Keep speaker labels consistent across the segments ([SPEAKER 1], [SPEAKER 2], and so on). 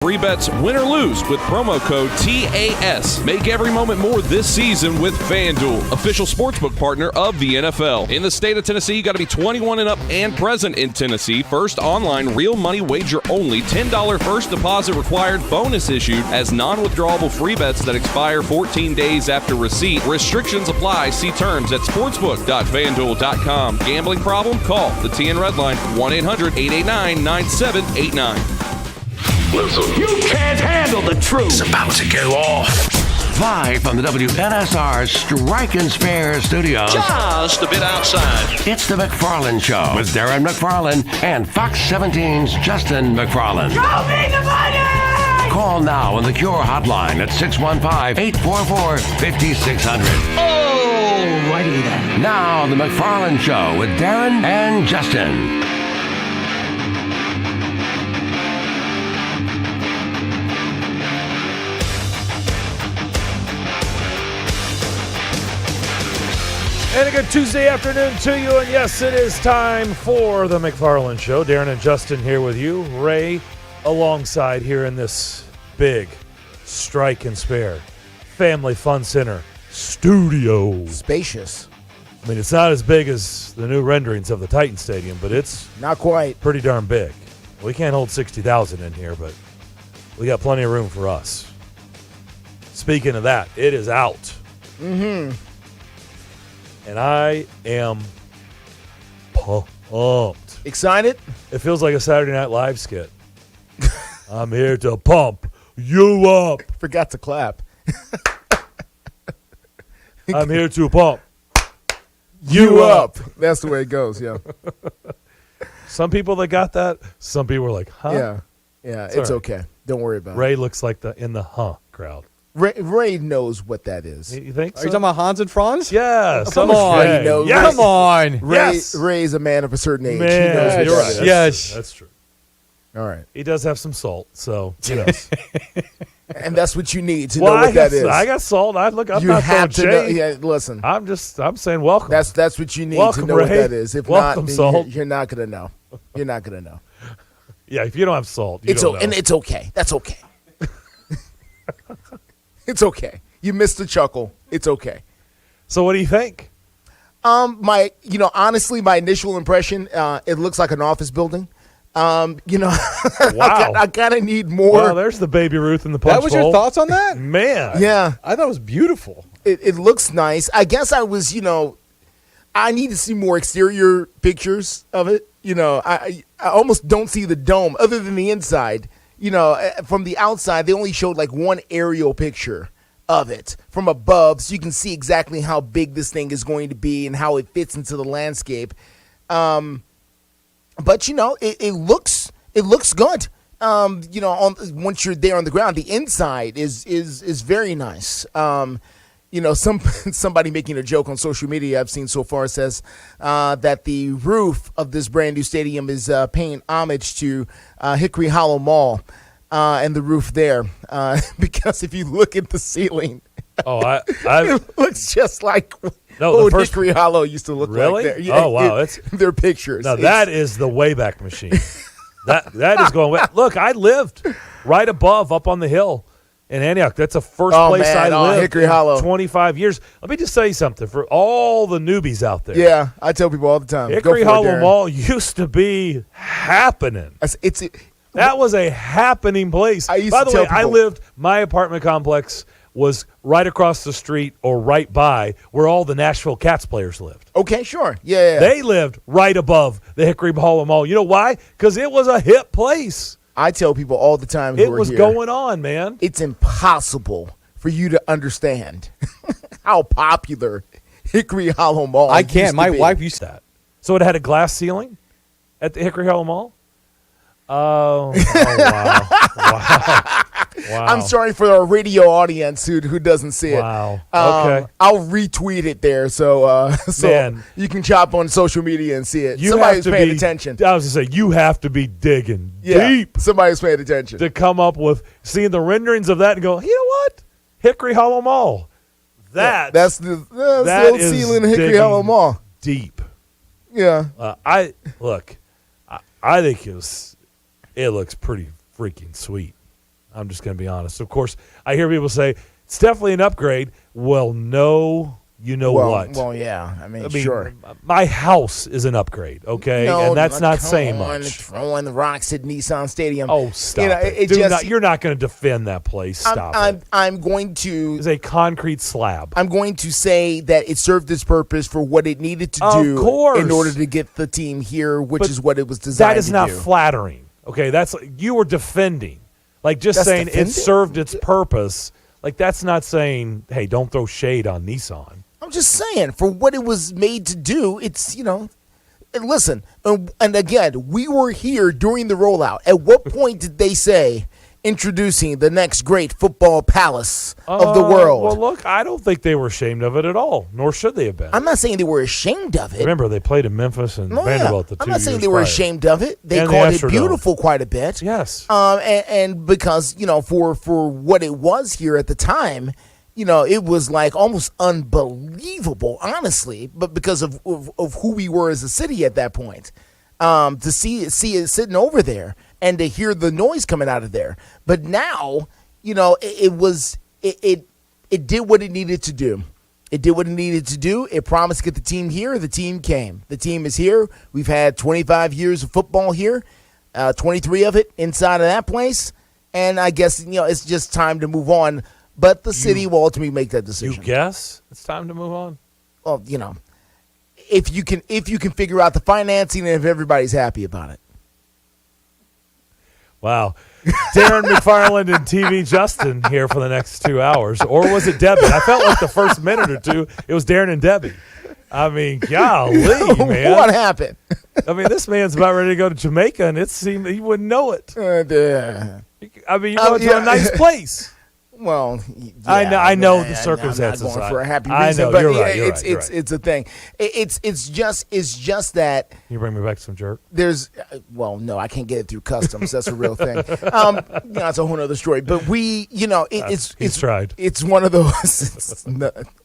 [SPEAKER 1] Free bets win or lose with promo code TAS. Make every moment more this season with FanDuel, official sportsbook partner of the NFL. In the state of Tennessee, you got to be 21 and up and present in Tennessee. First online, real money wager only. $10 first deposit required. Bonus issued as non-withdrawable free bets that expire 14 days after receipt. Restrictions apply. See terms at sportsbook.fanduel.com. Gambling problem? Call the TN Red Line, 1-800-889-9789.
[SPEAKER 2] Listen. You can't handle the truth.
[SPEAKER 3] It's about to go off. Live from the WNSR Strike and Spare studios.
[SPEAKER 2] Just a bit outside.
[SPEAKER 3] It's the McFarland Show with Darren McFarland and Fox 17's Justin McFarland.
[SPEAKER 2] Show me the money!
[SPEAKER 3] Call now on the Cure Hotline at 615-844-5600.
[SPEAKER 2] Oh, righty then.
[SPEAKER 3] Now, the McFarland Show with Darren and Justin.
[SPEAKER 4] And a good Tuesday afternoon to you, and yes, it is time for the McFarland Show. Darren and Justin here with you. Ray alongside here in this big Strike and Spare Family Fun Center studio.
[SPEAKER 5] Spacious.
[SPEAKER 4] I mean, it's not as big as the new renderings of the Titan Stadium, but it's
[SPEAKER 5] not quite
[SPEAKER 4] pretty darn big. We can't hold 60,000 in here, but we got plenty of room for us. Speaking of that, it is out.
[SPEAKER 5] Mm-hmm.
[SPEAKER 4] And I am pumped.
[SPEAKER 5] Excited?
[SPEAKER 4] It feels like a Saturday Night Live skit. I'm here to pump you up.
[SPEAKER 5] Forgot to clap.
[SPEAKER 4] I'm here to pump
[SPEAKER 5] you up. That's the way it goes, yeah.
[SPEAKER 4] Some people that got that, some people were like, huh?
[SPEAKER 5] Yeah, it's okay. Don't worry about it.
[SPEAKER 4] Ray looks like in the crowd.
[SPEAKER 5] Ray knows what that is.
[SPEAKER 4] You think so?
[SPEAKER 6] Are you talking about Hans and Franz?
[SPEAKER 4] Yes.
[SPEAKER 6] Come on.
[SPEAKER 5] Ray knows.
[SPEAKER 4] Yes.
[SPEAKER 6] Come on.
[SPEAKER 5] Ray's a man of a certain age.
[SPEAKER 4] Man,
[SPEAKER 5] he knows what
[SPEAKER 4] you're
[SPEAKER 5] that
[SPEAKER 4] right.
[SPEAKER 5] is.
[SPEAKER 6] Yes.
[SPEAKER 4] That's true.
[SPEAKER 5] All right.
[SPEAKER 4] He does have some salt, so he knows.
[SPEAKER 5] And that's what you need to know what that is.
[SPEAKER 4] I got salt. I'm
[SPEAKER 5] you
[SPEAKER 4] not
[SPEAKER 5] have to know.
[SPEAKER 4] shade.
[SPEAKER 5] Yeah, listen.
[SPEAKER 4] I'm saying welcome.
[SPEAKER 5] That's what you need
[SPEAKER 4] Welcome,
[SPEAKER 5] to know
[SPEAKER 4] Ray.
[SPEAKER 5] what that is. If
[SPEAKER 4] Welcome,
[SPEAKER 5] not,
[SPEAKER 4] salt.
[SPEAKER 5] you're not going to know. You're not going to know.
[SPEAKER 4] Yeah, if you don't have salt, you don't know.
[SPEAKER 5] And it's okay. That's okay. It's okay. You missed the chuckle. It's okay.
[SPEAKER 4] So what do you think?
[SPEAKER 5] Honestly, my initial impression, it looks like an office building. Wow. I kind of need more.
[SPEAKER 4] Wow, there's the Baby Ruth in the punch
[SPEAKER 6] That was
[SPEAKER 4] bowl.
[SPEAKER 6] your thoughts on that?
[SPEAKER 4] Man.
[SPEAKER 5] Yeah.
[SPEAKER 6] I thought it was beautiful.
[SPEAKER 5] It looks nice. I guess I was, I need to see more exterior pictures of it. I almost don't see the dome other than the inside. From the outside, they only showed like one aerial picture of it from above, so you can see exactly how big this thing is going to be and how it fits into the landscape. But it looks good. Once you're there on the ground, the inside is very nice. Somebody making a joke on social media I've seen so far says that the roof of this brand new stadium is paying homage to Hickory Hollow Mall and the roof there, because if you look at the ceiling, it looks just like Hickory Hollow used to look like. There. Yeah,
[SPEAKER 4] oh wow,
[SPEAKER 5] they're pictures.
[SPEAKER 4] Now that is the Wayback Machine. that is going way. Look, I lived right above, up on the hill in Antioch. That's the first place I lived.
[SPEAKER 5] Hickory Hollow.
[SPEAKER 4] 25 years. Let me just say something for all the newbies out there.
[SPEAKER 5] Yeah, I tell people all the time.
[SPEAKER 4] Hickory Hollow Mall used to be happening. That was a happening place. By the way, I lived, my apartment complex was right across the street or right by where all the Nashville Cats players lived.
[SPEAKER 5] Okay, sure. Yeah.
[SPEAKER 4] They lived right above the Hickory Hollow Mall. You know why? Because it was a hip place.
[SPEAKER 5] I tell people all the time
[SPEAKER 4] it was going on, man.
[SPEAKER 5] It's impossible for you to understand how popular Hickory Hollow Mall
[SPEAKER 6] I can't. My wife
[SPEAKER 4] used that. So it had a glass ceiling at the Hickory Hollow Mall? Oh wow. Wow.
[SPEAKER 5] I'm sorry for our radio audience who doesn't see it.
[SPEAKER 4] Wow. Okay.
[SPEAKER 5] I'll retweet it there so you can chop on social media and see it. Somebody's paying attention.
[SPEAKER 4] I was going to say, you have to be digging deep.
[SPEAKER 5] Somebody's paying attention.
[SPEAKER 4] To come up with seeing the renderings of that and go, you know what? Hickory Hollow Mall. That's the
[SPEAKER 5] old ceiling of Hickory Hollow Mall.
[SPEAKER 4] Deep.
[SPEAKER 5] Yeah.
[SPEAKER 4] I think it looks pretty freaking sweet. I'm just going to be honest. Of course, I hear people say, it's definitely an upgrade. Well, no, you know what?
[SPEAKER 5] Well, yeah. I mean, sure.
[SPEAKER 4] My house is an upgrade, okay?
[SPEAKER 5] No,
[SPEAKER 4] and that's not saying
[SPEAKER 5] much.
[SPEAKER 4] much.
[SPEAKER 5] Throwing the rocks at Nissan Stadium.
[SPEAKER 4] Oh, stop it. You're not going to defend that place. Stop it.
[SPEAKER 5] I'm going to...
[SPEAKER 4] It's a concrete slab.
[SPEAKER 5] I'm going to say that it served its purpose for what it needed to do in order to get the team here, which is what it was designed to do.
[SPEAKER 4] That is not flattering, okay? That's you were defending. Like, just saying it served its purpose. Like, that's not saying, hey, don't throw shade on Nissan.
[SPEAKER 5] I'm just saying, for what it was made to do, it's, and listen, and again, we were here during the rollout. At what point did they say, introducing the next great football palace of the world?
[SPEAKER 4] Well, look, I don't think they were ashamed of it at all, nor should they have been.
[SPEAKER 5] I'm not saying they were ashamed of it.
[SPEAKER 4] Remember, they played in Memphis and Vanderbilt the 2 years
[SPEAKER 5] I'm not saying they were ashamed of it. They
[SPEAKER 4] and
[SPEAKER 5] called it beautiful quite a bit.
[SPEAKER 4] Yes.
[SPEAKER 5] And because, for what it was here at the time, it was like almost unbelievable, honestly, but because of who we were as a city at that point, to see it sitting over there and to hear the noise coming out of there. But now, it did what it needed to do. It did what it needed to do. It promised to get the team here. The team came. The team is here. We've had 25 years of football here, 23 of it inside of that place. And I guess, it's just time to move on. But the city will ultimately make that decision.
[SPEAKER 4] You guess it's time to move on?
[SPEAKER 5] Well, if you can figure out the financing and if everybody's happy about it.
[SPEAKER 4] Wow. Darren McFarland and TV Justin here for the next 2 hours. Or was it Debbie? I felt like the first minute or two, it was Darren and Debbie. I mean, golly, man.
[SPEAKER 5] What happened?
[SPEAKER 4] I mean, this man's about ready to go to Jamaica, and it seemed he wouldn't know it. I mean, you're going to a nice place.
[SPEAKER 5] Well, yeah,
[SPEAKER 4] I know the circumstances.
[SPEAKER 5] I'm not going for a happy reason,
[SPEAKER 4] I know,
[SPEAKER 5] but
[SPEAKER 4] you're right.
[SPEAKER 5] It's a thing. It's just that.
[SPEAKER 4] Can you bring me back some jerk?
[SPEAKER 5] No, I can't get it through customs. That's a real thing. That's a whole other story. But it's
[SPEAKER 4] tried.
[SPEAKER 5] It's one of those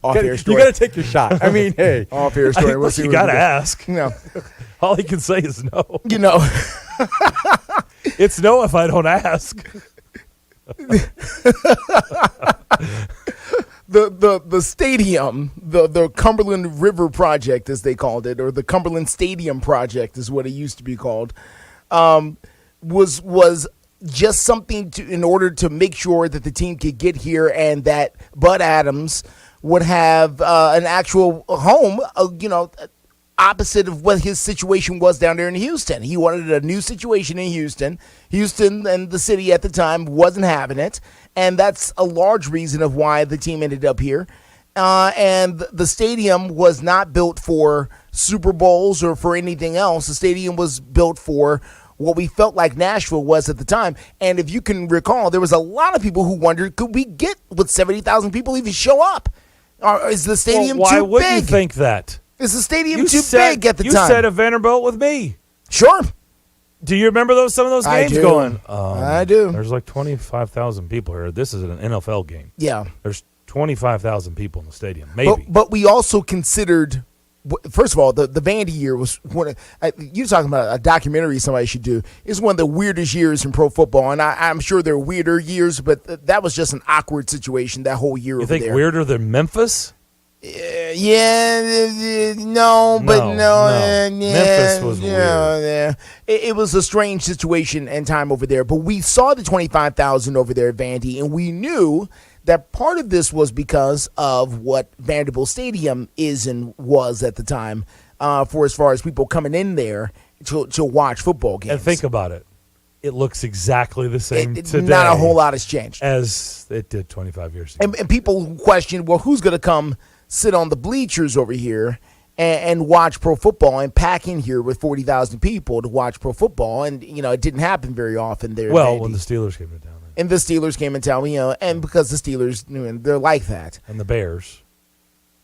[SPEAKER 5] off-air story.
[SPEAKER 6] You got to take your shot. I mean, hey,
[SPEAKER 5] off-air story. We'll see.
[SPEAKER 4] You got to ask.
[SPEAKER 5] All
[SPEAKER 4] he can say is no.
[SPEAKER 5] It's
[SPEAKER 4] no if I don't ask.
[SPEAKER 5] The stadium, the Cumberland River Project, as they called it, or the Cumberland Stadium Project is what it used to be called, was just something in order to make sure that the team could get here and that Bud Adams would have an actual home, opposite of what his situation was down there in Houston. He wanted a new situation in Houston. Houston and the city at the time wasn't having it, and that's a large reason of why the team ended up here. And the stadium was not built for Super Bowls or for anything else. The stadium was built for what we felt like Nashville was at the time. And if you can recall, there was a lot of people who wondered, could we get with 70,000 people even show up? Or is the stadium too big?
[SPEAKER 4] Why would you think that?
[SPEAKER 5] Is the stadium too big at the time?
[SPEAKER 4] You said a Vanderbilt with me.
[SPEAKER 5] Sure.
[SPEAKER 4] Do you remember some of those games
[SPEAKER 5] I do.
[SPEAKER 4] going?
[SPEAKER 5] I do.
[SPEAKER 4] There's like 25,000 people here. This is an NFL game.
[SPEAKER 5] Yeah.
[SPEAKER 4] There's 25,000 people in the stadium, maybe.
[SPEAKER 5] But we also considered, first of all, the Vandy year was one. You're talking about a documentary somebody should do. It's one of the weirdest years in pro football, and I'm sure there are weirder years, but that was just an awkward situation that whole year.
[SPEAKER 4] You think weirder than Memphis?
[SPEAKER 5] No.
[SPEAKER 4] Memphis was weird.
[SPEAKER 5] It was a strange situation and time over there, but we saw the 25,000 over there at Vandy, and we knew that part of this was because of what Vanderbilt Stadium is and was at the time, for as far as people coming in there to watch football games.
[SPEAKER 4] And think about it. It looks exactly the same today.
[SPEAKER 5] Not a whole lot has changed.
[SPEAKER 4] As it did 25 years ago.
[SPEAKER 5] And people question, well, who's going to come sit on the bleachers over here and watch pro football and pack in here with 40,000 people to watch pro football? And, it didn't happen very often there.
[SPEAKER 4] Well, when the Steelers came to town.
[SPEAKER 5] And the Steelers came in town, and because the Steelers, they're like that.
[SPEAKER 4] And the Bears.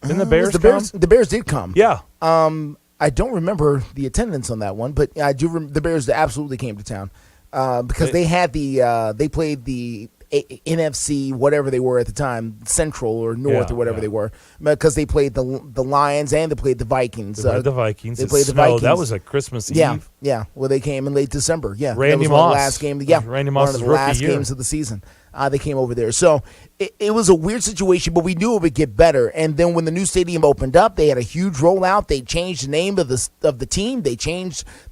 [SPEAKER 4] Didn't the Bears come?
[SPEAKER 5] The Bears did come.
[SPEAKER 4] Yeah.
[SPEAKER 5] I don't remember the attendance on that one, but I do. The Bears absolutely came to town because they had they played the NFC, whatever they were at the time, Central or North or whatever they were, because they played the Lions and they played the Vikings.
[SPEAKER 4] They played the Vikings.
[SPEAKER 5] They played the Vikings.
[SPEAKER 4] That was a Christmas
[SPEAKER 5] Eve.
[SPEAKER 4] Eve.
[SPEAKER 5] Yeah. Well, they came in late December. Yeah,
[SPEAKER 4] Randy
[SPEAKER 5] that was
[SPEAKER 4] Moss.
[SPEAKER 5] One of the last game. Yeah,
[SPEAKER 4] Randy
[SPEAKER 5] one
[SPEAKER 4] Moss's
[SPEAKER 5] of the
[SPEAKER 4] rookie
[SPEAKER 5] last
[SPEAKER 4] year.
[SPEAKER 5] games of the season. They came over there, so it was a weird situation, but we knew it would get better. And then when the new stadium opened up, they had a huge rollout. They changed the name of the team. They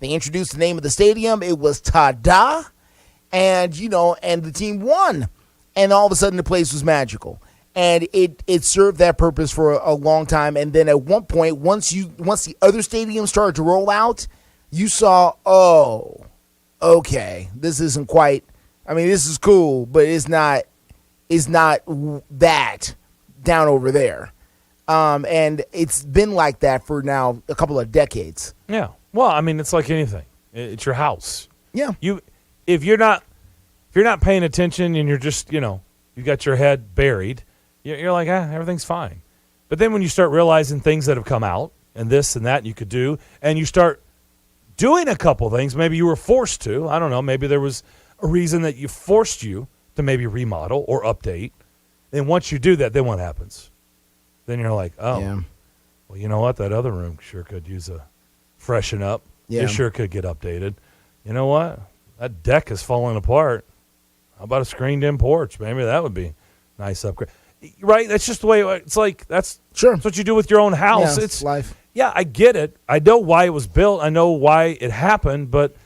[SPEAKER 5] introduced the name of the stadium. It was Tada, and the team won. And all of a sudden, the place was magical, and it served that purpose for a long time. And then at one point, once the other stadiums started to roll out, you saw, oh, okay, this isn't quite. I mean, this is cool, but it's not that down over there. And it's been like that for now a couple of decades.
[SPEAKER 4] Yeah. Well, I mean, it's like anything. It's your house.
[SPEAKER 5] Yeah.
[SPEAKER 4] If you're not paying attention and you're just, you got your head buried, you're like, everything's fine. But then when you start realizing things that have come out and this and that you could do, and you start doing a couple things, maybe you were forced to, I don't know, maybe there was a reason that you forced you to maybe remodel or update. And once you do that, then what happens? Then you're like, well, you know what? That other room sure could use a freshen up.
[SPEAKER 5] Yeah.
[SPEAKER 4] It sure could get updated. You know what? That deck is falling apart. How about a screened-in porch? Maybe that would be a nice upgrade. Right? That's just the way it's like. That's what you do with your own house.
[SPEAKER 5] Yeah, it's life.
[SPEAKER 4] Yeah, I get it. I know why it was built. I know why it happened. But,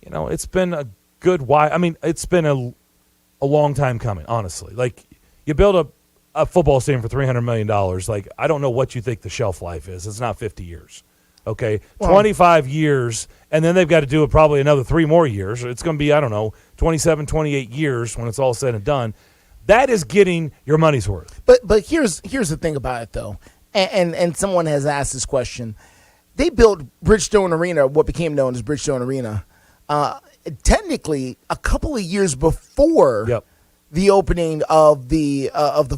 [SPEAKER 4] it's been a good while. I mean, it's been a long time coming, honestly. Like, you build a football stadium for $300 million. Like, I don't know what you think the shelf life is. It's not 50 years. Okay, 25 years, and then they've got to do it probably another 3 more years. It's going to be, 27, 28 years when it's all said and done. That is getting your money's worth.
[SPEAKER 5] But here's the thing about it, though, and someone has asked this question. They built Bridgestone Arena, what became known as Bridgestone Arena, technically a couple of years before the opening of the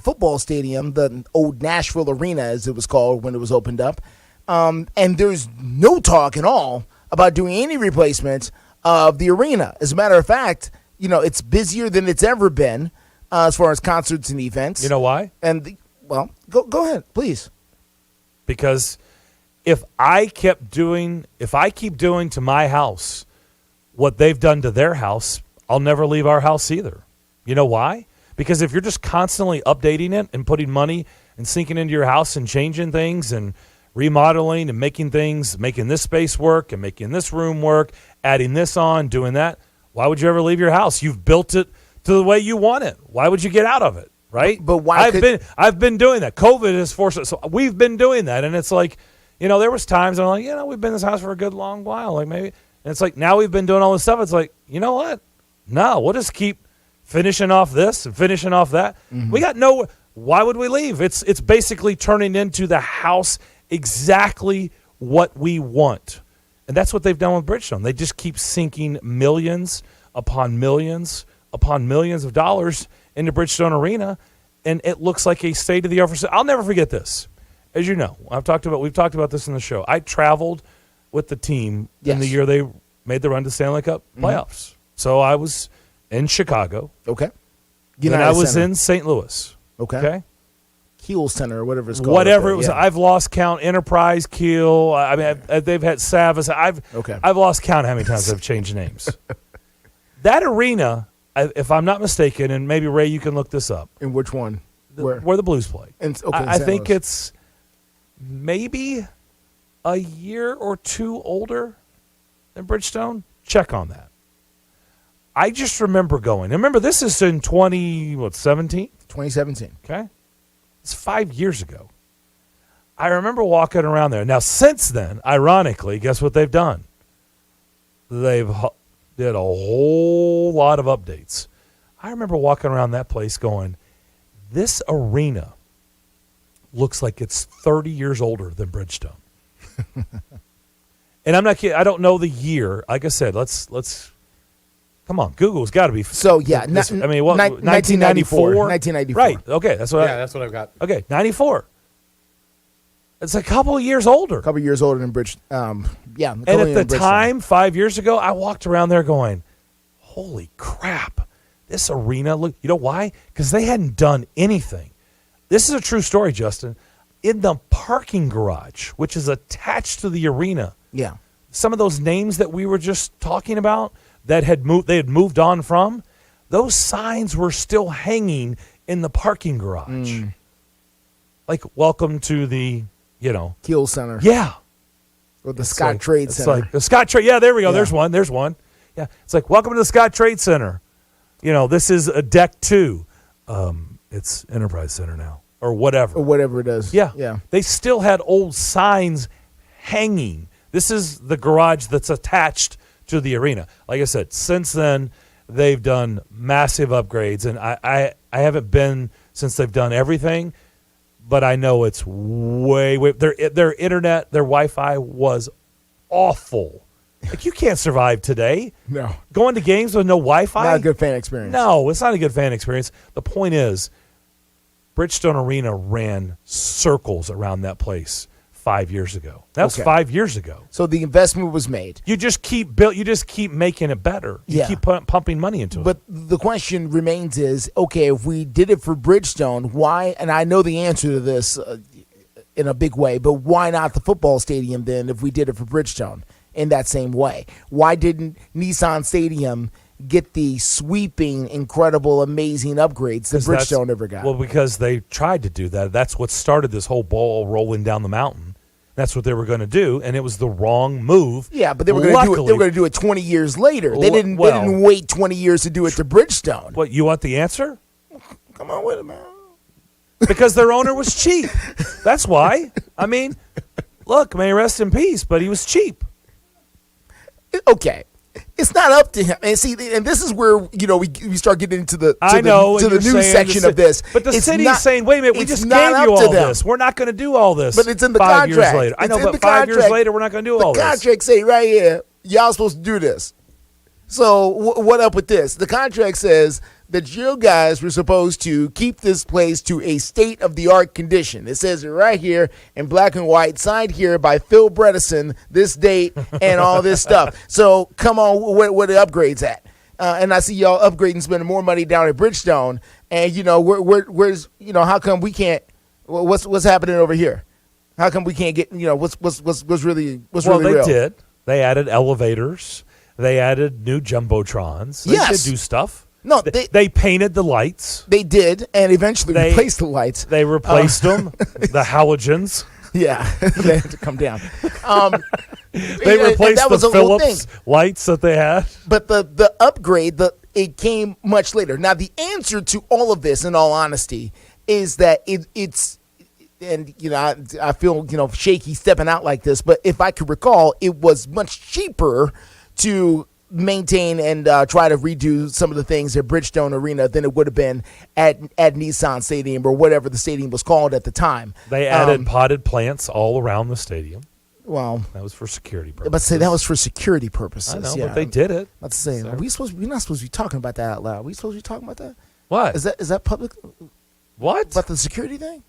[SPEAKER 5] football stadium, the old Nashville Arena, as it was called when it was opened up. And there's no talk at all about doing any replacement of the arena. As a matter of fact, it's busier than it's ever been as far as concerts and events.
[SPEAKER 4] You know why?
[SPEAKER 5] And go ahead, please.
[SPEAKER 4] Because if I keep doing to my house what they've done to their house, I'll never leave our house either. You know why? Because if you're just constantly updating it and putting money and sinking into your house and changing things and remodeling and making this space work and making this room work, adding this on, doing that, why would you ever leave your house? You've built it to the way you want it. Why would you get out of it, right?
[SPEAKER 5] But why?
[SPEAKER 4] I've been doing that. COVID has forced us. So we've been doing that, and it's like, there was times I'm like, we've been in this house for a good long while, like maybe, and it's like now we've been doing all this stuff. It's like, you know what? No, we'll just keep finishing off this and finishing off that. Mm-hmm. We got no. Why would we leave? It's basically turning into the house exactly what we want. And that's what they've done with Bridgestone. They just keep sinking millions upon millions of dollars into Bridgestone Arena, and it looks like a state-of-the-art facility. I'll never forget this. As you know, we've talked about this in the show. I traveled with the team in the year they made the run to Stanley Cup playoffs. Mm-hmm. So I was in Chicago.
[SPEAKER 5] Okay.
[SPEAKER 4] And I was in St. Louis.
[SPEAKER 5] Okay. Kiel Center or whatever it's called.
[SPEAKER 4] Whatever it was. Yeah. I've lost count. Enterprise, Kiel. I mean, they've had Savas. I've lost count how many times I've changed names. That arena, if I'm not mistaken, and maybe Ray, you can look this up.
[SPEAKER 5] In which one?
[SPEAKER 4] Where the Blues play. I think
[SPEAKER 5] Louis.
[SPEAKER 4] It's maybe a year or two older than Bridgestone. Check on that. I just remember going. And remember, this is in 2017?
[SPEAKER 5] 2017.
[SPEAKER 4] Okay. It's 5 years ago. I remember walking around there. Now, since then, ironically, guess what they've done? They've did a whole lot of updates. I remember walking around that place going, this arena looks like it's 30 years older than Bridgestone. And I'm not kidding. I don't know the year. Like I said, let's come on. Google's got to be.
[SPEAKER 5] So, yeah.
[SPEAKER 4] 1994?
[SPEAKER 5] 1994.
[SPEAKER 4] Right. Okay. That's what
[SPEAKER 6] I've got.
[SPEAKER 4] Okay. 94. It's a couple of years older.
[SPEAKER 5] A couple of years older than Bridge.
[SPEAKER 4] And at the time, 5 years ago, I walked around there going, holy crap. this arena, look, you know why? Because they hadn't done anything. This is a true story, Justin. In the parking garage, which is attached to the arena,
[SPEAKER 5] Yeah.
[SPEAKER 4] some of those names that we were just talking about that they had moved on from, those signs were still hanging in the parking garage. Like, welcome to the,
[SPEAKER 5] Kiel Center.
[SPEAKER 4] yeah.
[SPEAKER 5] Or the Scott Trade Center.
[SPEAKER 4] It's like the Scott Trade. Yeah, there we go.
[SPEAKER 5] Yeah.
[SPEAKER 4] There's one. Yeah. It's like, welcome to the Scott Trade Center. This is a deck 2. It's Enterprise Center now. Or whatever.
[SPEAKER 5] Or whatever it is.
[SPEAKER 4] Yeah.
[SPEAKER 5] Yeah.
[SPEAKER 4] They still had old signs hanging. This is the garage that's attached to the arena. Like I said, since then, they've done massive upgrades. And I haven't been since they've done everything, but I know it's way their internet, their Wi-Fi was awful. Like, you can't survive today.
[SPEAKER 5] No.
[SPEAKER 4] Going to games with no Wi-Fi?
[SPEAKER 5] Not a good fan experience.
[SPEAKER 4] No, it's not a good fan experience. The point is, Bridgestone Arena ran circles around that place 5 years ago. That was
[SPEAKER 5] Okay.
[SPEAKER 4] 5 years ago.
[SPEAKER 5] So the investment was made.
[SPEAKER 4] You just keep making it better. You
[SPEAKER 5] Yeah.
[SPEAKER 4] keep pumping money into it.
[SPEAKER 5] But the question remains is, okay, if we did it for Bridgestone, why, and I know the answer to this in a big way, but why not the football stadium then if we did it for Bridgestone in that same way? Why didn't Nissan Stadium get the sweeping, incredible, amazing upgrades that Bridgestone ever got?
[SPEAKER 4] Well, because they tried to do that. That's what started this whole ball rolling down the mountain. That's what they were going to do, and it was the wrong move.
[SPEAKER 5] Yeah, but they were going to do it. They were going to do it 20 years later. They didn't wait 20 years to do it to Bridgestone.
[SPEAKER 4] What, you want the answer?
[SPEAKER 5] Come on with it, man.
[SPEAKER 4] Because their owner was cheap. That's why. I mean, look, may he rest in peace, but he was cheap.
[SPEAKER 5] Okay. It's not up to him. And see, and this is where, we start getting into the news section of this.
[SPEAKER 4] But the city is saying, wait a minute, we just gave you all this. We're not going to do all this.
[SPEAKER 5] But it's in the
[SPEAKER 4] 5
[SPEAKER 5] contract.
[SPEAKER 4] years later. I know, but 5 years later, we're not going to do all this.
[SPEAKER 5] The contract say right here, y'all supposed to do this. So what up with this? The contract says that you guys were supposed to keep this place to a state-of-the-art condition. It says it right here in black and white, signed here by Phil Bredesen, this date, and all this stuff. So come on, where the upgrades at? And I see y'all upgrading, spending more money down at Bridgestone. And, where's how come we can't, what's happening over here? How come we can't get, what's really real?
[SPEAKER 4] They did. They added elevators. They added new jumbotrons. They did do stuff.
[SPEAKER 5] No,
[SPEAKER 4] they painted the lights.
[SPEAKER 5] They did, and eventually replaced the lights.
[SPEAKER 4] They replaced them, the halogens.
[SPEAKER 5] Yeah, they had to come down.
[SPEAKER 4] They replaced the Philips lights that they had.
[SPEAKER 5] But the upgrade, it came much later. Now, the answer to all of this, in all honesty, is that it's. And, I feel, shaky stepping out like this. But if I could recall, it was much cheaper to maintain and try to redo some of the things at Bridgestone Arena than it would have been at Nissan Stadium or whatever the stadium was called at the time.
[SPEAKER 4] They added potted plants all around the stadium.
[SPEAKER 5] Well,
[SPEAKER 4] that was for security purposes.
[SPEAKER 5] But say that was for security purposes.
[SPEAKER 4] I know, but they did it.
[SPEAKER 5] Let's say, we're not supposed to be talking about that out loud. Are we supposed to be talking about that?
[SPEAKER 4] What?
[SPEAKER 5] Is that public?
[SPEAKER 4] What?
[SPEAKER 5] About the security thing?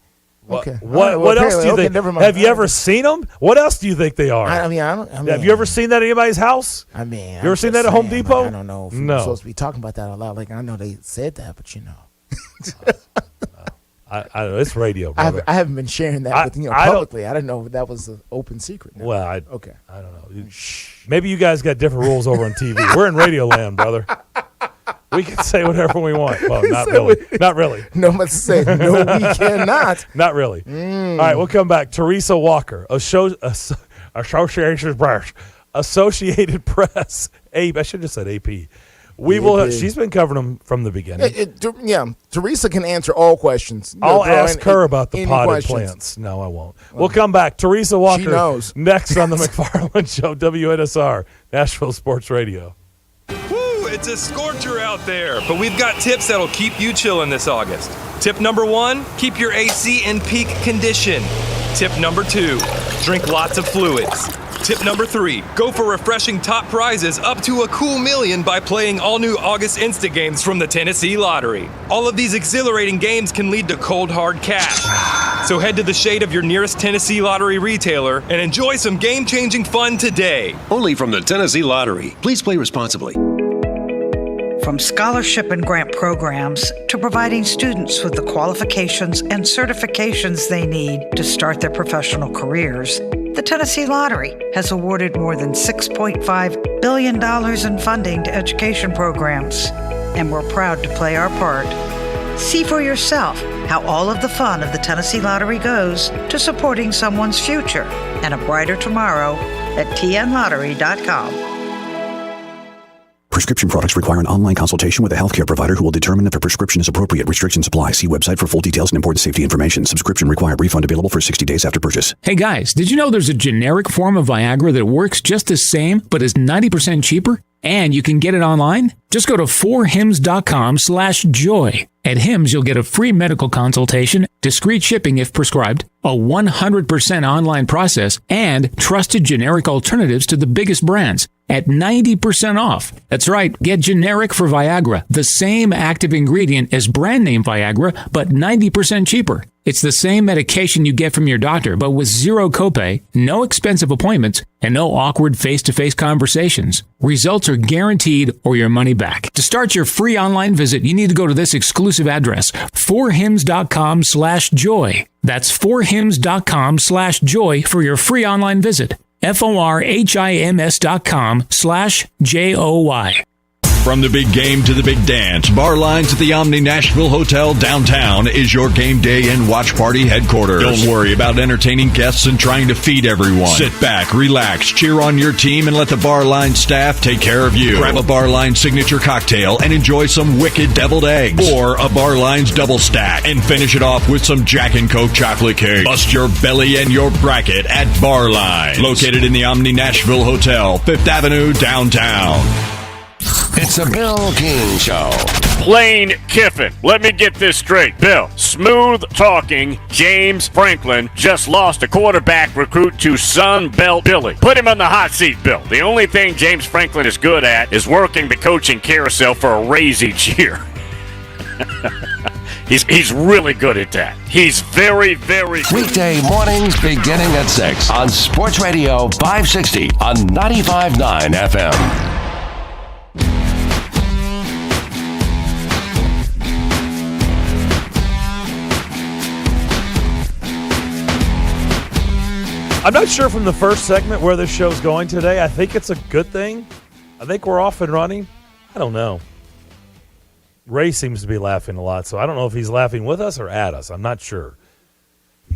[SPEAKER 4] Okay. What else do you think?
[SPEAKER 5] Never mind.
[SPEAKER 4] Have you ever seen them? What else do you think they are?
[SPEAKER 5] I mean,
[SPEAKER 4] have you ever seen that at anybody's house?
[SPEAKER 5] I mean,
[SPEAKER 4] you ever seen that at Home Depot?
[SPEAKER 5] I don't know if we're supposed to be talking about that out loud. Like, I know they said that, but
[SPEAKER 4] I know it's radio, brother.
[SPEAKER 5] I haven't been sharing that with publicly. I don't know if that was an open secret. No.
[SPEAKER 4] Well, I
[SPEAKER 5] don't
[SPEAKER 4] know. Maybe you guys got different rules over on TV. We're in radio land, brother. We can say whatever we want. Well, not really. Not really.
[SPEAKER 5] No, let's say no. We cannot.
[SPEAKER 4] Not really. All right, we'll come back. Teresa Walker, Associated Press. I should have said AP. She's been covering them from the beginning.
[SPEAKER 5] Teresa can answer all questions.
[SPEAKER 4] I'll ask her about the potted plants. No, I won't. We'll come back. Teresa Walker.
[SPEAKER 5] She knows.
[SPEAKER 4] Next on the McFarland Show, WNSR, Nashville Sports Radio.
[SPEAKER 7] It's a scorcher out there, but we've got tips that'll keep you chilling this August. Tip number 1, keep your AC in peak condition. Tip number 2, drink lots of fluids. Tip number 3, go for refreshing top prizes up to a cool $1 million by playing all new August Insta games from the Tennessee Lottery. All of these exhilarating games can lead to cold hard cash. So head to the shade of your nearest Tennessee Lottery retailer and enjoy some game-changing fun today.
[SPEAKER 8] Only from the Tennessee Lottery. Please play responsibly. From scholarship and grant programs to providing students with the qualifications and certifications they need to start their professional careers, the Tennessee Lottery has awarded more than $6.5 billion in funding to education programs, and we're proud to play our part. See for yourself how all of the fun of the Tennessee Lottery goes to supporting someone's future and a brighter tomorrow at tnlottery.com.
[SPEAKER 9] Prescription products require an online consultation with a healthcare provider who will determine if a prescription is appropriate. Restrictions apply. See website for full details and important safety information. Subscription required. Refund available for 60 days after purchase.
[SPEAKER 10] Hey guys, did you know there's a generic form of Viagra that works just the same but is 90% cheaper? And you can get it online? Just go to 4hims.com/joy. At Hims, you'll get a free medical consultation, discreet shipping if prescribed, a 100% online process, and trusted generic alternatives to the biggest brands at 90% off. That's right, get generic for Viagra, the same active ingredient as brand name Viagra, but 90% cheaper. It's the same medication you get from your doctor, but with zero copay, no expensive appointments, and no awkward face-to-face conversations. Results are guaranteed or your money back. To start your free online visit, you need to go to this exclusive address, 4hims.com/joy. That's 4hims.com/joy for your free online visit. FORHIMS.com/JOY.
[SPEAKER 11] From the big game to the big dance, Bar Lines at the Omni Nashville Hotel downtown is your game day and watch party headquarters. Don't worry about entertaining guests and trying to feed everyone. Sit back, relax, cheer on your team, and let the Bar Lines staff take care of you. Grab a Bar Lines signature cocktail and enjoy some wicked deviled eggs or a Bar Lines double stack and finish it off with some Jack and Coke chocolate cake. Bust your belly and your bracket at Bar Lines, located in the Omni Nashville Hotel, 5th Avenue, downtown.
[SPEAKER 3] It's a Bill King Show.
[SPEAKER 12] Lane Kiffin. Let me get this straight. Bill, smooth-talking James Franklin just lost a quarterback recruit to Sun Belt Billy. Put him on the hot seat, Bill. The only thing James Franklin is good at is working the coaching carousel for a raise each year. He's really good at that. He's very, very good.
[SPEAKER 3] Weekday mornings beginning at 6 on Sports Radio 560 on 95.9 FM.
[SPEAKER 4] I'm not sure from the first segment where this show's going today. I think it's a good thing. I think we're off and running. I don't know. Ray seems to be laughing a lot, so I don't know if he's laughing with us or at us. I'm not sure.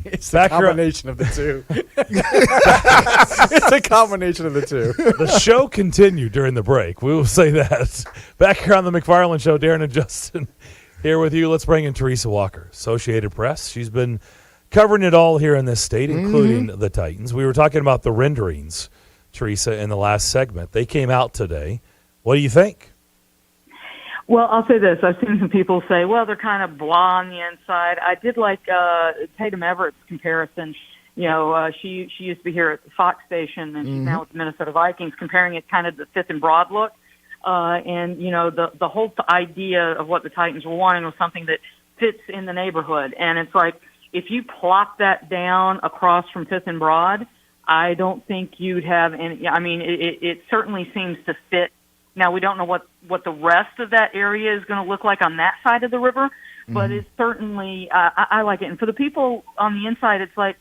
[SPEAKER 6] It's a combination of the two. It's a combination of the two.
[SPEAKER 4] The show continued during the break. We will say that. Back here on the McFarland Show, Darren and Justin here with you. Let's bring in Teresa Walker, Associated Press. She's been covering it all here in this state, including the Titans. We were talking about the renderings, Teresa, in the last segment. They came out today. What do you think?
[SPEAKER 13] Well, I'll say this. I've seen some people say, well, they're kind of blah on the inside. I did like Tatum Everett's comparison. You know, she used to be here at the Fox station, and she's now with the Minnesota Vikings, comparing it kind of to the Fifth and Broad look. And, you know, the whole idea of what the Titans were wanting was something that fits in the neighborhood. And it's like, if you plop that down across from Fifth and Broad, I don't think you'd have any. I mean, it certainly seems to fit. Now, we don't know what the rest of that area is going to look like on that side of the river, but it's certainly, I like it. And for the people on the inside, it's like,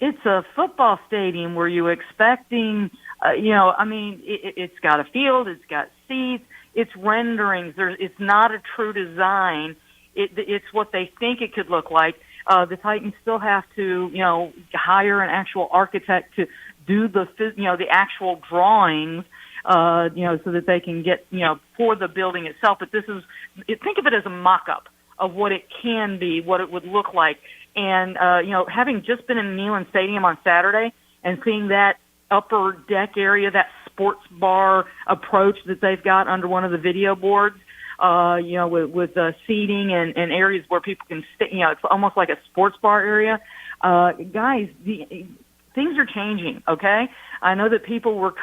[SPEAKER 13] it's a football stadium. Were you expecting, you know, I mean, it's got a field, it's got seats, it's renderings. It's not a true design. It's what they think it could look like. The Titans still have to, you know, hire an actual architect to do the actual drawings, you know, so that they can get, you know, for the building itself. But think of it as a mock-up of what it can be, what it would look like. And, you know, having just been in Neyland Stadium on Saturday and seeing that upper deck area, that sports bar approach that they've got under one of the video boards, you know, with seating and areas where people can stay, you know, it's almost like a sports bar area. Guys, things are changing, okay? I know that people were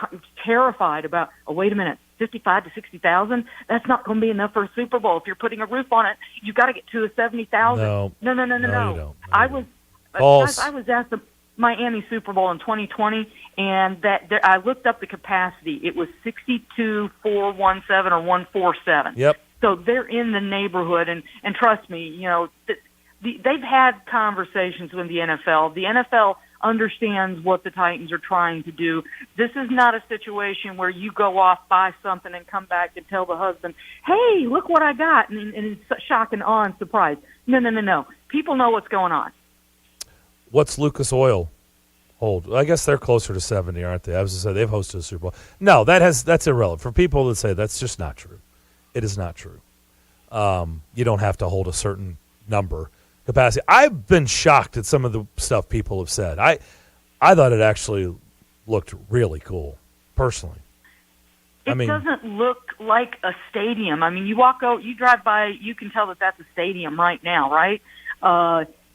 [SPEAKER 13] terrified about, oh, wait a minute, 55 to 60,000? That's not going to be enough for a Super Bowl. If you're putting a roof on it, you've got to get to a 70,000. No.
[SPEAKER 4] You don't.
[SPEAKER 13] I was at the Miami Super Bowl in 2020, and I looked up the capacity. It was 62,417 or 147.
[SPEAKER 4] Yep.
[SPEAKER 13] So they're in the neighborhood, and trust me, you know, they've had conversations with the NFL. The NFL understands what the Titans are trying to do. This is not a situation where you go off, buy something, and come back and tell the husband, hey, look what I got, and it's shock and awe and surprise. No. People know what's going on.
[SPEAKER 4] What's Lucas Oil hold? I guess they're closer to 70, aren't they? I was going to say they've hosted a Super Bowl. No, that's irrelevant. For people that say that's just not true. It is not true. You don't have to hold a certain number capacity. I've been shocked at some of the stuff people have said. I thought it actually looked really cool, personally.
[SPEAKER 13] It doesn't look like a stadium. I mean, you drive by, you can tell that that's a stadium right now, right?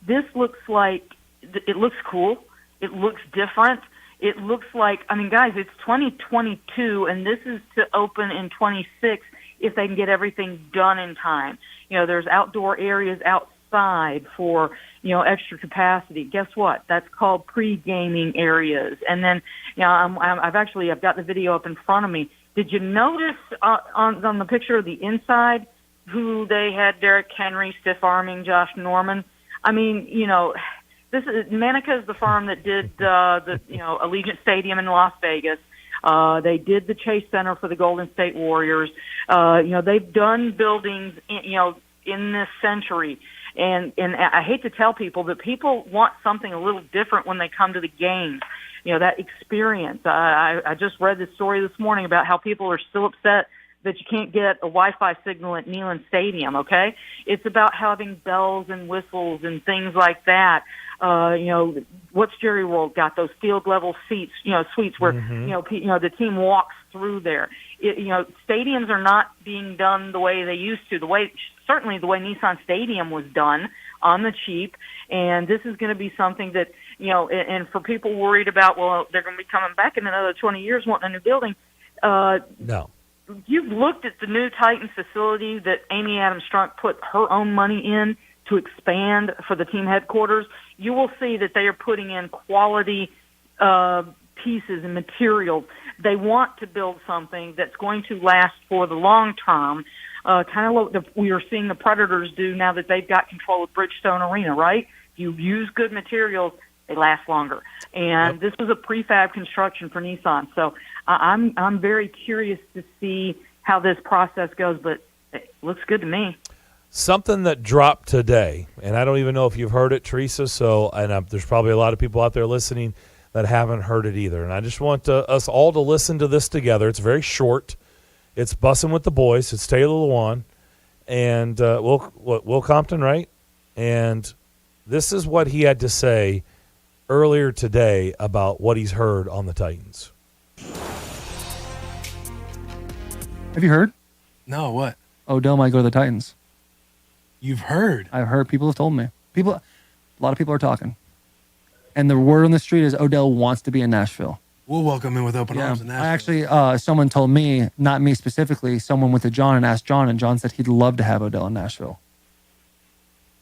[SPEAKER 13] This looks like, it looks cool. It looks different. It looks like, I mean, guys, it's 2022, and this is to open in 26 if they can get everything done in time. You know, there's outdoor areas outside for, you know, extra capacity. Guess what? That's called pre-gaming areas. And then, you know, I've got the video up in front of me. Did you notice on the picture of the inside who they had? Derrick Henry stiff-arming Josh Norman. I mean, you know, Manica is the firm that did the Allegiant Stadium in Las Vegas. They did the Chase Center for the Golden State Warriors. They've done buildings in this century. And I hate to tell people, but people want something a little different when they come to the games. You know, that experience. I just read this story this morning about how people are still upset that you can't get a Wi-Fi signal at Neyland Stadium, okay? It's about having bells and whistles and things like that. What's Jerry World got? Those field-level seats, suites where, the team walks through there. Stadiums are not being done the way they used to, certainly the way Nissan Stadium was done on the cheap. And this is going to be something that, and for people worried about, well, they're going to be coming back in another 20 years wanting a new building.
[SPEAKER 4] No.
[SPEAKER 13] You've looked at the new Titans facility that Amy Adams Strunk put her own money in to expand for the team headquarters. You will see that they are putting in quality pieces and materials. They want to build something that's going to last for the long term, kind of like we are seeing the Predators do now that they've got control of Bridgestone Arena, right? You use good materials, they last longer. And This was a prefab construction for Nissan. So I'm very curious to see how this process goes, but it looks good to me.
[SPEAKER 4] Something that dropped today, and I don't even know if you've heard it, Teresa, there's probably a lot of people out there listening that haven't heard it either. And I just want us all to listen to this together. It's very short. It's Bussin' with the Boys. It's Taylor Lewan and Will Compton, right? And this is what he had to say earlier today about what he's heard on the Titans.
[SPEAKER 14] Have you heard?
[SPEAKER 6] No, what?
[SPEAKER 14] Odell might go to the Titans.
[SPEAKER 6] You've heard?
[SPEAKER 14] I've heard. People have told me. A lot of people are talking. And the word on the street is Odell wants to be in Nashville.
[SPEAKER 6] We'll welcome him with open arms in Nashville.
[SPEAKER 14] Actually, someone told me, not me specifically, someone went to John and asked John, and John said he'd love to have Odell in Nashville.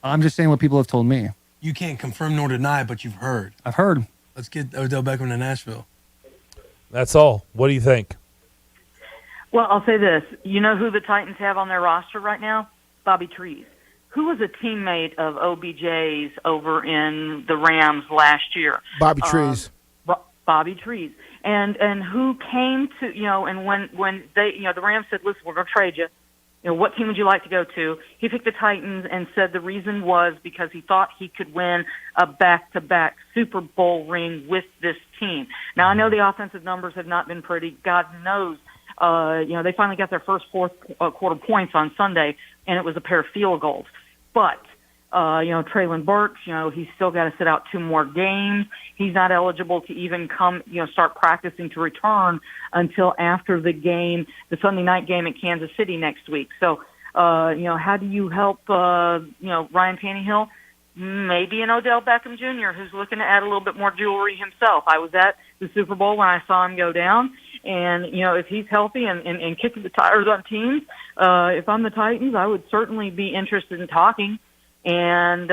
[SPEAKER 14] I'm just saying what people have told me.
[SPEAKER 6] You can't confirm nor deny, but you've heard.
[SPEAKER 14] I've heard.
[SPEAKER 6] Let's get Odell Beckham to Nashville.
[SPEAKER 4] That's all. What do you think?
[SPEAKER 13] Well, I'll say this. You know who the Titans have on their roster right now? Bobby Trees, who was a teammate of OBJ's over in the Rams last year.
[SPEAKER 5] Bobby Trees.
[SPEAKER 13] Bobby Trees. And who came to, and when they, the Rams said, listen, we're going to trade you. What team would you like to go to? He picked the Titans and said the reason was because he thought he could win a back-to-back Super Bowl ring with this team. Now, I know the offensive numbers have not been pretty. God knows. They finally got their first fourth quarter points on Sunday, and it was a pair of field goals. But, Traylon Burks, he's still got to sit out 2 more games. He's not eligible to even come, start practicing to return until after the game, the Sunday night game at Kansas City next week. So, how do you help, Ryan Tannehill? Maybe an Odell Beckham Jr. who's looking to add a little bit more jewelry himself. I was at the Super Bowl when I saw him go down. And, if he's healthy and kicking the tires on teams, if I'm the Titans, I would certainly be interested in talking. And,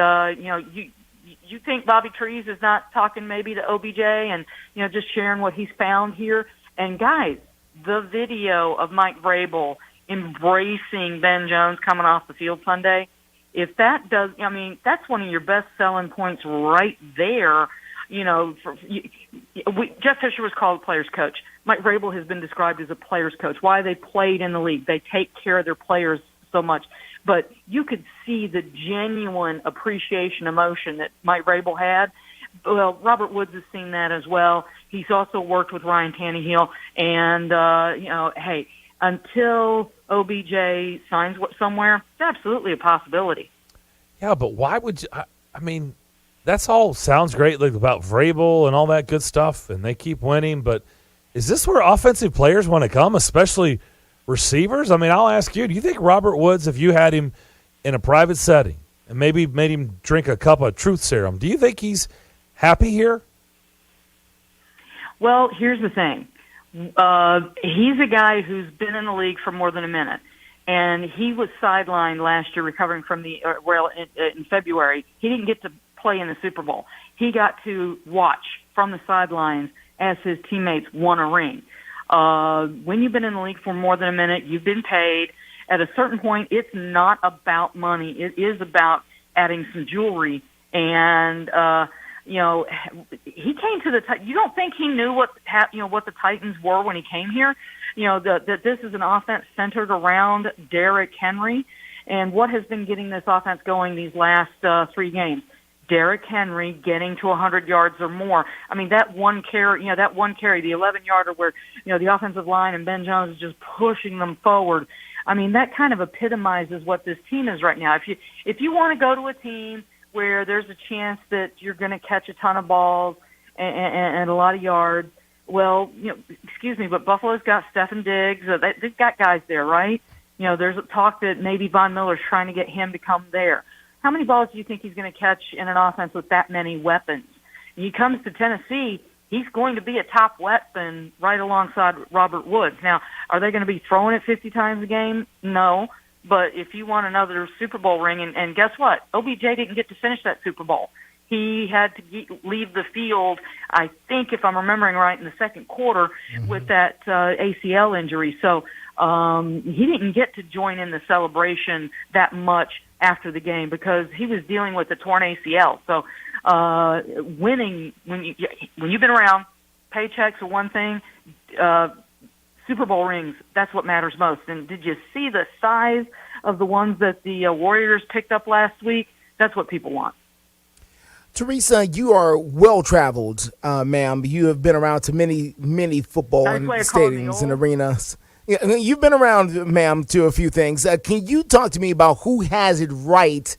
[SPEAKER 13] you think Bobby Trees is not talking maybe to OBJ and, just sharing what he's found here? And, guys, the video of Mike Vrabel embracing Ben Jones coming off the field Sunday. If that does, I mean, that's one of your best selling points right there. You know, Jeff Fisher was called a player's coach. Mike Vrabel has been described as a player's coach. Why? They played in the league. They take care of their players so much. But you could see the genuine appreciation, emotion that Mike Vrabel had. Well, Robert Woods has seen that as well. He's also worked with Ryan Tannehill. And, you know, hey, until OBJ signs somewhere, it's absolutely a possibility.
[SPEAKER 4] Yeah, but why would you? I mean, that's all sounds great, like about Vrabel and all that good stuff, and they keep winning. But is this where offensive players want to come, especially receivers? I mean, I'll ask you, do you think Robert Woods, if you had him in a private setting and maybe made him drink a cup of truth serum, do you think he's happy here?
[SPEAKER 13] Well, here's the thing. He's a guy who's been in the league for more than a minute. And he was sidelined last year recovering from in February. He didn't get to play in the Super Bowl. He got to watch from the sidelines as his teammates won a ring. When you've been in the league for more than a minute, you've been paid. At a certain point, it's not about money. It is about adding some jewelry. And, you know, he came to you don't think he knew what the Titans were when he came here? You know, that this is an offense centered around Derrick Henry. And what has been getting this offense going these last 3 games? Derrick Henry getting to 100 yards or more. I mean, that one carry, the 11-yarder where, you know, the offensive line and Ben Jones is just pushing them forward. I mean, that kind of epitomizes what this team is right now. If you want to go to a team where there's a chance that you're going to catch a ton of balls and a lot of yards, well, you know, excuse me, but Buffalo's got Stefon Diggs. They've got guys there, right? You know, there's a talk that maybe Von Miller's trying to get him to come there. How many balls do you think he's going to catch in an offense with that many weapons? When he comes to Tennessee, he's going to be a top weapon right alongside Robert Woods. Now, are they going to be throwing it 50 times a game? No. But if you want another Super Bowl ring, and guess what? OBJ didn't get to finish that Super Bowl. He had to leave the field, I think, if I'm remembering right, in the second quarter with that ACL injury. So he didn't get to join in the celebration that much after the game because he was dealing with a torn ACL. So winning, when you've been around, paychecks are one thing, Super Bowl rings, that's what matters most. And did you see the size of the ones that the Warriors picked up last week? That's what people want.
[SPEAKER 5] Teresa, you are well-traveled, ma'am. You have been around to many, many football stadiums and arenas. Yeah, you've been around, ma'am, to a few things. Can you talk to me about who has it right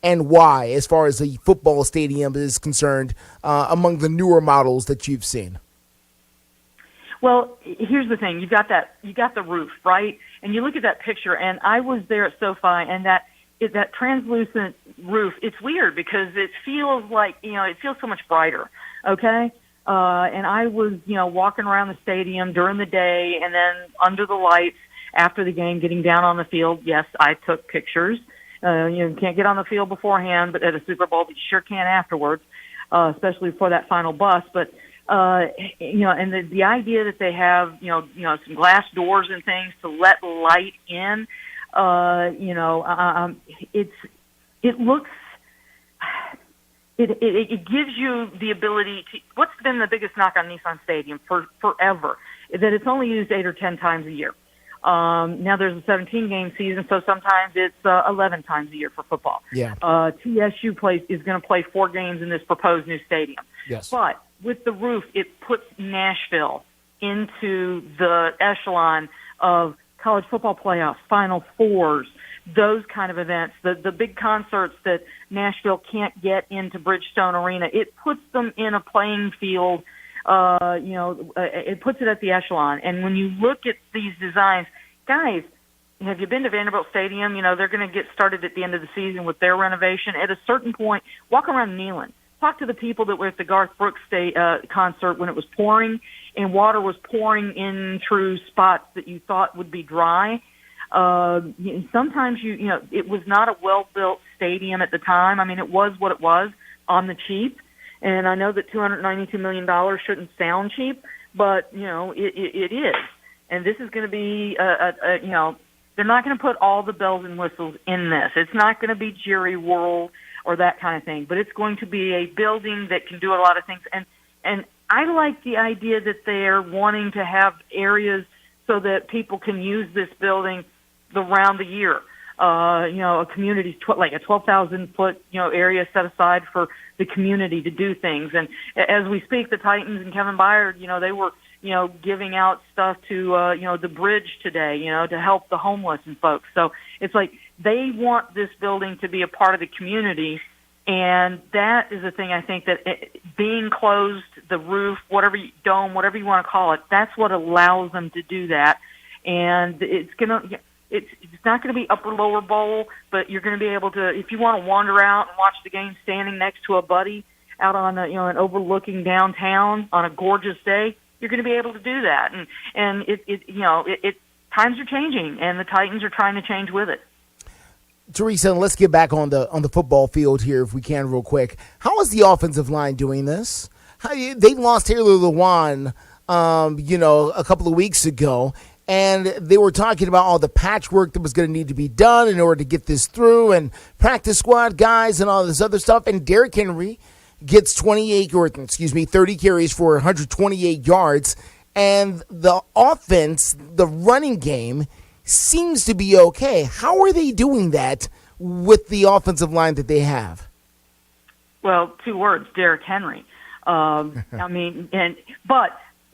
[SPEAKER 5] and why, as far as the football stadium is concerned, among the newer models that you've seen?
[SPEAKER 13] Well, here's the thing. You got the roof, right? And you look at that picture, and I was there at SoFi, and that translucent roof, it's weird because it feels like, it feels so much brighter, okay? And I was, walking around the stadium during the day and then under the lights after the game, getting down on the field. Yes, I took pictures. You can't get on the field beforehand, but at a Super Bowl, but you sure can afterwards, especially for that final bus. But, and the idea that they have, some glass doors and things to let light in, it gives you the ability to. What's been the biggest knock on Nissan Stadium forever? That it's only used 8 or 10 times a year. Now there's a 17-game season, so sometimes it's 11 times a year for football.
[SPEAKER 5] Yeah.
[SPEAKER 13] TSU is going to play 4 games in this proposed new stadium.
[SPEAKER 5] Yes.
[SPEAKER 13] But with the roof, it puts Nashville into the echelon of college football playoffs, Final Fours, those kind of events, the big concerts that Nashville can't get into Bridgestone Arena. It puts them in a playing field. It puts it at the echelon. And when you look at these designs, guys, have you been to Vanderbilt Stadium? They're going to get started at the end of the season with their renovation. At a certain point, walk around Neyland. Talk to the people that were at the Garth Brooks concert when it was pouring and water was pouring in through spots that you thought would be dry. Sometimes it was not a well-built stadium at the time. I mean, it was what it was on the cheap. And I know that $292 million shouldn't sound cheap, but, it is. And this is going to be, they're not going to put all the bells and whistles in this. It's not going to be Jerry World or that kind of thing, but it's going to be a building that can do a lot of things. And I like the idea that they're wanting to have areas so that people can use this building around the year. A community, like a 12,000-foot, area set aside for the community to do things. And as we speak, the Titans and Kevin Byard, they were, giving out stuff to, the bridge today, to help the homeless and folks. So it's like they want this building to be a part of the community. And that is the thing I think that being closed, the roof, whatever you want to call it, that's what allows them to do that. And it's not going to be upper lower bowl, but you're going to be able to, if you want to wander out and watch the game standing next to a buddy out on an overlooking downtown on a gorgeous day, you're going to be able to do that. And times are changing, and the Titans are trying to change with it.
[SPEAKER 5] Teresa, let's get back on the football field here if we can real quick. How is the offensive line doing this? They lost Taylor Lewan, a couple of weeks ago, and they were talking about all the patchwork that was going to need to be done in order to get this through, and practice squad guys and all this other stuff. And Derrick Henry gets 30 carries for 128 yards, and the offense, the running game, seems to be okay. How are they doing that with the offensive line that they have?
[SPEAKER 13] Well, 2 words, Derrick Henry. But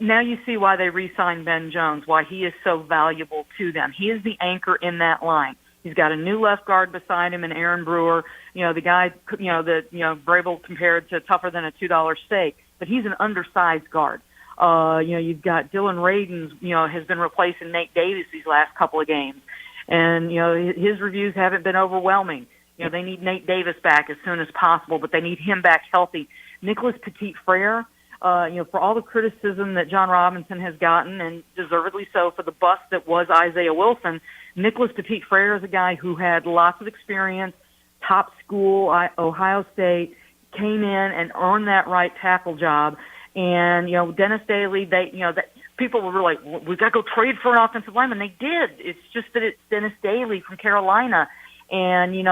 [SPEAKER 13] now you see why they re-signed Ben Jones, why he is so valuable to them. He is the anchor in that line. He's got a new left guard beside him, and Aaron Brewer, the guy, that Vrabel compared to tougher than a $2 steak, but he's an undersized guard. You've got Dylan Radins, has been replacing Nate Davis these last couple of games. And, his reviews haven't been overwhelming. They need Nate Davis back as soon as possible, but they need him back healthy. Nicholas Petit-Frere, for all the criticism that John Robinson has gotten, and deservedly so, for the bust that was Isaiah Wilson, Nicholas Petit-Frere is a guy who had lots of experience, top school, Ohio State, came in and earned that right tackle job. And, Dennis Daly, people were like, we've got to go trade for an offensive lineman. They did. It's just that it's Dennis Daly from Carolina. And, you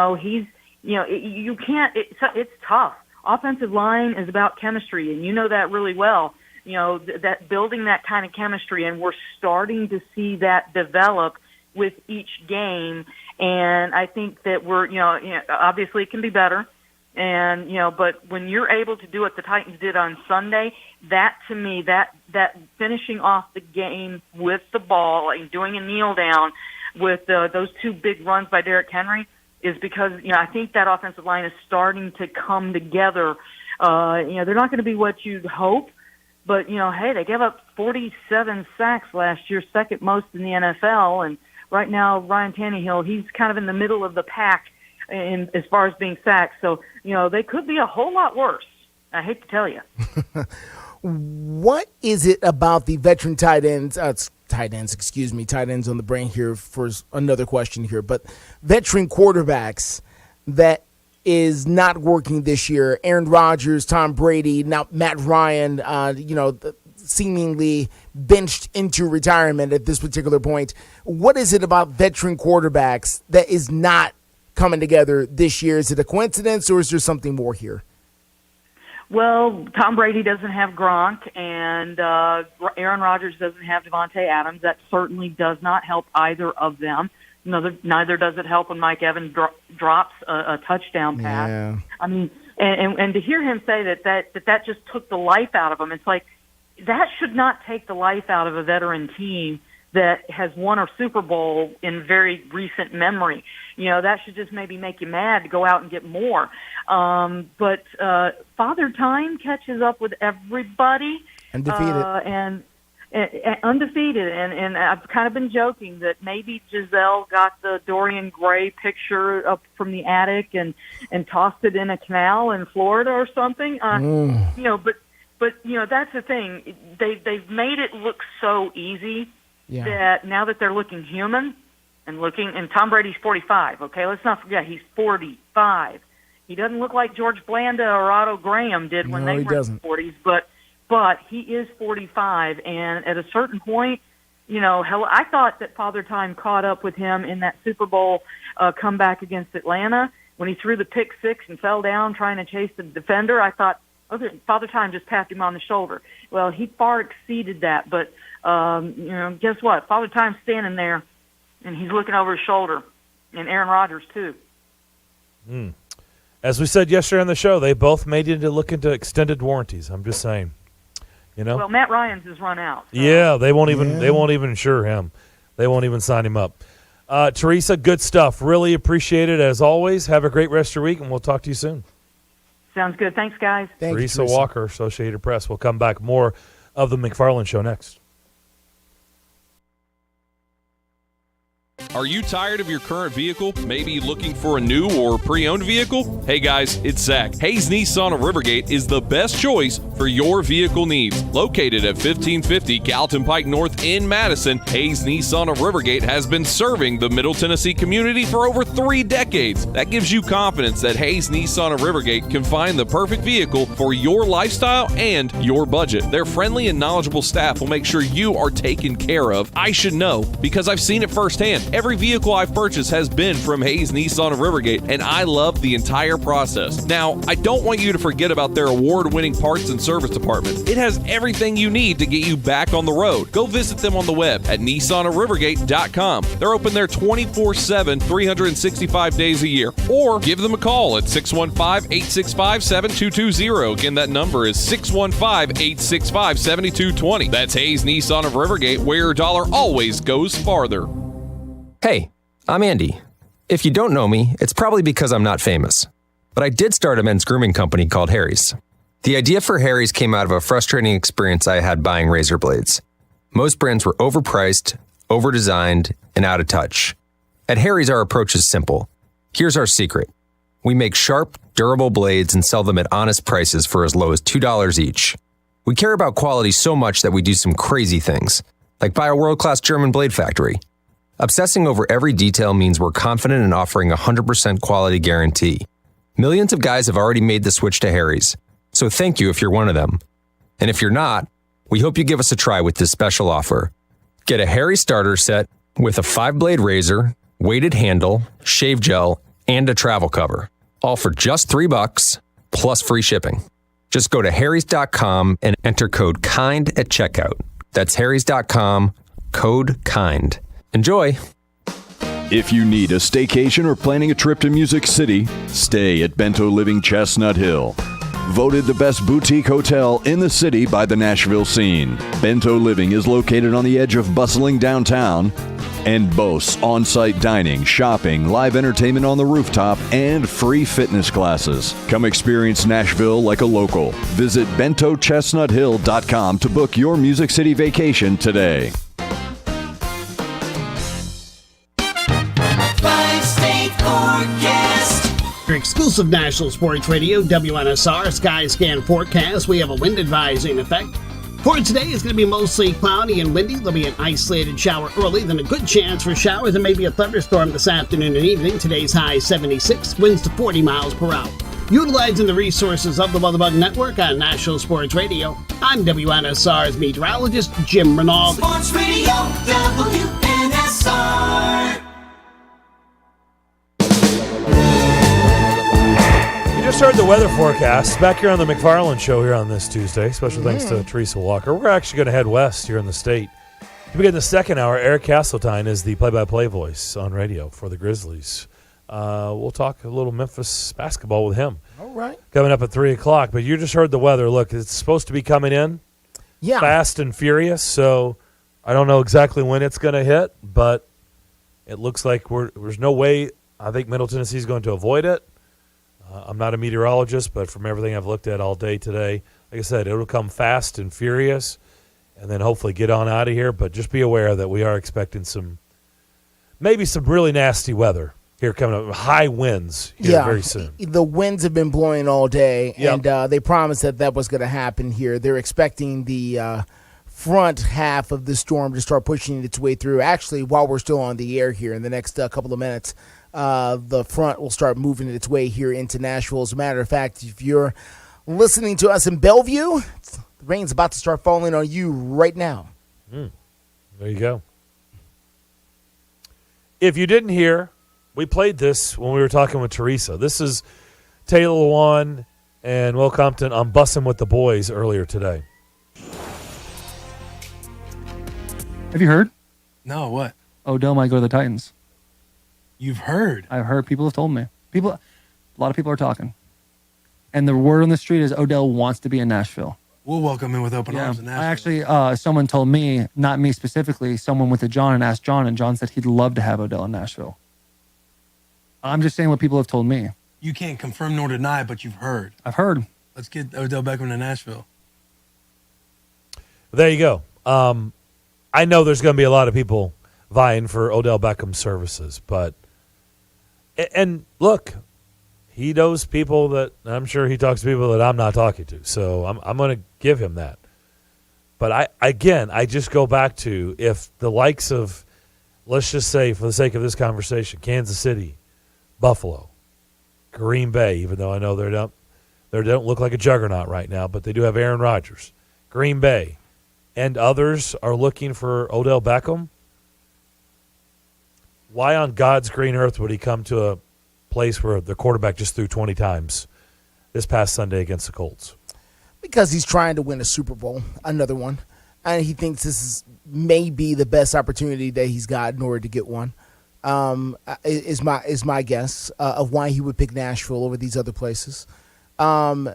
[SPEAKER 13] can't, it's tough. Offensive line is about chemistry, and you know that really well. That building that kind of chemistry, and we're starting to see that develop with each game. And I think that we're, obviously it can be better. And, but when you're able to do what the Titans did on Sunday, that to me, that finishing off the game with the ball and doing a kneel down with those 2 big runs by Derrick Henry is because, I think that offensive line is starting to come together. They're not going to be what you'd hope, but, hey, they gave up 47 sacks last year, second most in the NFL. And right now, Ryan Tannehill, he's kind of in the middle of the pack as far as being sacked. So, they could be a whole lot worse. I hate to tell you.
[SPEAKER 5] What is it about the veteran tight ends on the brain here for another question here, but veteran quarterbacks that is not working this year? Aaron Rodgers, Tom Brady, now Matt Ryan, seemingly benched into retirement at this particular point. What is it about veteran quarterbacks that is not coming together this year? Is it a coincidence, or is there something more here?
[SPEAKER 13] Well, Tom Brady doesn't have Gronk, and Aaron Rodgers doesn't have Devontae Adams. That certainly does not help either of them. Neither does it help when Mike Evans drops a touchdown pass.
[SPEAKER 5] Yeah.
[SPEAKER 13] I mean, and to hear him say that just took the life out of him, it's like that should not take the life out of a veteran team that has won a Super Bowl in very recent memory. That should just maybe make you mad to go out and get more. But Father Time catches up with everybody.
[SPEAKER 5] Undefeated.
[SPEAKER 13] And undefeated. And I've kind of been joking that maybe Giselle got the Dorian Gray picture up from the attic and tossed it in a canal in Florida or something. But that's the thing. They've made it look so easy.
[SPEAKER 5] Yeah.
[SPEAKER 13] That now that they're looking human and Tom Brady's 45, okay? Let's not forget, he's 45. He doesn't look like George Blanda or Otto Graham did when they were in the 40s, but he is 45, and at a certain point, I thought that Father Time caught up with him in that Super Bowl comeback against Atlanta when he threw the pick six and fell down trying to chase the defender. I thought, Father Time just tapped him on the shoulder. Well, he far exceeded that, but guess what? Father Time's standing there, and he's looking over his shoulder, and Aaron Rodgers too.
[SPEAKER 4] As we said yesterday on the show, they both made it to look into extended warranties. I'm just saying.
[SPEAKER 13] Well, Matt Ryan's has run out. So.
[SPEAKER 4] Yeah, they won't even insure him. They won't even sign him up. Teresa, good stuff. Really appreciate it as always. Have a great rest of your week, and we'll talk to you soon.
[SPEAKER 13] Sounds good. Thanks, guys.
[SPEAKER 4] Teresa Walker, Associated Press. We'll come back more of the McFarland Show next.
[SPEAKER 1] Are you tired of your current vehicle? Maybe looking for a new or pre-owned vehicle? Hey guys, it's Zach. Hayes Nissan of Rivergate is the best choice for your vehicle needs. Located at 1550 Gallatin Pike North in Madison, Hayes Nissan of Rivergate has been serving the Middle Tennessee community for over 3 decades. That gives you confidence that Hayes Nissan of Rivergate can find the perfect vehicle for your lifestyle and your budget. Their friendly and knowledgeable staff will make sure you are taken care of. I should know because I've seen it firsthand. Every vehicle I've purchased has been from Hayes Nissan of Rivergate, and I love the entire process. Now, I don't want you to forget about their award-winning parts and service department. It has everything you need to get you back on the road. Go visit them on the web at nissanofrivergate.com. They're open there 24/7, 365 days a year. Or give them a call at 615-865-7220. Again, that number is 615-865-7220. That's Hayes Nissan of Rivergate, where your dollar always goes farther.
[SPEAKER 15] Hey, I'm Andy. If you don't know me, it's probably because I'm not famous. But I did start a men's grooming company called Harry's. The idea for Harry's came out of a frustrating experience I had buying razor blades. Most brands were overpriced, overdesigned, and out of touch. At Harry's, our approach is simple. Here's our secret. We make sharp, durable blades and sell them at honest prices for as low as $2 each. We care about quality so much that we do some crazy things, like buy a world-class German blade factory. Obsessing over every detail means we're confident in offering a 100% quality guarantee. Millions of guys have already made the switch to Harry's, so thank you if you're one of them. And if you're not, we hope you give us a try with this special offer. Get a Harry starter set with a 5-blade razor, weighted handle, shave gel, and a travel cover, all for just $3 plus free shipping. Just go to harrys.com and enter code KIND at checkout. That's harrys.com, code KIND. Enjoy.
[SPEAKER 11] If you need a staycation or planning a trip to Music City, stay at Bento Living Chestnut Hill. Voted the best boutique hotel in the city by the Nashville Scene. Bento Living is located on the edge of bustling downtown and boasts on-site dining, shopping, live entertainment on the rooftop, and free fitness classes. Come experience Nashville like a local. Visit BentoChestnutHill.com to book your Music City vacation today.
[SPEAKER 16] Your exclusive national sports radio, WNSR Sky Scan forecast. We have a wind advisory in effect. For today, it's going to be mostly cloudy and windy. There'll be an isolated shower early, then a good chance for showers and maybe a thunderstorm this afternoon and evening. Today's high 76, winds to 40 miles per hour. Utilizing the resources of the WeatherBug Network on National Sports Radio, I'm WNSR's meteorologist, Jim Rinaldi.
[SPEAKER 2] Sports Radio, WNSR.
[SPEAKER 4] You just heard the weather forecast back here on the McFarland Show here on this Tuesday. Special thanks to Teresa Walker. We're actually going to head west here in the state. To begin the second hour, Eric Castletine is the play-by-play voice on radio for the Grizzlies. We'll talk a little Memphis basketball with him.
[SPEAKER 5] All right.
[SPEAKER 4] Coming up at 3 o'clock. But you just heard the weather. Look, it's supposed to be coming in fast and furious, so I don't know exactly when it's going to hit, but it looks like there's no way I think Middle Tennessee is going to avoid it. I'm not a meteorologist, but from everything I've looked at all day today, like I said, it'll come fast and furious and then hopefully get on out of here. But just be aware that we are expecting maybe some really nasty weather here coming up. High winds here very soon.
[SPEAKER 5] The winds have been blowing all day, and they promised that was going to happen here. They're expecting the front half of the storm to start pushing its way through. Actually, while we're still on the air here in the next couple of minutes, the front will start moving its way here into Nashville. As a matter of fact, if you're listening to us in Bellevue, the rain's about to start falling on you right now.
[SPEAKER 4] There you go. If you didn't hear, we played this when we were talking with Teresa. This is Taylor Lewan and Will Compton on Bussin' with the Boys earlier today.
[SPEAKER 14] Have you heard?
[SPEAKER 6] No, what?
[SPEAKER 14] Odell might go to the Titans.
[SPEAKER 6] You've heard?
[SPEAKER 14] I've heard. People have told me. A lot of people are talking. And the word on the street is Odell wants to be in Nashville.
[SPEAKER 6] We'll welcome him with open arms in Nashville.
[SPEAKER 14] I actually, someone told me, not me specifically, someone went to John and asked John, and John said he'd love to have Odell in Nashville. I'm just saying what people have told me.
[SPEAKER 6] You can't confirm nor deny, but you've heard.
[SPEAKER 14] I've heard.
[SPEAKER 6] Let's get Odell Beckham to Nashville.
[SPEAKER 4] There you go. I know there's going to be a lot of people vying for Odell Beckham's services, but and look, he knows people that I'm sure he talks to people that I'm not talking to, so I'm going to give him that. But I just go back to if the likes of, let's just say for the sake of this conversation, Kansas City, Buffalo, Green Bay, even though I know they don't look like a juggernaut right now, but they do have Aaron Rodgers, Green Bay, and others are looking for Odell Beckham, why on God's green earth would he come to a place where the quarterback just threw 20 times this past Sunday against the Colts?
[SPEAKER 5] Because he's trying to win a Super Bowl, another one. And he thinks this is maybe the best opportunity that he's got in order to get one. Is my guess of why he would pick Nashville over these other places. And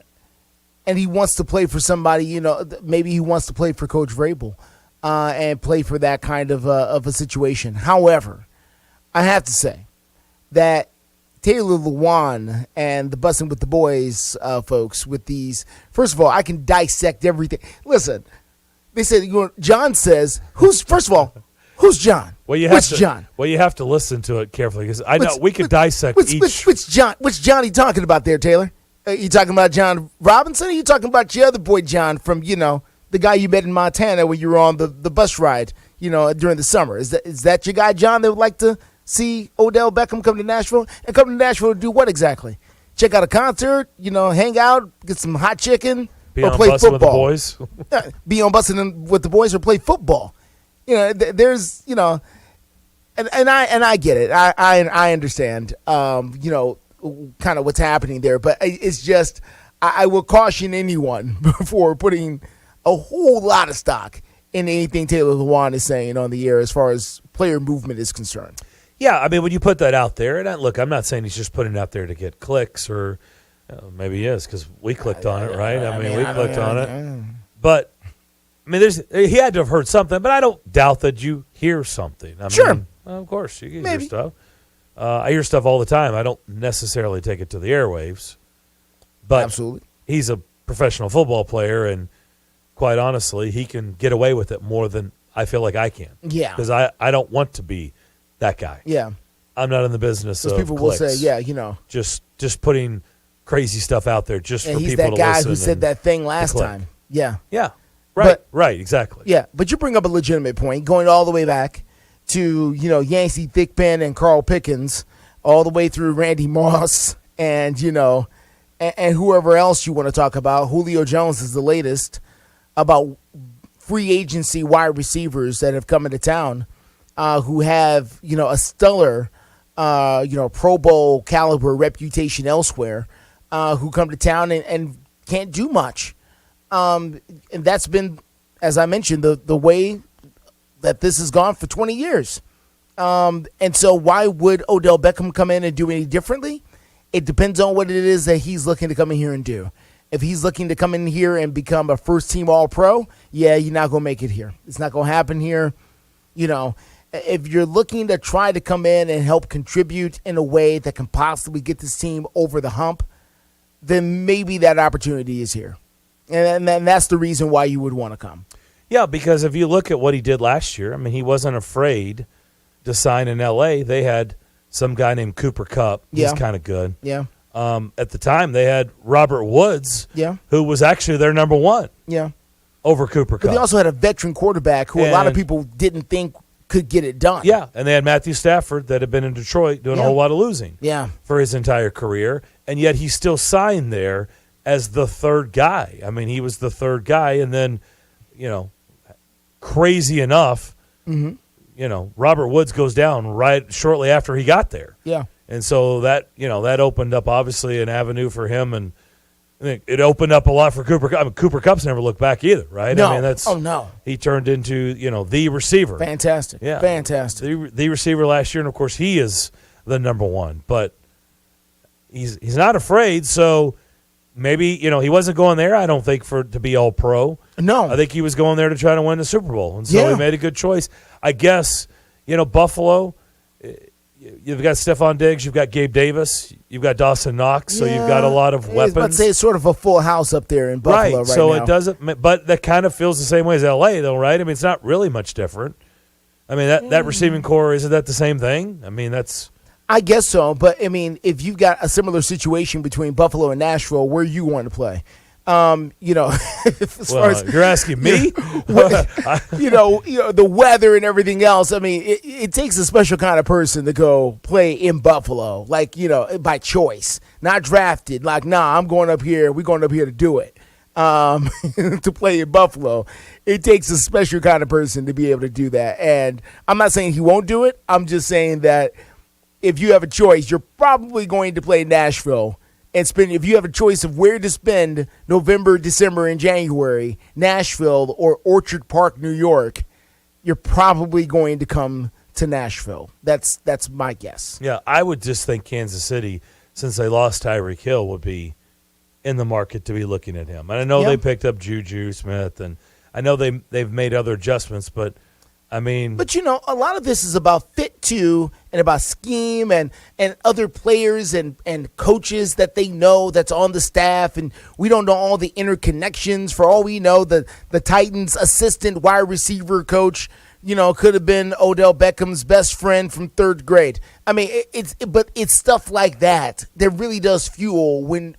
[SPEAKER 5] he wants to play for somebody, maybe he wants to play for Coach Vrabel and play for that kind of a situation. However, I have to say that Taylor Lewan and the Bussin' with the Boys folks with these, first of all, I can dissect everything. Listen, they said, John says, who's John?
[SPEAKER 4] Well,
[SPEAKER 5] John?
[SPEAKER 4] Well, you have to listen to it carefully because I know we could dissect each.
[SPEAKER 5] Which John are you talking about there, Taylor? Are you talking about John Robinson? Or are you talking about your other boy, John, from, the guy you met in Montana when you were on the bus ride, during the summer? Is that your guy, John, that would like to see Odell Beckham come to Nashville? And come to Nashville to do what exactly? Check out a concert, hang out, get some hot chicken, or play football.
[SPEAKER 4] With the boys.
[SPEAKER 5] Be on Bussin' with the Boys or play football. There's, and I get it. I understand, kind of what's happening there. But it's just, I will caution anyone before putting a whole lot of stock in anything Taylor Lewan is saying on the air as far as player movement is concerned.
[SPEAKER 4] Yeah, I mean, when you put that out there, and look, I'm not saying he's just putting it out there to get clicks, or maybe he is because we clicked on it, right? I mean, we clicked on it. But, I mean, he had to have heard something, but I don't doubt that you hear something.
[SPEAKER 5] Sure.
[SPEAKER 4] Of course, you hear stuff. I hear stuff all the time. I don't necessarily take it to the airwaves. But
[SPEAKER 5] absolutely,
[SPEAKER 4] he's a professional football player, and quite honestly, he can get away with it more than I feel like I can.
[SPEAKER 5] Yeah.
[SPEAKER 4] Because I don't want to be that guy.
[SPEAKER 5] Yeah.
[SPEAKER 4] I'm not in the business of
[SPEAKER 5] people
[SPEAKER 4] clicks.
[SPEAKER 5] Will say,
[SPEAKER 4] Just putting crazy stuff out there just for people to listen.
[SPEAKER 5] He's that guy who said that thing last time. Yeah.
[SPEAKER 4] Yeah. Right. Right. Exactly.
[SPEAKER 5] Yeah. But you bring up a legitimate point, going all the way back to, Yancey Thigpen and Carl Pickens, all the way through Randy Moss and, and whoever else you want to talk about. Julio Jones is the latest, about free agency wide receivers that have come into town who have, a stellar, Pro Bowl caliber reputation elsewhere, who come to town and can't do much. And that's been, as I mentioned, the way that this has gone for 20 years. And so why would Odell Beckham come in and do any differently? It depends on what it is that he's looking to come in here and do. If he's looking to come in here and become a first-team All-Pro, yeah, you're not going to make it here. It's not going to happen here. If you're looking to try to come in and help contribute in a way that can possibly get this team over the hump, then maybe that opportunity is here. And that's the reason why you would want to come.
[SPEAKER 4] Yeah, because if you look at what he did last year, I mean, he wasn't afraid to sign in L.A. They had some guy named Cooper Kupp. He's kind of good.
[SPEAKER 5] Yeah.
[SPEAKER 4] At the time, they had Robert Woods,
[SPEAKER 5] yeah,
[SPEAKER 4] who was actually their number one.
[SPEAKER 5] Yeah.
[SPEAKER 4] Over Cooper Kupp.
[SPEAKER 5] But they also had a veteran quarterback who a lot of people didn't think could get it done.
[SPEAKER 4] Yeah, and they had Matthew Stafford that had been in Detroit doing a whole lot of losing for his entire career, and yet he still signed there as the third guy. I mean, he was the third guy, and then, crazy enough, Robert Woods goes down right shortly after he got there.
[SPEAKER 5] Yeah.
[SPEAKER 4] And so that opened up obviously an avenue for him, and I think it opened up a lot for Cooper Kupp. I mean, Cooper Kupp's never looked back either, right?
[SPEAKER 5] No.
[SPEAKER 4] I mean,
[SPEAKER 5] no.
[SPEAKER 4] He turned into, the receiver.
[SPEAKER 5] Fantastic.
[SPEAKER 4] Yeah.
[SPEAKER 5] Fantastic.
[SPEAKER 4] The receiver last year, and of course he is the number one, but he's not afraid, so maybe, he wasn't going there, I don't think, to be all pro.
[SPEAKER 5] No.
[SPEAKER 4] I think he was going there to try to win the Super Bowl, and so he made a good choice. I guess, Buffalo, you've got Stephon Diggs, you've got Gabe Davis, you've got Dawson Knox, so you've got a lot of weapons.
[SPEAKER 5] I was about to say it's sort of a full house up there in Buffalo right
[SPEAKER 4] so
[SPEAKER 5] now.
[SPEAKER 4] it doesn't, but that kind of feels the same way as LA, though, right? I mean, it's not really much different. I mean, that receiving core, isn't that the same thing? I mean, that's...
[SPEAKER 5] I guess so, but I mean, if you've got a similar situation between Buffalo and Nashville, where you want to play? As far as,
[SPEAKER 4] you're asking me?
[SPEAKER 5] The weather and everything else. I mean, it takes a special kind of person to go play in Buffalo, by choice, not drafted. Like, nah, I'm going up here. We're going up here to do it. To play in Buffalo, it takes a special kind of person to be able to do that. And I'm not saying he won't do it. I'm just saying that if you have a choice, you're probably going to play Nashville and spend. If you have a choice of where to spend November, December, and January, Nashville or Orchard Park, New York, you're probably going to come to Nashville. That's my guess.
[SPEAKER 4] Yeah, I would just think Kansas City, since they lost Tyreek Hill, would be in the market to be looking at him. And I know they picked up Juju Smith, and I know they've made other adjustments, but I mean...
[SPEAKER 5] But, a lot of this is about fit, too, and about scheme and other players and coaches that they know that's on the staff, and we don't know all the interconnections. For all we know, the Titans' assistant wide receiver coach, could have been Odell Beckham's best friend from third grade. I mean, it's stuff like that really does fuel when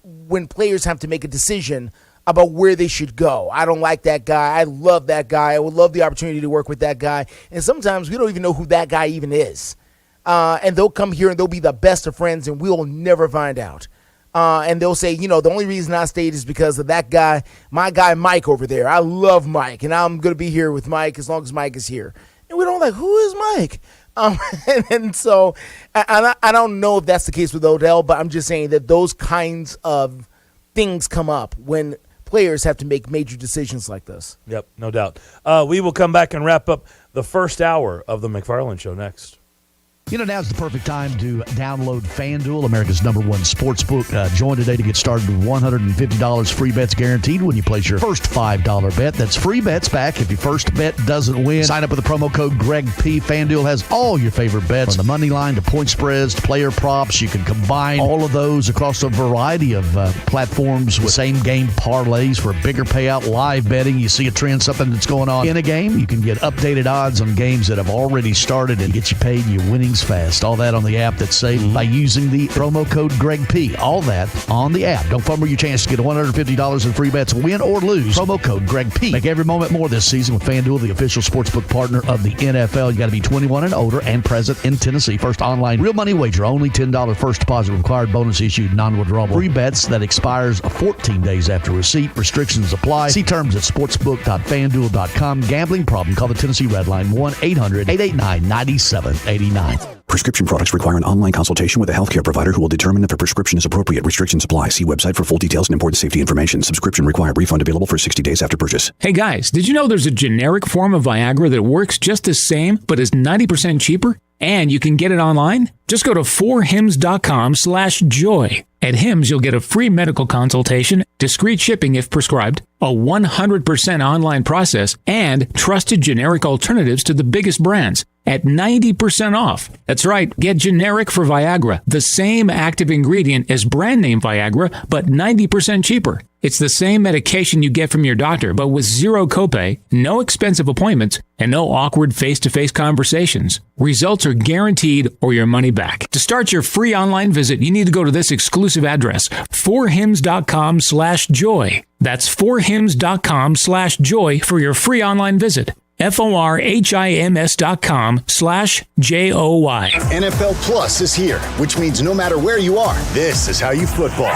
[SPEAKER 5] players have to make a decision about where they should go. I don't like that guy. I love that guy. I would love the opportunity to work with that guy. And sometimes we don't even know who that guy even is. And they'll come here and they'll be the best of friends, and we'll never find out. And they'll say, the only reason I stayed is because of that guy, my guy Mike over there. I love Mike, and I'm going to be here with Mike as long as Mike is here. And we don't who is Mike? And so I don't know if that's the case with Odell, but I'm just saying that those kinds of things come up when players have to make major decisions like this.
[SPEAKER 4] Yep, no doubt. We will come back and wrap up the first hour of the McFarland Show next.
[SPEAKER 17] Now's the perfect time to download FanDuel, America's #1 sportsbook. Join today to get started with $150 free bets guaranteed when you place your first $5 bet. That's free bets back if your first bet doesn't win. Sign up with the promo code GregP. FanDuel has all your favorite bets, from the money line to point spreads to player props. You can combine all of those across a variety of platforms with same-game parlays for a bigger payout. Live betting, you see a trend, something that's going on in a game, you can get updated odds on games that have already started and get you paid your winnings fast. All that on the app that's saved by using the promo code GregP. All that on the app. Don't fumble your chance to get $150 in free bets, win or lose. Promo code GregP. Make every moment more this season with FanDuel, the official sportsbook partner of the NFL. You got to be 21 and older and present in Tennessee. First online real money wager. Only $10 first deposit required. Bonus issued. Non-withdrawable. Free bets that expires 14 days after receipt. Restrictions apply. See terms at sportsbook.fanduel.com. Gambling problem? Call the Tennessee Red Line 1-800-889-9789.
[SPEAKER 9] Prescription products require an online consultation with a healthcare provider who will determine if a prescription is appropriate. Restrictions apply. See website for full details and important safety information. Subscription required. Refund available for 60 days after purchase.
[SPEAKER 10] Hey guys, did you know there's a generic form of Viagra that works just the same but is 90% cheaper? And you can get it online? Just go to 4hims.com/joy. At Hims, you'll get a free medical consultation, discreet shipping if prescribed, a 100% online process, and trusted generic alternatives to the biggest brands at 90% off. That's right, get generic for Viagra, the same active ingredient as brand name Viagra, but 90% cheaper. It's the same medication you get from your doctor, but with zero copay, no expensive appointments, and no awkward face-to-face conversations. Results are guaranteed or your money back. To start your free online visit, you need to go to this exclusive address, 4hims.com/joy. That's 4hims.com/joy for your free online visit. FORHIMS.com/JOY.
[SPEAKER 18] NFL Plus is here, which means no matter where you are, this is how you football.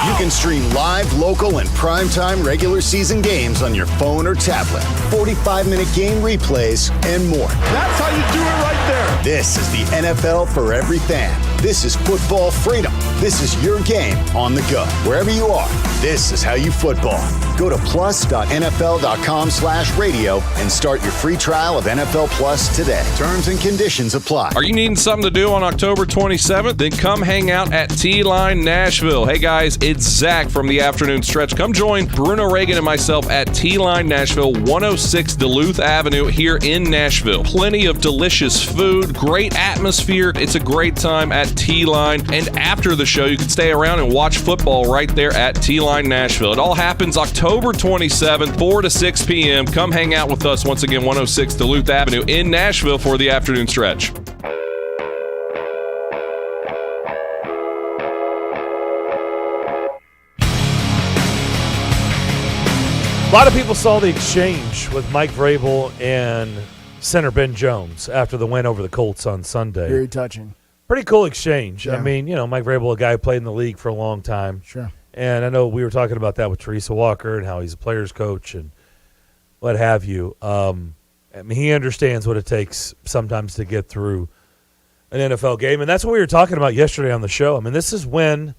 [SPEAKER 18] You can stream live, local, and primetime regular season games on your phone or tablet, 45-minute game replays, and more.
[SPEAKER 2] That's how you do it right there.
[SPEAKER 18] This is the NFL for every fan. This is football freedom. This is your game on the go. Wherever you are, this is how you football. Go to plus.nfl.com/radio and start your free trial of NFL Plus today. Terms and conditions apply.
[SPEAKER 1] Are you needing something to do on October 27th? Then come hang out at T-Line Nashville. Hey guys, it's Zach from the Afternoon Stretch. Come join Bruno Reagan and myself at T-Line Nashville, 106 Duluth Avenue here in Nashville. Plenty of delicious food, great atmosphere. It's a great time at T-Line. And after the show, you can stay around and watch football right there at T-Line Nashville. It all happens October 27th, 4 to 6 p.m. Come hang out with us once again, 106 Duluth Avenue in Nashville for the Afternoon Stretch.
[SPEAKER 4] A lot of people saw the exchange with Mike Vrabel and center Ben Jones after the win over the Colts on Sunday.
[SPEAKER 5] Very touching.
[SPEAKER 4] Pretty cool exchange.
[SPEAKER 5] Yeah.
[SPEAKER 4] I mean, Mike Vrabel, a guy who played in the league for a long time.
[SPEAKER 5] Sure.
[SPEAKER 4] And I know we were talking about that with Teresa Walker and how he's a player's coach and what have you. I mean, he understands what it takes sometimes to get through an NFL game. And that's what we were talking about yesterday on the show. I mean, this is when,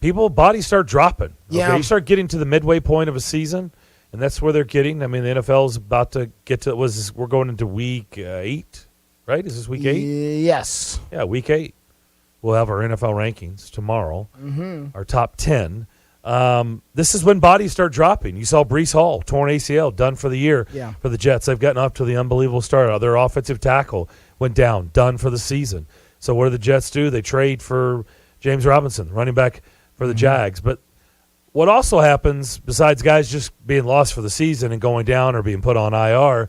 [SPEAKER 4] bodies start dropping.
[SPEAKER 5] Yeah.
[SPEAKER 4] Okay? You start getting to the midway point of a season, and that's where they're getting. I mean, the NFL is about to get to, we're going into week 8, right? Is this week 8?
[SPEAKER 5] Yes.
[SPEAKER 4] Yeah, week 8. We'll have our NFL rankings tomorrow, our top 10. This is when bodies start dropping. You saw Breece Hall, torn ACL, done for the year for the Jets. They've gotten off to the unbelievable start. Their offensive tackle went down, done for the season. So what do the Jets do? They trade for James Robinson, running back for the Jags. But what also happens, besides guys just being lost for the season and going down or being put on IR,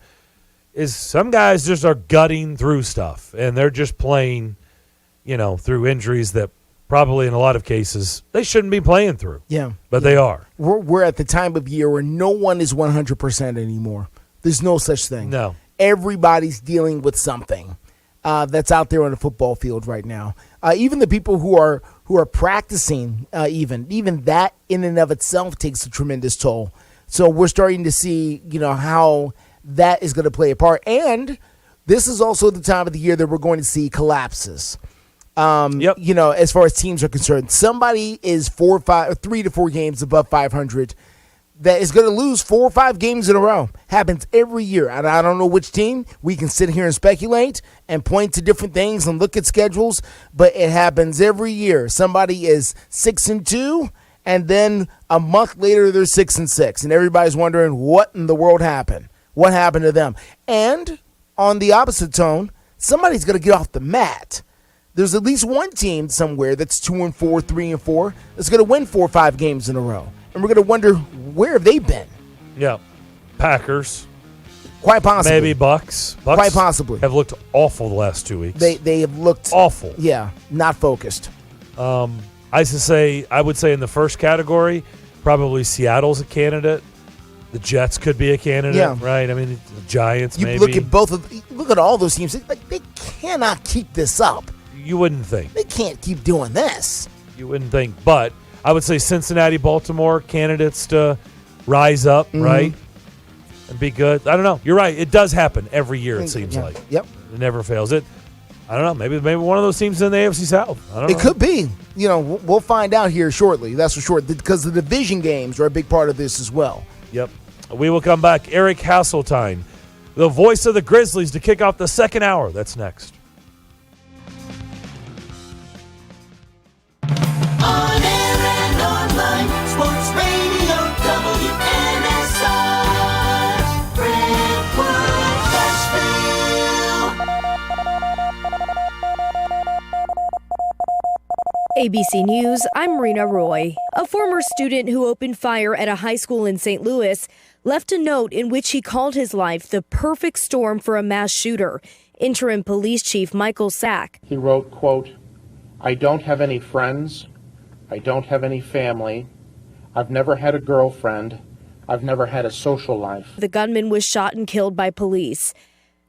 [SPEAKER 4] is some guys just are gutting through stuff, and they're just playing through injuries that probably in a lot of cases they shouldn't be playing through.
[SPEAKER 5] Yeah.
[SPEAKER 4] But they are.
[SPEAKER 5] We're at the time of year where no one is 100% anymore. There's no such thing.
[SPEAKER 4] No.
[SPEAKER 5] Everybody's dealing with something that's out there on the football field right now. Even the people who are practicing, even that in and of itself takes a tremendous toll. So we're starting to see, how that is going to play a part. And this is also the time of the year that we're going to see collapses. As far as teams are concerned, somebody is 3 to 4 games above 500 that is going to lose 4 or 5 games in a row. Happens every year. And I don't know which team. We can sit here and speculate and point to different things and look at schedules, but it happens every year. Somebody is 6-2, and then a month later they're 6-6, and everybody's wondering what in the world happened. What happened to them? And on the opposite tone, somebody's going to get off the mat. There's at least one team somewhere that's 2-4, 3-4 that's going to win 4 or 5 games in a row. And we're going to wonder, where have they been?
[SPEAKER 4] Yeah. Packers.
[SPEAKER 5] Quite possibly.
[SPEAKER 4] Maybe Bucks.
[SPEAKER 5] Quite possibly.
[SPEAKER 4] Have looked awful the last 2 weeks.
[SPEAKER 5] They have looked
[SPEAKER 4] awful.
[SPEAKER 5] Yeah, not focused.
[SPEAKER 4] I would say in the first category, probably Seattle's a candidate. The Jets could be a candidate, right? I mean, the Giants maybe.
[SPEAKER 5] Look at all those teams. They cannot keep this up.
[SPEAKER 4] You wouldn't think.
[SPEAKER 5] They can't keep doing this.
[SPEAKER 4] You wouldn't think. But I would say Cincinnati, Baltimore, candidates to rise up, right? And be good. I don't know. You're right. It does happen every year, it seems like.
[SPEAKER 5] Yep.
[SPEAKER 4] It never fails. I don't know. Maybe one of those teams in the AFC South. I don't know.
[SPEAKER 5] It could be. We'll find out here shortly. That's for sure. Because the division games are a big part of this as well.
[SPEAKER 4] Yep. We will come back. Eric Hasseltine, the voice of the Grizzlies, to kick off the second hour. That's next.
[SPEAKER 2] On air and online, Sports Radio WNSR, Brentwood, Nashville.
[SPEAKER 19] ABC News, I'm Marina Roy. A former student who opened fire at a high school in St. Louis left a note in which he called his life the perfect storm for a mass shooter. Interim Police Chief Michael Sack.
[SPEAKER 20] He wrote, quote, "I don't have any friends. I don't have any family. I've never had a girlfriend. I've never had a social life.
[SPEAKER 19] The gunman was shot and killed by police.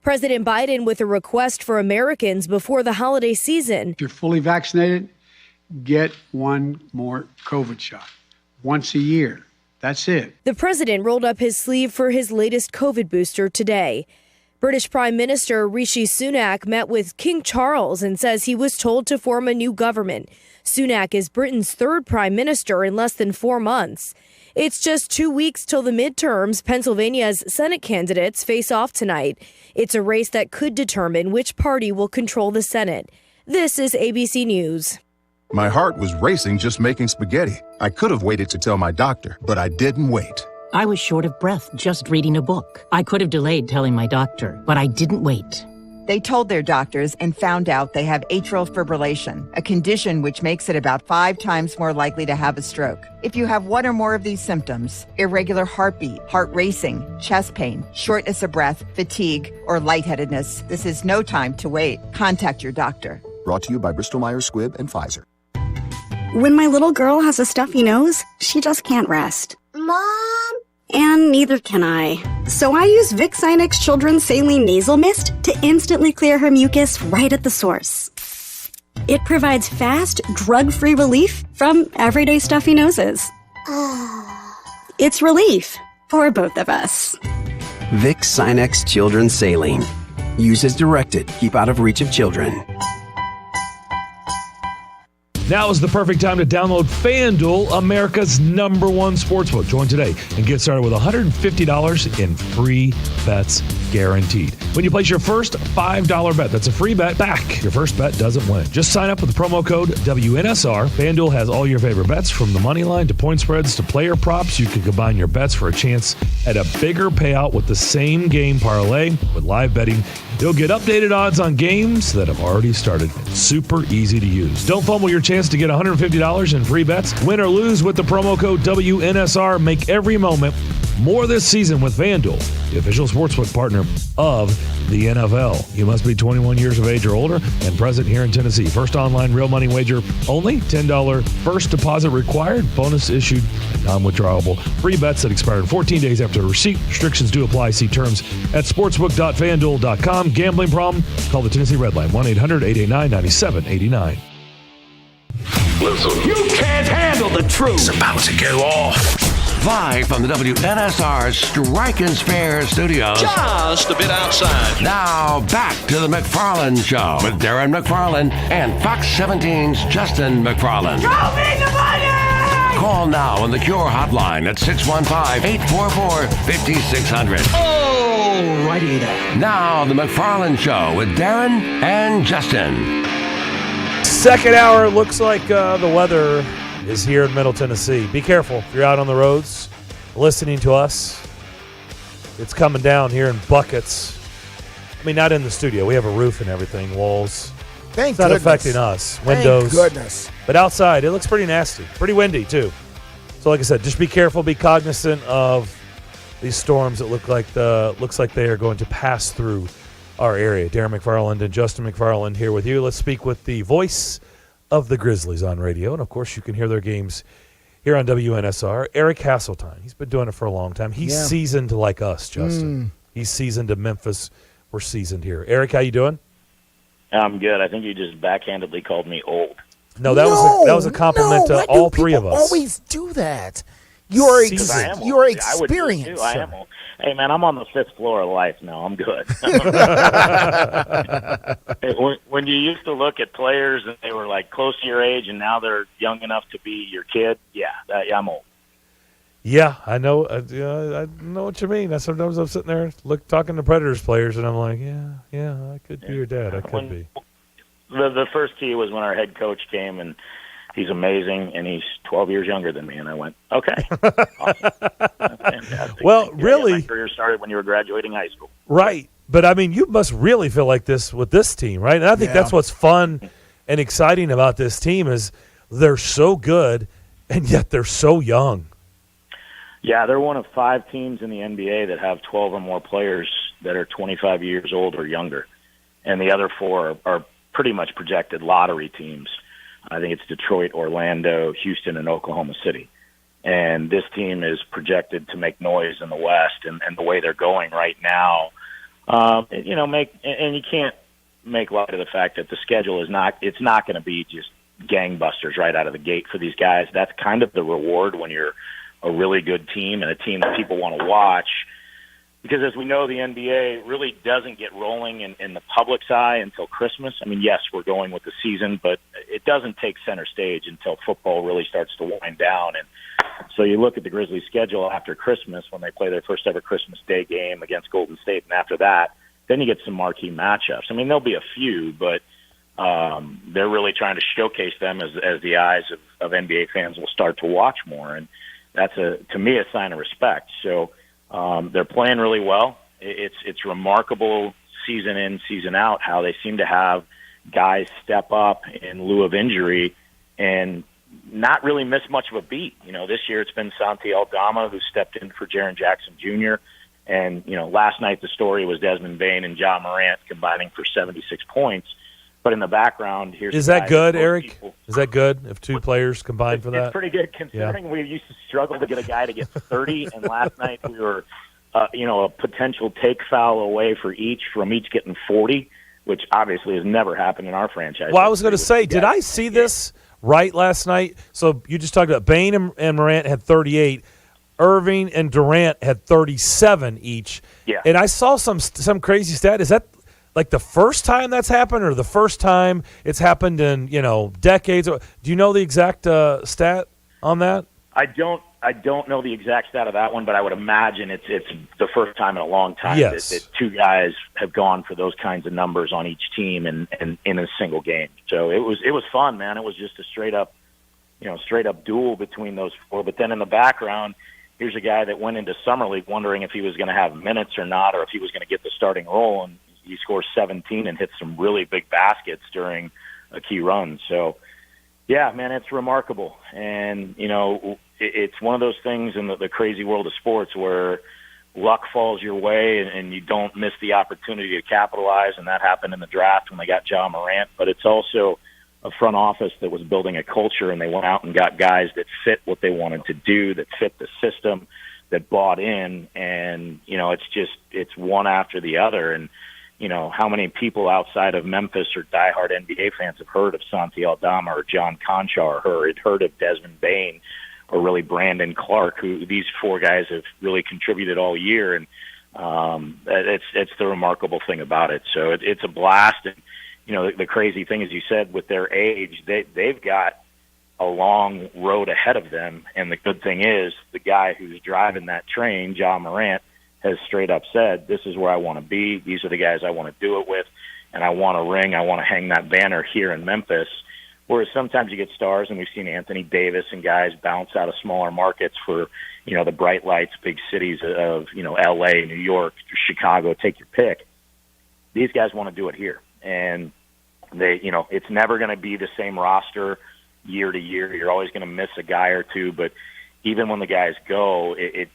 [SPEAKER 19] President Biden with a request for Americans before the holiday season.
[SPEAKER 21] If you're fully vaccinated, get one more COVID shot once a year. That's it.
[SPEAKER 19] The president rolled up his sleeve for his latest COVID booster today. British Prime Minister Rishi Sunak met with King Charles and says he was told to form a new government. Sunak is Britain's third prime minister in less than 4 months. It's just 2 weeks till the midterms. Pennsylvania's Senate candidates face off tonight. It's a race that could determine which party will control the Senate. This is ABC News.
[SPEAKER 22] My heart was racing just making spaghetti. I could have waited to tell my doctor, but I didn't wait.
[SPEAKER 23] I was short of breath just reading a book. I could have delayed telling my doctor, but I didn't wait.
[SPEAKER 24] They told their doctors and found out they have atrial fibrillation, a condition which makes it about 5 times more likely to have a stroke. If you have one or more of these symptoms, irregular heartbeat, heart racing, chest pain, shortness of breath, fatigue, or lightheadedness, this is no time to wait. Contact your doctor.
[SPEAKER 22] Brought to you by Bristol-Myers Squibb and Pfizer.
[SPEAKER 25] When my little girl has a stuffy nose, she just can't rest. Mom! And neither can I. So I use Vicks Sinex Children's Saline Nasal Mist to instantly clear her mucus right at the source. It provides fast, drug-free relief from everyday stuffy noses. It's relief for both of us.
[SPEAKER 26] Vicks Sinex Children's Saline. Use as directed. Keep out of reach of children.
[SPEAKER 4] Now is the perfect time to download FanDuel, America's #1 sportsbook. Join today and get started with $150 in free bets guaranteed. When you place your first $5 bet, that's a free bet back. Your first bet doesn't win. Just sign up with the promo code WNSR. FanDuel has all your favorite bets, from the money line to point spreads to player props. You can combine your bets for a chance at a bigger payout with the same game parlay. With live betting, you'll get updated odds on games that have already started. It's super easy to use. Don't fumble your chance to get $150 in free bets. Win or lose with the promo code WNSR. Make every moment more this season with FanDuel, the official sportsbook partner of the NFL. You must be 21 years of age or older and present here in Tennessee. First online real money wager only. $10 first deposit required. Bonus issued and non-withdrawable. Free bets that expire in 14 days after receipt. Restrictions do apply. See terms at sportsbook.fanduel.com. Gambling problem? Call the Tennessee Red Line, 1-800-889-9789.
[SPEAKER 3] Listen, you can't handle the truth. It's about to go off. Live from the WNSR Strike and Spare studios.
[SPEAKER 27] Just a bit outside.
[SPEAKER 3] Now back to the McFarland Show with Darren McFarland and Fox 17's Justin McFarland.
[SPEAKER 2] Show me the money!
[SPEAKER 3] Call now on the Cure Hotline at 615-844-5600.
[SPEAKER 2] Alrighty then.
[SPEAKER 3] Now the McFarland Show with Darren and Justin.
[SPEAKER 4] Second hour, looks like the weather is here in Middle Tennessee. Be careful if you're out on the roads listening to us. It's coming down here in buckets. I mean, not in the studio. We have a roof and everything, walls.
[SPEAKER 5] Thank
[SPEAKER 4] It's not
[SPEAKER 5] goodness.
[SPEAKER 4] affecting us. Windows.
[SPEAKER 5] Thank goodness.
[SPEAKER 4] But outside, it looks pretty nasty. Pretty windy, too. So like I said, just be careful. Be cognizant of these storms that looks like they are going to pass through our area. Darren McFarland and Justin McFarland here with you. Let's speak with the voice of the Grizzlies on radio. And, of course, you can hear their games here on WNSR. Eric Hasseltine. He's been doing it for a long time. He's seasoned like us, Justin. He's seasoned to Memphis. We're seasoned here. Eric, how you doing?
[SPEAKER 28] I'm good. I think you just backhandedly called me old.
[SPEAKER 4] No, that was a compliment to all three of us.
[SPEAKER 5] Always do that. You're
[SPEAKER 28] Seasoned.
[SPEAKER 5] experienced.
[SPEAKER 28] I am old. Hey, man, I'm on the 5th floor of life now. I'm good. Hey, when you used to look at players and they were like close to your age and now they're young enough to be your kid, I'm old.
[SPEAKER 4] Yeah, I know. I know what you mean. Sometimes I'm sitting there talking to Predators players, and I'm like, yeah, I could be your dad. I could be.
[SPEAKER 28] The first key was when our head coach came, and he's amazing, and he's 12 years younger than me. And I went, okay. Awesome. That's fantastic.
[SPEAKER 4] Well, really.
[SPEAKER 28] My career started when you were graduating high school.
[SPEAKER 4] Right. But, I mean, you must really feel like this with this team, right? And I think that's what's fun and exciting about this team is they're so good, and yet they're so young.
[SPEAKER 28] Yeah, they're one of 5 teams in the NBA that have 12 or more players that are 25 years old or younger. And the other 4 are pretty much projected lottery teams. I think it's Detroit, Orlando, Houston, and Oklahoma City. And this team is projected to make noise in the West, and the way they're going right now, and you can't make light of the fact that the schedule it's not going to be just gangbusters right out of the gate for these guys. That's kind of the reward when you're a really good team and a team that people want to watch. Because as we know, the NBA really doesn't get rolling in the public's eye until Christmas. I mean, yes, we're going with the season, but it doesn't take center stage until football really starts to wind down. And so you look at the Grizzlies' schedule after Christmas when they play their first ever Christmas Day game against Golden State, and after that, then you get some marquee matchups. I mean, there'll be a few, but they're really trying to showcase them as the eyes of NBA fans will start to watch more, and that's to me a sign of respect. So they're playing really well. It's remarkable season in, season out how they seem to have guys step up in lieu of injury and not really miss much of a beat. This year it's been Santi Aldama who stepped in for Jaren Jackson Jr. And, last night the story was Desmond Bane and Ja Morant combining for 76 points. But in the background,
[SPEAKER 4] is that good, Eric? Is that good if two players combine for that?
[SPEAKER 28] It's pretty good considering we used to struggle to get a guy to get 30, and last night we were, a potential take foul away from each getting 40, which obviously has never happened in our franchise.
[SPEAKER 4] Well, I was going to say, did I see this right last night? So you just talked about Bane and Morant had 38. Irving and Durant had 37 each.
[SPEAKER 28] Yeah.
[SPEAKER 4] And I saw some crazy stat. Is that like the first time that's happened, or the first time it's happened in, decades? Do you know the exact stat on that?
[SPEAKER 28] I don't know the exact stat of that one, but I would imagine it's the first time in a long time that two guys have gone for those kinds of numbers on each team and in a single game. So it was fun, man. It was just a straight up duel between those four. But then in the background, here's a guy that went into Summer League wondering if he was going to have minutes or not, or if he was going to get the starting role, and he scores 17 and hits some really big baskets during a key run. So, yeah, man, it's remarkable. And, it's one of those things in the crazy world of sports where luck falls your way and you don't miss the opportunity to capitalize, and that happened in the draft when they got Ja Morant. But it's also a front office that was building a culture, and they went out and got guys that fit what they wanted to do, that fit the system, that bought in. And, it's one after the other. And, how many people outside of Memphis or diehard NBA fans have heard of Santi Aldama or John Conchar or had heard of Desmond Bane or really Brandon Clark, who these four guys have really contributed all year. And it's the remarkable thing about it. So it's a blast. And, the crazy thing, as you said, with their age, they've got a long road ahead of them. And the good thing is the guy who's driving that train, Ja Morant, has straight up said, this is where I want to be. These are the guys I want to do it with. And I want a ring. I want to hang that banner here in Memphis. Whereas sometimes you get stars, and we've seen Anthony Davis and guys bounce out of smaller markets for, the bright lights, big cities of, L.A., New York, Chicago, take your pick. These guys want to do it here. And they, it's never going to be the same roster year to year. You're always going to miss a guy or two, but even when the guys go, it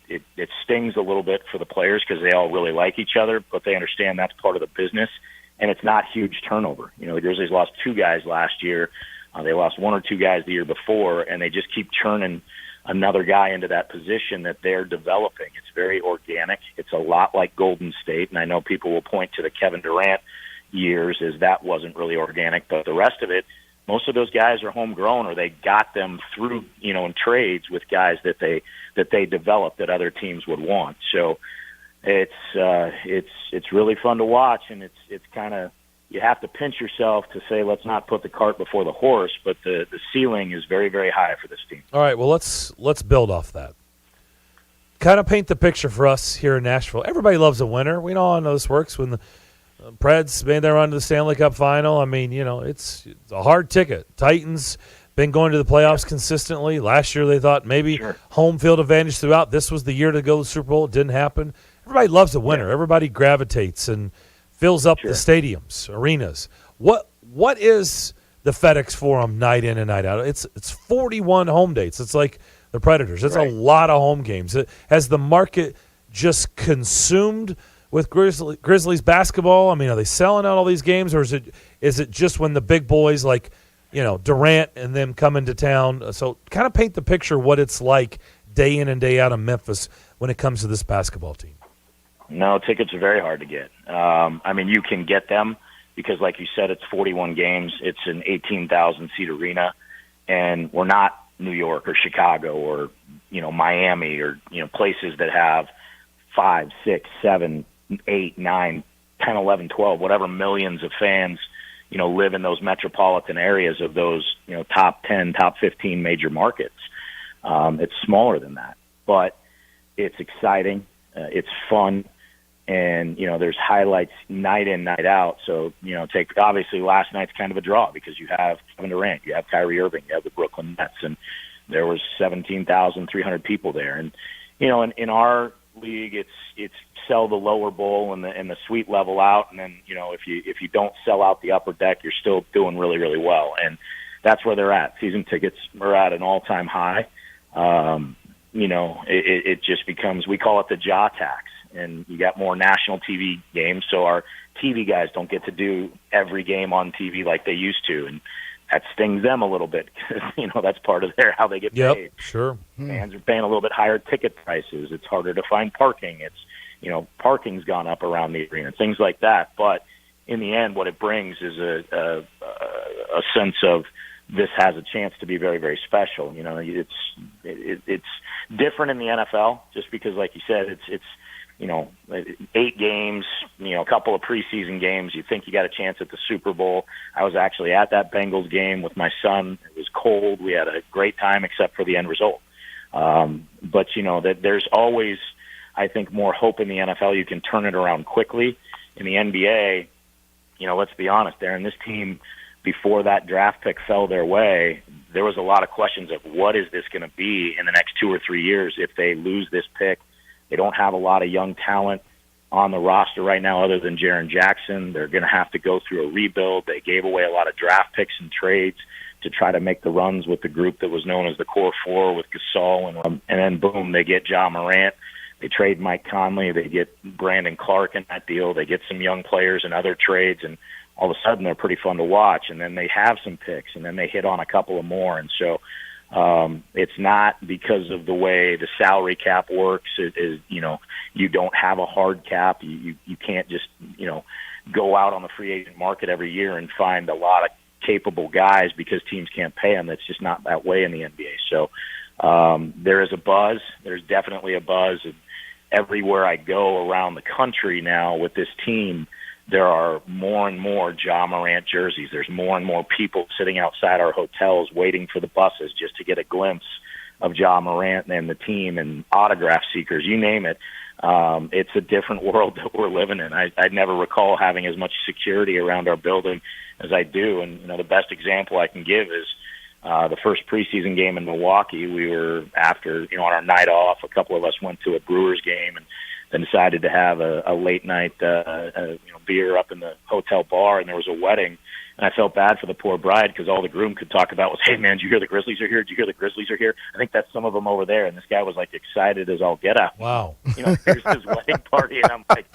[SPEAKER 28] stings a little bit for the players because they all really like each other, but they understand that's part of the business, and it's not huge turnover. The Grizzlies lost two guys last year. They lost one or two guys the year before, and they just keep churning another guy into that position that they're developing. It's very organic. It's a lot like Golden State, and I know people will point to the Kevin Durant years as that wasn't really organic, but the rest of it, most of those guys are homegrown, or they got them through, in trades with guys that they developed that other teams would want. So it's really fun to watch, and it's kind of, you have to pinch yourself to say, let's not put the cart before the horse, but the ceiling is very, very high for this team.
[SPEAKER 4] All right, well, let's build off that. Kind of paint the picture for us here in Nashville. Everybody loves a winner. We all know this works when the Preds made their run to the Stanley Cup final. I mean, it's a hard ticket. Titans been going to the playoffs consistently. Last year they thought maybe home field advantage throughout. This was the year to go to the Super Bowl. It didn't happen. Everybody loves a winner. Everybody gravitates and fills up the stadiums, arenas. What is the FedEx Forum night in and night out? It's 41 home dates. It's like the Predators. It's a lot of home games. Has the market just consumed with Grizzlies basketball? I mean, are they selling out all these games, or is it just when the big boys like Durant and them coming to town. So kind of paint the picture what it's like day in and day out in Memphis when it comes to this basketball team.
[SPEAKER 28] No, tickets are very hard to get. You can get them because, like you said, it's 41 games. It's an 18,000-seat arena, and we're not New York or Chicago or, Miami or, places that have 5, 6, 7, 8, 9, 10, 11, 12, whatever millions of fans, live in those metropolitan areas of those, top 10, top 15 major markets. It's smaller than that, but it's exciting. It's fun. And, there's highlights night in, night out. So, obviously last night's kind of a draw because you have Kevin Durant, you have Kyrie Irving, you have the Brooklyn Nets, and there was 17,300 people there. And, in our league, it's sell the lower bowl and the suite level out. And then, if you don't sell out the upper deck, you're still doing really, really well. And that's where they're at. Season tickets are at an all-time high. It just becomes, we call it the jaw tax. And you got more national TV games, so our TV guys don't get to do every game on TV like they used to, and that stings them a little bit because that's part of how they get paid.
[SPEAKER 4] Yep, sure.
[SPEAKER 28] Fans are paying a little bit higher ticket prices. It's harder to find parking. It's parking's gone up around the arena, things like that. But in the end, what it brings is a sense of this has a chance to be very, very special. It's different in the NFL just because, like you said, it's 8 games, a couple of preseason games. You think you got a chance at the Super Bowl. I was actually at that Bengals game with my son. It was cold. We had a great time except for the end result. But, that there's always, I think, more hope in the NFL. You can turn it around quickly. In the NBA, let's be honest, Darren, this team, before that draft pick fell their way, there was a lot of questions of what is this going to be in the next 2 or 3 years if they lose this pick. They don't have a lot of young talent on the roster right now other than Jaren Jackson. They're going to have to go through a rebuild. They gave away a lot of draft picks and trades to try to make the runs with the group that was known as the Core Four with Gasol. And then, boom, they get Ja Morant. They trade Mike Conley. They get Brandon Clark in that deal. They get some young players and other trades, and all of a sudden they're pretty fun to watch. And then they have some picks, and then they hit on a couple of more. And so it's not because of the way the salary cap works. It is, you don't have a hard cap. You can't just, go out on the free agent market every year and find a lot of capable guys because teams can't pay them. It's just not that way in the NBA. So there is a buzz. There's definitely a buzz. And everywhere I go around the country now with this team, there are more and more Ja Morant jerseys. There's more and more people sitting outside our hotels waiting for the buses just to get a glimpse of Ja Morant and the team and autograph seekers, you name it. It's a different world that we're living in. I never recall having as much security around our building as I do. And, the best example I can give is the first preseason game in Milwaukee. We were after, on our night off, a couple of us went to a Brewers game and then decided to have a late night beer up in the hotel bar, and there was a wedding. And I felt bad for the poor bride because all the groom could talk about was, hey, man, did you hear the Grizzlies are here? Did you hear the Grizzlies are here? I think that's some of them over there. And this guy was, excited as all get out.
[SPEAKER 4] Wow.
[SPEAKER 28] Here's his wedding party. And I'm like,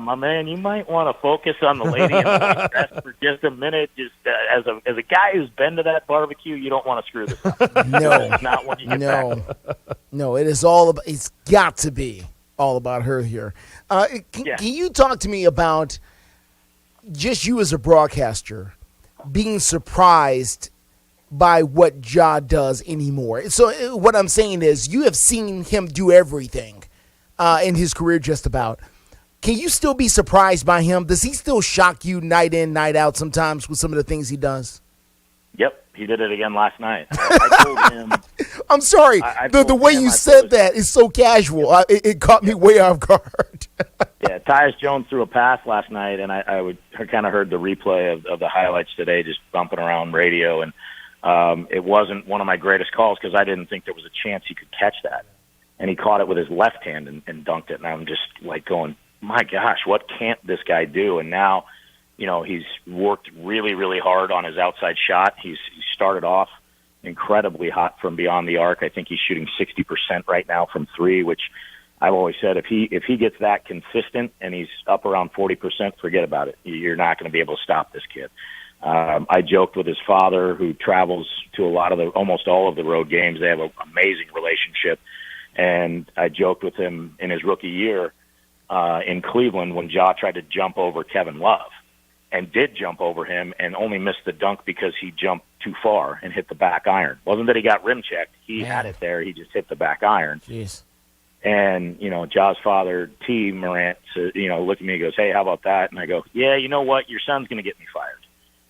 [SPEAKER 28] my man, you might want to focus on the lady in the white dress for just a minute. Just as a guy who's been to that barbecue, you don't want to screw this up.
[SPEAKER 5] No.
[SPEAKER 28] It's not when you get back.
[SPEAKER 5] No, it's got to be all about her here. Can you talk to me about just you as a broadcaster being surprised by what Ja does anymore? So what I'm saying is you have seen him do everything in his career just about. Can you still be surprised by him? Does he still shock you night in, night out sometimes with some of the things he does?
[SPEAKER 28] Yep, he did it again last night. I told him.
[SPEAKER 5] I'm sorry. The way you said that is so casual. It caught me way off guard.
[SPEAKER 28] Yeah, Tyus Jones threw a pass last night, and I kind of heard the replay of the highlights today just bumping around radio, and it wasn't one of my greatest calls because I didn't think there was a chance he could catch that. And he caught it with his left hand and dunked it, and I'm just going, my gosh, what can't this guy do? And now, he's worked really, really hard on his outside shot. He started off incredibly hot from beyond the arc. I think he's shooting 60% right now from three, which I've always said if he gets that consistent and he's up around 40%, forget about it. You're not going to be able to stop this kid. I joked with his father, who travels to almost all of the road games. They have an amazing relationship. And I joked with him in his rookie year in Cleveland when Ja tried to jump over Kevin Love and did jump over him and only missed the dunk because he jumped too far and hit the back iron. Wasn't that he got rim checked. He had it there. He just hit the back iron.
[SPEAKER 5] Jeez.
[SPEAKER 28] And, Ja's father, T. Morant, looked at me and goes, hey, how about that? And I go, yeah, you know what? Your son's going to get me fired.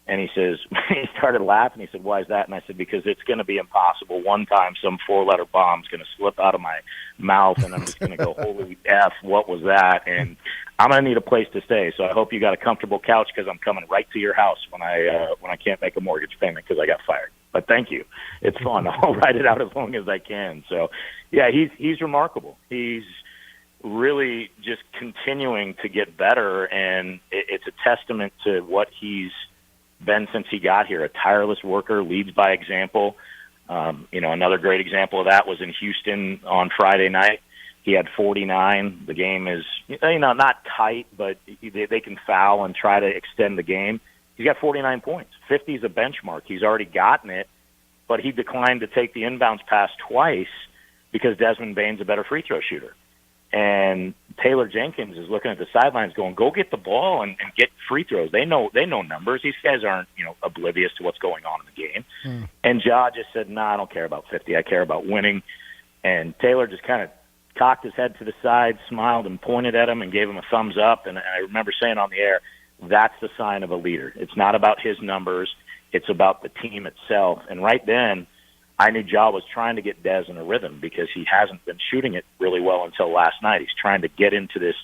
[SPEAKER 28] And he says, he started laughing. He said, why is that? And I said, because it's going to be impossible. One time some 4-letter bomb's going to slip out of my mouth, and I'm just going to go, holy F, what was that? And I'm going to need a place to stay. So I hope you got a comfortable couch, because I'm coming right to your house when I can't make a mortgage payment because I got fired. But thank you. It's fun. I'll ride it out as long as I can. So, yeah, he's remarkable. He's really just continuing to get better, and it's a testament to what he's been since he got here. A tireless worker, leads by example. Another great example of that was in Houston on Friday night. He had 49. The game is, not tight, but they can foul and try to extend the game. He's got 49 points. 50 is a benchmark. He's already gotten it, but he declined to take the inbounds pass twice because Desmond Bane's a better free throw shooter. And Taylor Jenkins is looking at the sidelines going, go get the ball and get free throws. They know numbers. These guys aren't, oblivious to what's going on in the game. And Ja just said, I don't care about 50. I care about winning. And Taylor just kind of cocked his head to the side, smiled and pointed at him and gave him a thumbs up. And I remember saying on the air, that's the sign of a leader. It's not about his numbers. It's about the team itself. And right then, I knew Ja was trying to get Dez in a rhythm because he hasn't been shooting it really well until last night. He's trying to get into this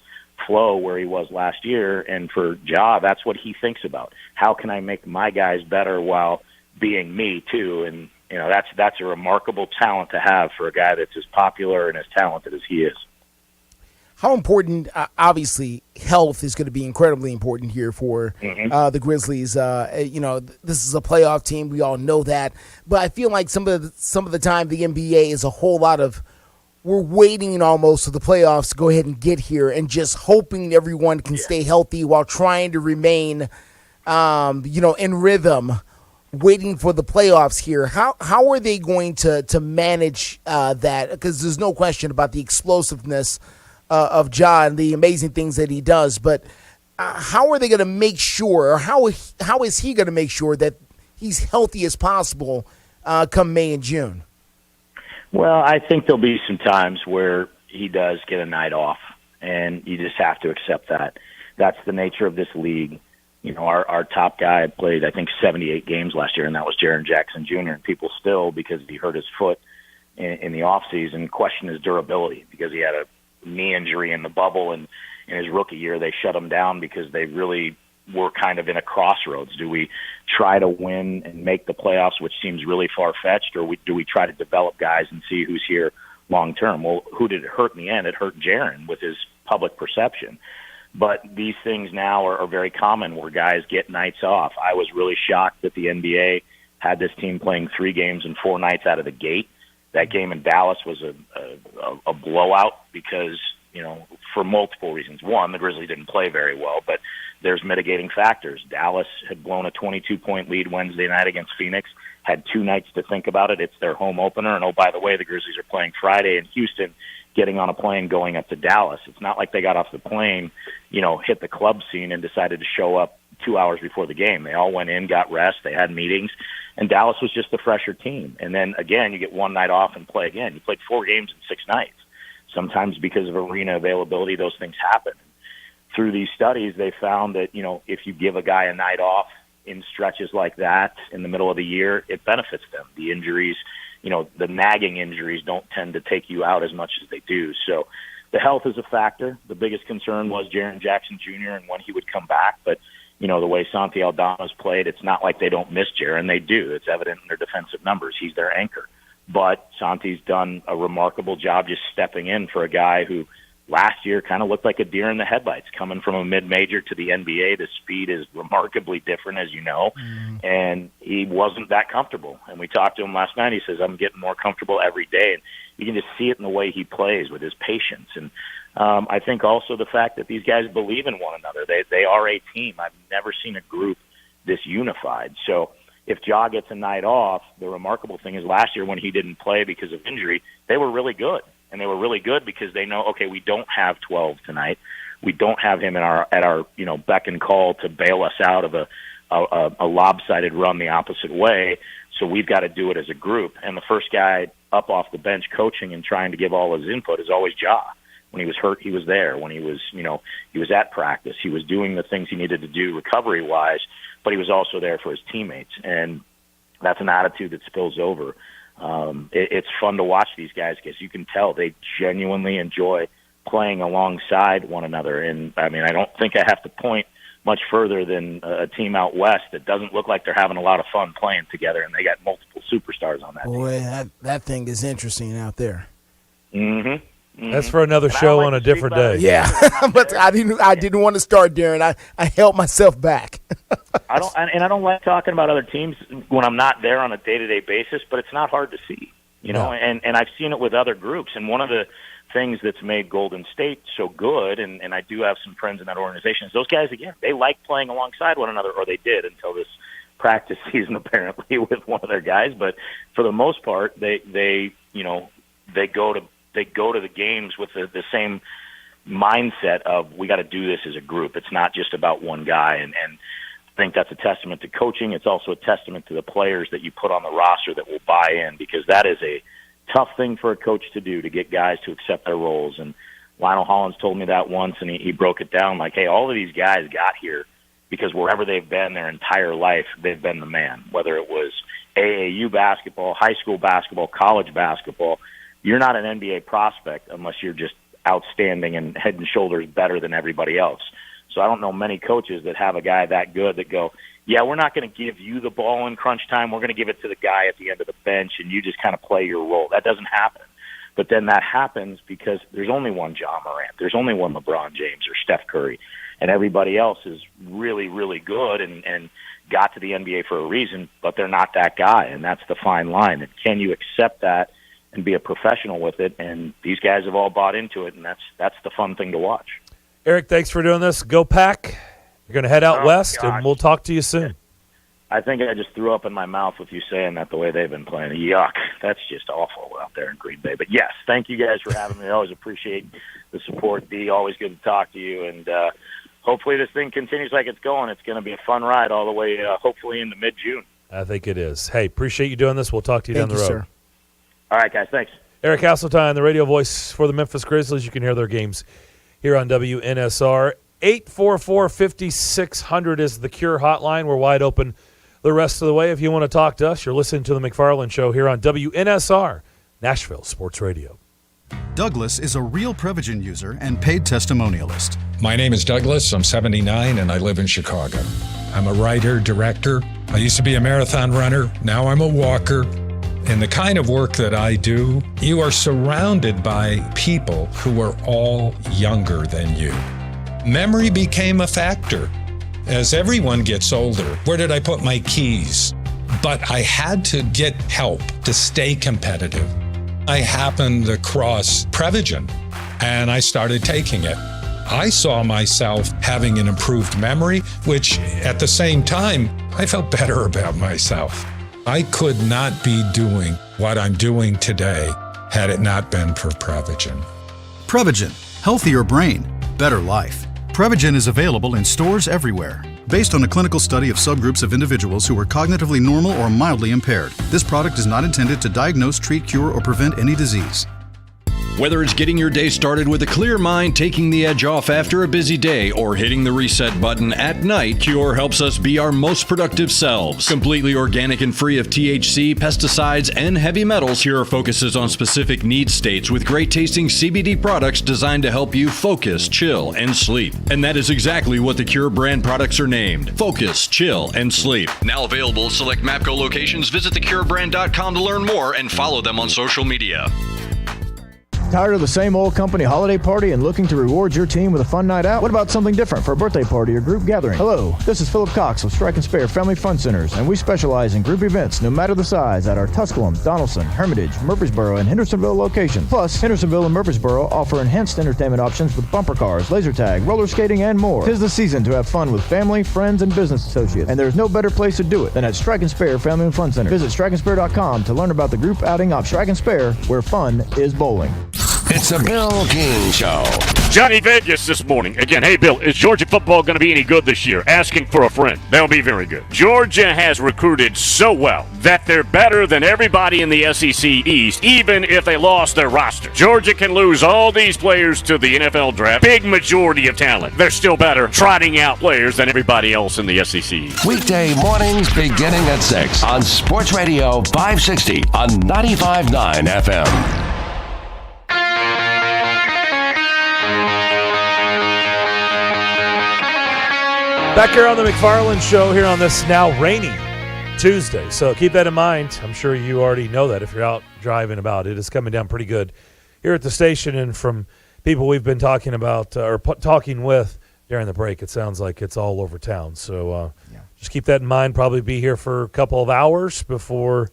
[SPEAKER 28] flow where he was last year. And for Ja, that's what he thinks about. How can I make my guys better while being me too? And, that's a remarkable talent to have for a guy that's as popular and as talented as he is.
[SPEAKER 5] How important, obviously, health is going to be incredibly important here for the Grizzlies. This is a playoff team. We all know that. But I feel like some of the time the NBA is a whole lot of we're waiting almost for the playoffs to go ahead and get here and just hoping everyone can stay healthy while trying to remain, in rhythm, waiting for the playoffs here. How are they going to manage that? Because there's no question about the explosiveness of Ja and the amazing things that he does, but how are they going to make sure, or how is he going to make sure that he's healthy as possible come May and June?
[SPEAKER 28] Well, I think there'll be some times where he does get a night off, and you just have to accept that. That's the nature of this league. Our top guy played, I think, 78 games last year, and that was Jaren Jackson Jr., and people still, because he hurt his foot in the offseason, question his durability because he had a knee injury in the bubble, and in his rookie year they shut him down because they really were kind of in a crossroads. Do we try to win and make the playoffs, which seems really far-fetched, or do we try to develop guys and see who's here long-term? Well, who did it hurt in the end? It hurt Jaren with his public perception. But these things now are very common where guys get nights off. I was really shocked that the NBA had this team playing 3 games and 4 nights out of the gate. That game in Dallas was a blowout because, for multiple reasons. One, the Grizzlies didn't play very well, but there's mitigating factors. Dallas had blown a 22-point lead Wednesday night against Phoenix, had 2 nights to think about it. It's their home opener. And, oh, by the way, the Grizzlies are playing Friday in Houston, getting on a plane going up to Dallas. It's not like they got off the plane, hit the club scene and decided to show up 2 hours before the game. They all went in, got rest, they had meetings, and Dallas was just the fresher team. And then, again, you get 1 night off and play again. You played 4 games in 6 nights. Sometimes because of arena availability, those things happen. Through these studies, they found that, if you give a guy a night off in stretches like that in the middle of the year, it benefits them. The injuries, the nagging injuries don't tend to take you out as much as they do. So the health is a factor. The biggest concern was Jaren Jackson Jr. and when he would come back. But, the way Santi Aldama's played, it's not like they don't miss Jaren. They do. It's evident in their defensive numbers. He's their anchor. But Santi's done a remarkable job just stepping in for a guy who last year kind of looked like a deer in the headlights. Coming from a mid-major to the NBA, the speed is remarkably different, as you know, and he wasn't that comfortable. And we talked to him last night. He says, I'm getting more comfortable every day. And you can just see it in the way he plays with his patience. And I think also the fact that these guys believe in one another. They are a team. I've never seen a group this unified. So if Ja gets a night off, the remarkable thing is last year when he didn't play because of injury, they were really good. And they were really good because they know, okay, we don't have 12 tonight. We don't have him at our beck and call to bail us out of a lopsided run the opposite way. So we've got to do it as a group. And the first guy up off the bench coaching and trying to give all his input is always Ja. When he was hurt, he was there. When he was, he was at practice. He was doing the things he needed to do recovery-wise, but he was also there for his teammates. And that's an attitude that spills over. It's fun to watch these guys because you can tell they genuinely enjoy playing alongside one another. And, I mean, I don't think I have to point much further than a team out west that doesn't look like they're having a lot of fun playing together, and they got multiple superstars on that team.
[SPEAKER 5] Boy, that thing is interesting out there.
[SPEAKER 28] Mm-hmm.
[SPEAKER 4] That's for another show on a different day.
[SPEAKER 5] Yeah, but I didn't want to start, Darren. I held myself back.
[SPEAKER 28] I don't like talking about other teams when I'm not there on a day-to-day basis, but it's not hard to see, and I've seen it with other groups. And one of the things that's made Golden State so good, and I do have some friends in that organization, is those guys, again, they like playing alongside one another, or they did until this practice season apparently with one of their guys. But for the most part, they go to the games with the same mindset of we got to do this as a group. It's not just about one guy, and I think that's a testament to coaching. It's also a testament to the players that you put on the roster that will buy in, because that is a tough thing for a coach to do, to get guys to accept their roles. And Lionel Hollins told me that once, and he broke it down like, hey, all of these guys got here because wherever they've been their entire life, they've been the man, whether it was AAU basketball, high school basketball, college basketball. You're not an NBA prospect unless you're just outstanding and head and shoulders better than everybody else. So I don't know many coaches that have a guy that good that go, yeah, we're not going to give you the ball in crunch time. We're going to give it to the guy at the end of the bench, and you just kind of play your role. That doesn't happen. But then that happens because there's only one Ja Morant. There's only one LeBron James or Steph Curry. And everybody else is really, really good and got to the NBA for a reason, but they're not that guy, and that's the fine line. And can you accept that and be a professional with it? And these guys have all bought into it, and that's the fun thing to watch.
[SPEAKER 4] Eric, thanks for doing this. Go Pack. You're going to head out west, and we'll talk to you soon.
[SPEAKER 28] I think I just threw up in my mouth with you saying that the way they've been playing. Yuck. That's just awful out there in Green Bay. But, yes, thank you guys for having me. I always appreciate the support, D. Always good to talk to you. And hopefully this thing continues like it's going. It's going to be a fun ride all the way, hopefully, into mid-June.
[SPEAKER 4] I think it is. Hey, appreciate you doing this. We'll talk to you down the road.
[SPEAKER 5] Sir.
[SPEAKER 28] All right, guys. Thanks.
[SPEAKER 4] Eric Hasseltine, the radio voice for the Memphis Grizzlies. You can hear their games here on WNSR. 844-5600 is the Cure Hotline. We're wide open the rest of the way. If you want to talk to us, you're listening to the McFarland Show here on WNSR, Nashville Sports Radio.
[SPEAKER 7] Douglas is a real Prevagen user and paid testimonialist.
[SPEAKER 8] My name is Douglas. I'm 79 and I live in Chicago. I'm a writer, director. I used to be a marathon runner. Now I'm a walker. In the kind of work that I do, you are surrounded by people who are all younger than you. Memory became a factor. As everyone gets older, where did I put my keys? But I had to get help to stay competitive. I happened across Prevagen, and I started taking it. I saw myself having an improved memory, which at the same time, I felt better about myself. I could not be doing what I'm doing today had it not been for Prevagen.
[SPEAKER 7] Prevagen, healthier brain, better life. Prevagen is available in stores everywhere. Based on a clinical study of subgroups of individuals who are cognitively normal or mildly impaired, this product is not intended to diagnose, treat, cure, or prevent any disease.
[SPEAKER 11] Whether it's getting your day started with a clear mind, taking the edge off after a busy day, or hitting the reset button at night, Cure helps us be our most productive selves. Completely organic and free of THC, pesticides, and heavy metals, Cure focuses on specific need states with great-tasting CBD products designed to help you focus, chill, and sleep. And that is exactly what the Cure brand products are named. Focus, chill, and sleep. Now available at select MAPCO locations. Visit thecurebrand.com to learn more and follow them on social media.
[SPEAKER 6] Tired of the same old company holiday party and looking to reward your team with a fun night out? What about something different for a birthday party or group gathering? Hello, this is Philip Cox of Strike and Spare Family Fun Centers, and we specialize in group events no matter the size at our Tusculum, Donaldson, Hermitage, Murfreesboro, and Hendersonville locations. Plus, Hendersonville and Murfreesboro offer enhanced entertainment options with bumper cars, laser tag, roller skating, and more. 'Tis the season to have fun with family, friends, and business associates, and there's no better place to do it than at Strike and Spare Family Fun Center. Visit strikeandspare.com to learn about the group outing option. Strike and Spare, where fun is bowling.
[SPEAKER 3] It's a Bill King Show.
[SPEAKER 9] Johnny Vegas this morning. Again, hey, Bill, is Georgia football going to be any good this year? Asking for a friend. They'll be very good. Georgia has recruited so well that they're better than everybody in the SEC East, even if they lost their roster. Georgia can lose all these players to the NFL draft. Big majority of talent. They're still better trotting out players than everybody else in the SEC East.
[SPEAKER 3] Weekday mornings beginning at 6 on Sports Radio 560 on 95.9 FM.
[SPEAKER 4] Back here on the McFarland Show here on this now rainy Tuesday. So keep that in mind. I'm sure you already know that if you're out driving about. It is coming down pretty good here at the station, and from people we've been talking about talking with during the break, it sounds like it's all over town. So just keep that in mind. Probably be here for a couple of hours before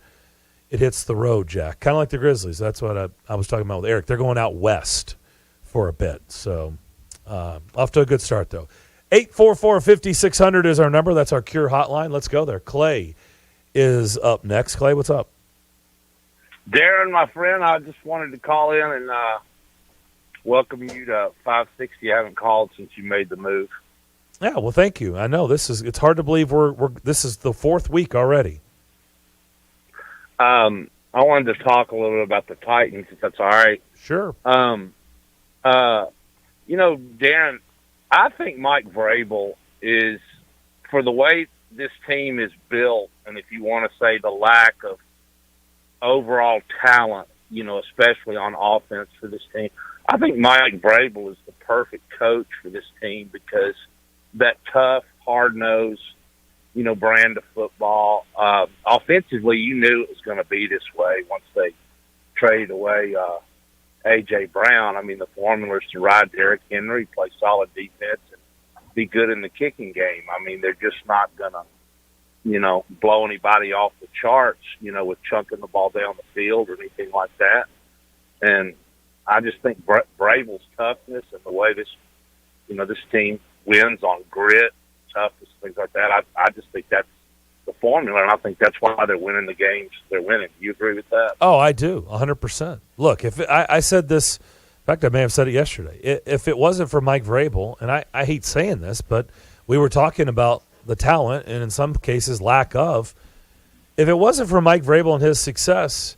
[SPEAKER 4] it hits the road, Jack. Kind of like the Grizzlies. That's what I was talking about with Eric. They're going out west for a bit. So off to a good start, though. 844-5600 is our number. That's our Cure Hotline. Let's go there. Clay is up next. Clay, what's up?
[SPEAKER 12] Darren, my friend, I just wanted to call in and welcome you to 560. I haven't called since you made the move.
[SPEAKER 4] Yeah, well, thank you. I know it's hard to believe this is the fourth week already.
[SPEAKER 12] I wanted to talk a little bit about the Titans, if that's all right.
[SPEAKER 4] Sure.
[SPEAKER 12] Darren, I think Mike Vrabel is, for the way this team is built, and if you want to say the lack of overall talent, especially on offense for this team, I think Mike Vrabel is the perfect coach for this team because that tough, hard-nosed, brand of football. Offensively, you knew it was going to be this way once they traded away A.J. Brown. I mean, the formula is to ride Derrick Henry, play solid defense, and be good in the kicking game. I mean, they're just not going to, blow anybody off the charts, with chunking the ball down the field or anything like that. And I just think Vrabel's toughness and the way this team wins on grit, toughness, things like that, I just think that's the formula, and I think that's why they're winning the games they're winning. Do you agree with that?
[SPEAKER 4] Oh, I do, 100%. Look, if I said this, in fact, I may have said it yesterday. If it wasn't for Mike Vrabel, and I hate saying this, but we were talking about the talent and in some cases lack of. If it wasn't for Mike Vrabel and his success,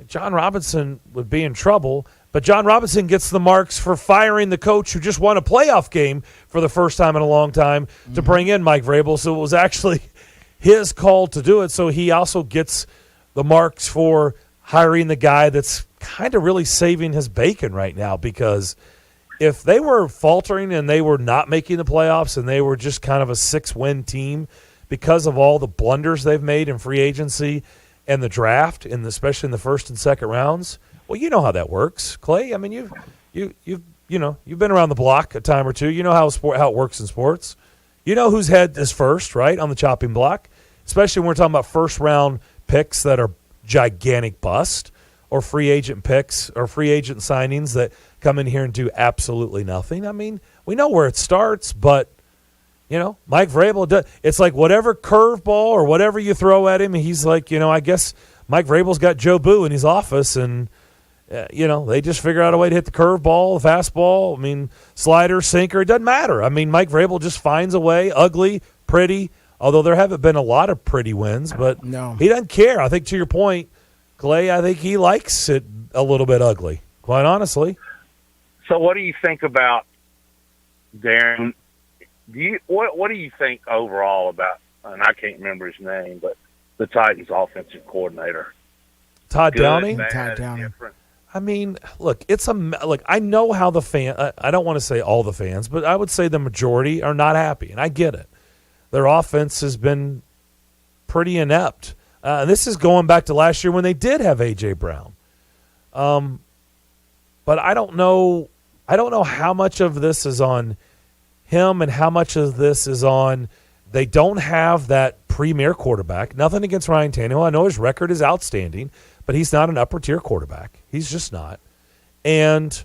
[SPEAKER 4] John Robinson would be in trouble. But John Robinson gets the marks for firing the coach who just won a playoff game for the first time in a long time to bring in Mike Vrabel. So it was actually his call to do it, so he also gets the marks for hiring the guy that's kind of really saving his bacon right now, because if they were faltering and they were not making the playoffs and they were just kind of a 6-win team because of all the blunders they've made in free agency and the draft, and especially in the first and second rounds, well, you know how that works, Clay. I mean, you've been around the block a time or two. You know how it works in sports. You know whose head is first, right, on the chopping block, especially when we're talking about first-round picks that are gigantic bust, or free agent picks or free agent signings that come in here and do absolutely nothing. I mean, we know where it starts, but, Mike Vrabel, it's like whatever curveball or whatever you throw at him, he's like, I guess Mike Vrabel's got Joe Boo in his office, and they just figure out a way to hit the curveball, the fastball, slider, sinker. It doesn't matter. Mike Vrabel just finds a way, ugly, pretty, although there haven't been a lot of pretty wins, but
[SPEAKER 5] no,
[SPEAKER 4] he doesn't care. I think to your point, Clay, I think he likes it a little bit ugly, quite honestly.
[SPEAKER 12] So what do you think about, Darren, what do you think overall about, and I can't remember his name, but the Titans offensive coordinator?
[SPEAKER 4] Todd Downing?
[SPEAKER 12] Todd Downing. Different?
[SPEAKER 4] Look, I know how the fan. I don't want to say all the fans, but I would say the majority are not happy, and I get it. Their offense has been pretty inept. And this is going back to last year when they did have A.J. Brown. But I don't know how much of this is on him and how much of this is on they don't have that premier quarterback. Nothing against Ryan Tannehill. I know his record is outstanding, but he's not an upper-tier quarterback. He's just not. And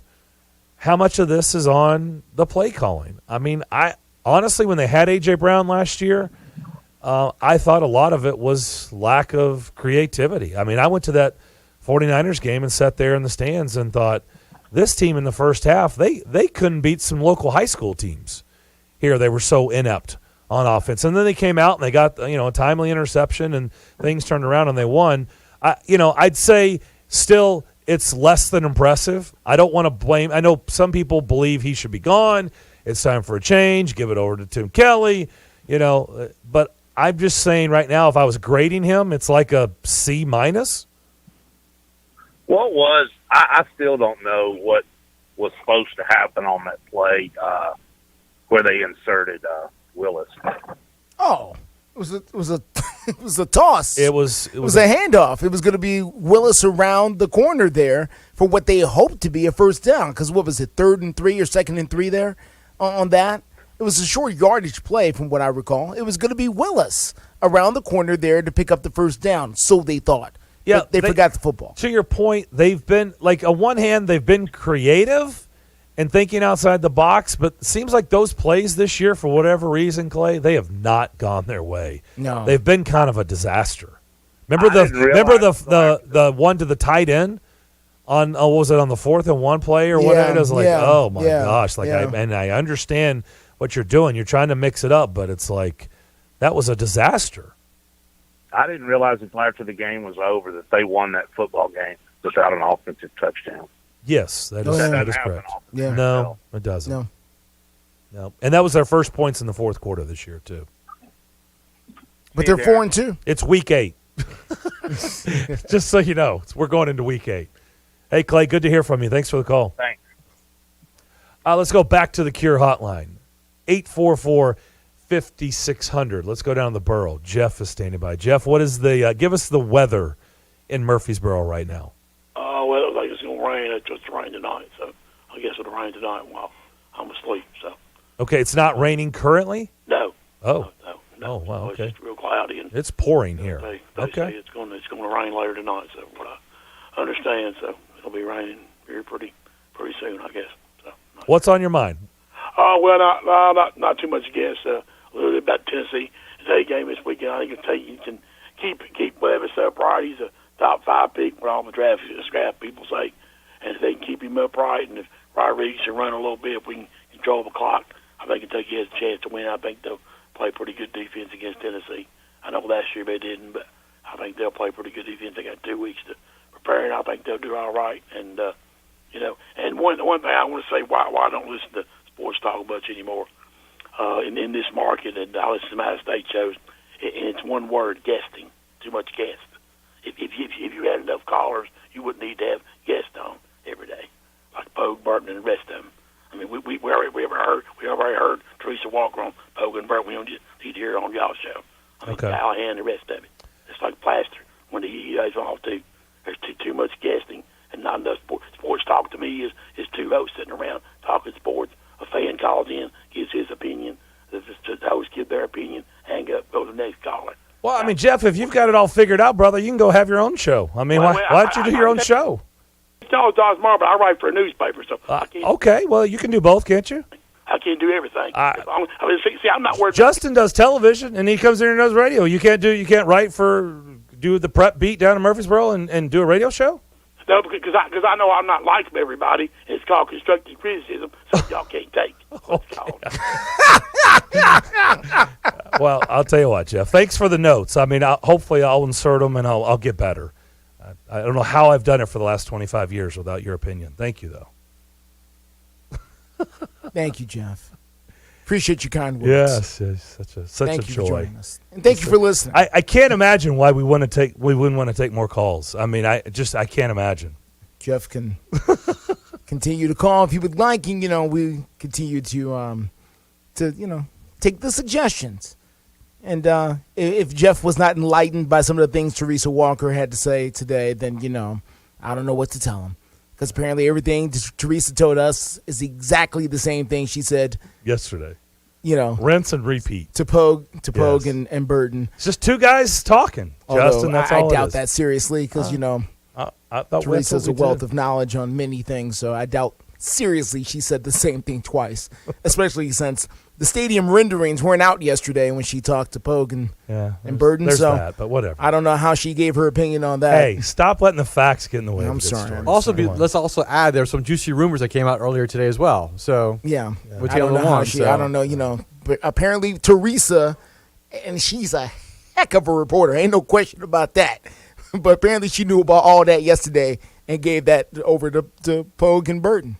[SPEAKER 4] how much of this is on the play calling? I mean, I honestly, when they had A.J. Brown last year, I thought a lot of it was lack of creativity. I mean, I went to that 49ers game and sat there in the stands and thought, this team in the first half, they couldn't beat some local high school teams. Here, they were so inept on offense. And then they came out and they got a timely interception and things turned around and they won. I'd say still it's less than impressive. I don't want to blame. I know some people believe he should be gone. It's time for a change. Give it over to Tim Kelly. But I'm just saying right now, if I was grading him, it's like a C-.
[SPEAKER 12] What was I still don't know what was supposed to happen on that play where they inserted Willis.
[SPEAKER 5] Oh, it was a it was a toss.
[SPEAKER 4] It was
[SPEAKER 5] a handoff. It was going to be Willis around the corner there for what they hoped to be a first down. Because what was it, 3rd and 3 or 2nd and 3 there on that? It was a short yardage play from what I recall. It was going to be Willis around the corner there to pick up the first down. So they thought.
[SPEAKER 4] Yeah,
[SPEAKER 5] they forgot the football.
[SPEAKER 4] To your point, they've been, on one hand, they've been creative and thinking outside the box, but it seems like those plays this year, for whatever reason, Clay, they have not gone their way.
[SPEAKER 5] No.
[SPEAKER 4] They've been kind of a disaster. Remember the one to the tight end on what was it, on the 4th and 1 play or whatever? It was like, oh my gosh. I understand what you're doing. You're trying to mix it up, but it's like that was a disaster.
[SPEAKER 12] I didn't realize until after the game was over that they won that football game without an offensive touchdown.
[SPEAKER 4] Yes, that is correct.
[SPEAKER 5] Yeah.
[SPEAKER 4] No, it doesn't. No. And that was their first points in the fourth quarter this year, too.
[SPEAKER 5] But they're 4-2.
[SPEAKER 4] It's week 8. Just so you know, we're going into week 8. Hey, Clay, good to hear from you. Thanks for the call.
[SPEAKER 12] Thanks.
[SPEAKER 4] Let's go back to the Cure Hotline. 844-5600. Let's go down the borough. Jeff is standing by. Jeff, what is give us the weather in Murfreesboro right now?
[SPEAKER 1] Well, it looks like it's going to rain. It's just rain tonight, so I guess it'll rain tonight while I'm asleep. So.
[SPEAKER 4] Okay, it's not raining currently?
[SPEAKER 1] No.
[SPEAKER 4] Oh.
[SPEAKER 1] No.
[SPEAKER 4] Oh, wow, okay.
[SPEAKER 1] It's just real cloudy. And
[SPEAKER 4] it's pouring here.
[SPEAKER 1] They
[SPEAKER 4] okay.
[SPEAKER 1] say it's going to rain later tonight, so what I understand, so it'll be raining here pretty soon, I guess. So.
[SPEAKER 4] What's on your mind?
[SPEAKER 1] Well, not too much guess. A little bit about Tennessee. Today's game this weekend. I think you can keep Levis upright. He's a top 5 pick for all the draft people say. And if they can keep him upright, and if Rodriguez can run a little bit, if we can control the clock, I think Kentucky has a chance to win. I think they'll play pretty good defense against Tennessee. I know last year they didn't, but I think they'll play pretty good defense. They got 2 weeks to prepare, and I think they'll do all right. And and one thing I want to say, why I don't listen to sports talk much anymore in this market, and I listen to my state shows, and it's one word: guesting. Too much guest. If you had enough callers, you wouldn't need to have guests on every day, like Pogue, Burton, and the rest of them. I mean, we already heard Teresa Walker on Pogue and Burton. We don't just need to hear it on y'all's show. I mean, Callahan and the rest of it. It's like plaster when you guys all do. There's too much guesting and not enough sports talk. To me is two hosts sitting around talking sports. A fan calls in, gives his opinion. The hosts give their opinion, hang up, go to the next caller.
[SPEAKER 4] Well, I mean, Jeff, if you've got it all figured out, brother, you can go have your own show. I mean, why don't you do your own show?
[SPEAKER 1] No, Dawes Mar, but I write for a newspaper, so I can't.
[SPEAKER 4] Okay, well, you can do both, can't you?
[SPEAKER 1] I can't do everything. I'm not worried.
[SPEAKER 4] Justin does television, and he comes in and does radio. You can't do the prep beat down in Murfreesboro and do a radio show?
[SPEAKER 1] No, because I know I'm not like everybody. It's called constructive criticism, so y'all can't take.
[SPEAKER 4] Well, I'll tell you what, Jeff. Thanks for the notes. I mean, hopefully I'll insert them and I'll get better. I don't know how I've done it for the last 25 years without your opinion. Thank you, though.
[SPEAKER 5] Thank you, Jeff. Appreciate your kind words.
[SPEAKER 4] Yes, such a joy.
[SPEAKER 5] For joining us. And thank you for listening.
[SPEAKER 4] I can't imagine why we wouldn't want to take more calls. I mean, I can't imagine.
[SPEAKER 5] Jeff can continue to call if you would like, and we continue to take the suggestions. And if Jeff was not enlightened by some of the things Teresa Walker had to say today, then I don't know what to tell him. Because apparently everything Teresa told us is exactly the same thing she said
[SPEAKER 4] yesterday. Rinse and repeat.
[SPEAKER 5] To Pogue and Burton.
[SPEAKER 4] It's just two guys talking, Justin. That's all
[SPEAKER 5] I doubt
[SPEAKER 4] it is.
[SPEAKER 5] that seriously because,
[SPEAKER 4] I thought
[SPEAKER 5] Teresa's a wealth of knowledge on many things, so I doubt seriously she said the same thing twice, especially since the stadium renderings weren't out yesterday when she talked to Pogue and Burton.
[SPEAKER 4] There's
[SPEAKER 5] so
[SPEAKER 4] that, but whatever.
[SPEAKER 5] I don't know how she gave her opinion on that.
[SPEAKER 4] Hey, stop letting the facts get in the way.
[SPEAKER 5] I'm
[SPEAKER 4] of
[SPEAKER 5] sorry.
[SPEAKER 4] story.
[SPEAKER 10] Let's also add there's some juicy rumors that came out earlier today as well. So
[SPEAKER 5] yeah.
[SPEAKER 10] With
[SPEAKER 5] I don't know how she. I don't know. But apparently Teresa, and she's a heck of a reporter. Ain't no question about that. But apparently she knew about all that yesterday and gave that over to Pogue and Burton.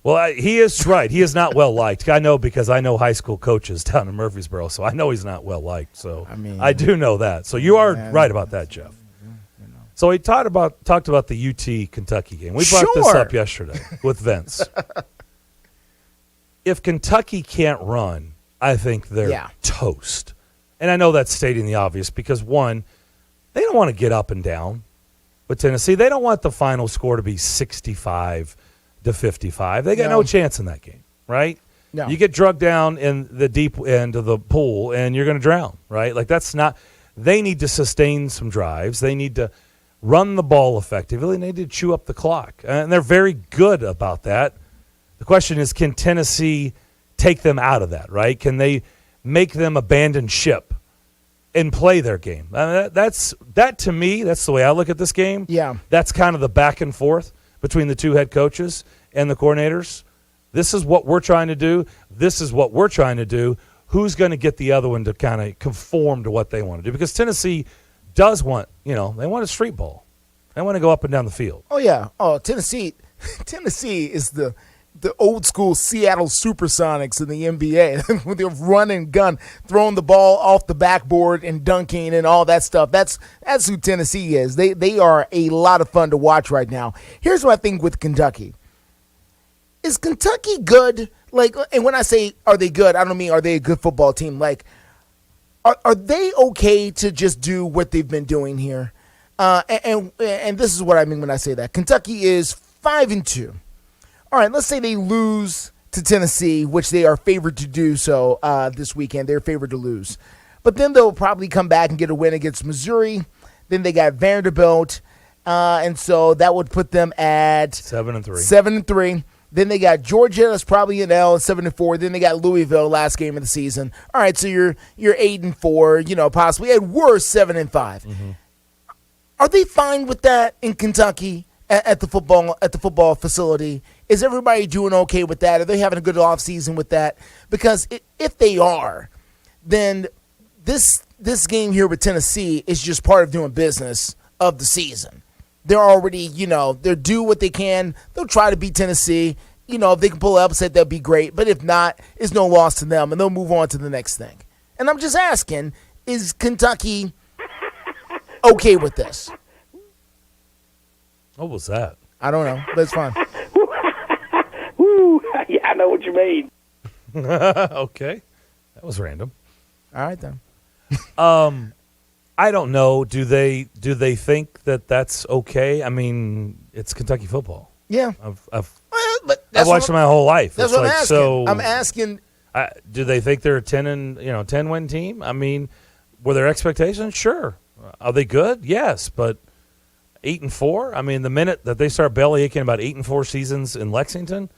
[SPEAKER 4] Well, he is right. He is not well liked. I know because I know high school coaches down in Murfreesboro, so I know he's not well liked. So I do know that. So you are right about that, Jeff. So he talked about the UT Kentucky game. We brought this up yesterday with Vince. If Kentucky can't run, I think they're toast. And I know that's stating the obvious because, one, they don't want to get up and down with Tennessee. They don't want the final score to be 65-55. They got no chance in that game, right?
[SPEAKER 5] No.
[SPEAKER 4] You get drugged down in the deep end of the pool, and you're going to drown, right? Like that's not – they need to sustain some drives. They need to run the ball effectively. They need to chew up the clock. And they're very good about that. The question is, can Tennessee take them out of that, right? Can they make them abandon ship and play their game? That to me, that's the way I look at this game.
[SPEAKER 5] Yeah.
[SPEAKER 4] That's kind of the back and forth between the two head coaches and the coordinators. This is what we're trying to do. This is what we're trying to do. Who's going to get the other one to kind of conform to what they want to do? Because Tennessee does want, they want a street ball. They want to go up and down the field.
[SPEAKER 5] Oh, yeah. Oh, Tennessee is the old school Seattle Supersonics in the NBA with their run and gun, throwing the ball off the backboard and dunking and all that stuff. That's who Tennessee is. They are a lot of fun to watch right now. Here's what I think with Kentucky. Is Kentucky good? And when I say are they good, I don't mean are they a good football team. Are they okay to just do what they've been doing here? And this is what I mean when I say that. Kentucky is 5-2. All right, let's say they lose to Tennessee, which they are favored to do so this weekend. They're favored to lose. But then they'll probably come back and get a win against Missouri. Then they got Vanderbilt. And so that would put them at
[SPEAKER 4] 7-3.
[SPEAKER 5] 7-3. Then they got Georgia. That's probably an L, 7-4. Then they got Louisville last game of the season. All right, so you're 8-4, possibly at worst 7-5.
[SPEAKER 4] Mm-hmm.
[SPEAKER 5] Are they fine with that in Kentucky at the football facility? Is everybody doing okay with that? Are they having a good offseason with that? Because if they are, then this game here with Tennessee is just part of doing business of the season. They're already, they're do what they can. They'll try to beat Tennessee. If they can pull an upset, that'd be great. But if not, it's no loss to them, and they'll move on to the next thing. And I'm just asking, is Kentucky okay with this?
[SPEAKER 4] What was that?
[SPEAKER 5] I don't know, but it's fine.
[SPEAKER 1] Woo! Yeah, I know what you mean.
[SPEAKER 4] Okay. That was random.
[SPEAKER 5] All right, then.
[SPEAKER 4] I don't know. Do they think that that's okay? I mean, it's Kentucky football.
[SPEAKER 5] Yeah.
[SPEAKER 4] I've watched my whole life.
[SPEAKER 5] That's
[SPEAKER 4] it's
[SPEAKER 5] what
[SPEAKER 4] like,
[SPEAKER 5] I'm asking.
[SPEAKER 4] So,
[SPEAKER 5] I'm asking.
[SPEAKER 4] Do they think they're a 10-win team? I mean, were their expectations? Sure. Are they good? Yes, but 8-4. I mean, the minute that they start belly aching about 8-4 seasons in Lexington,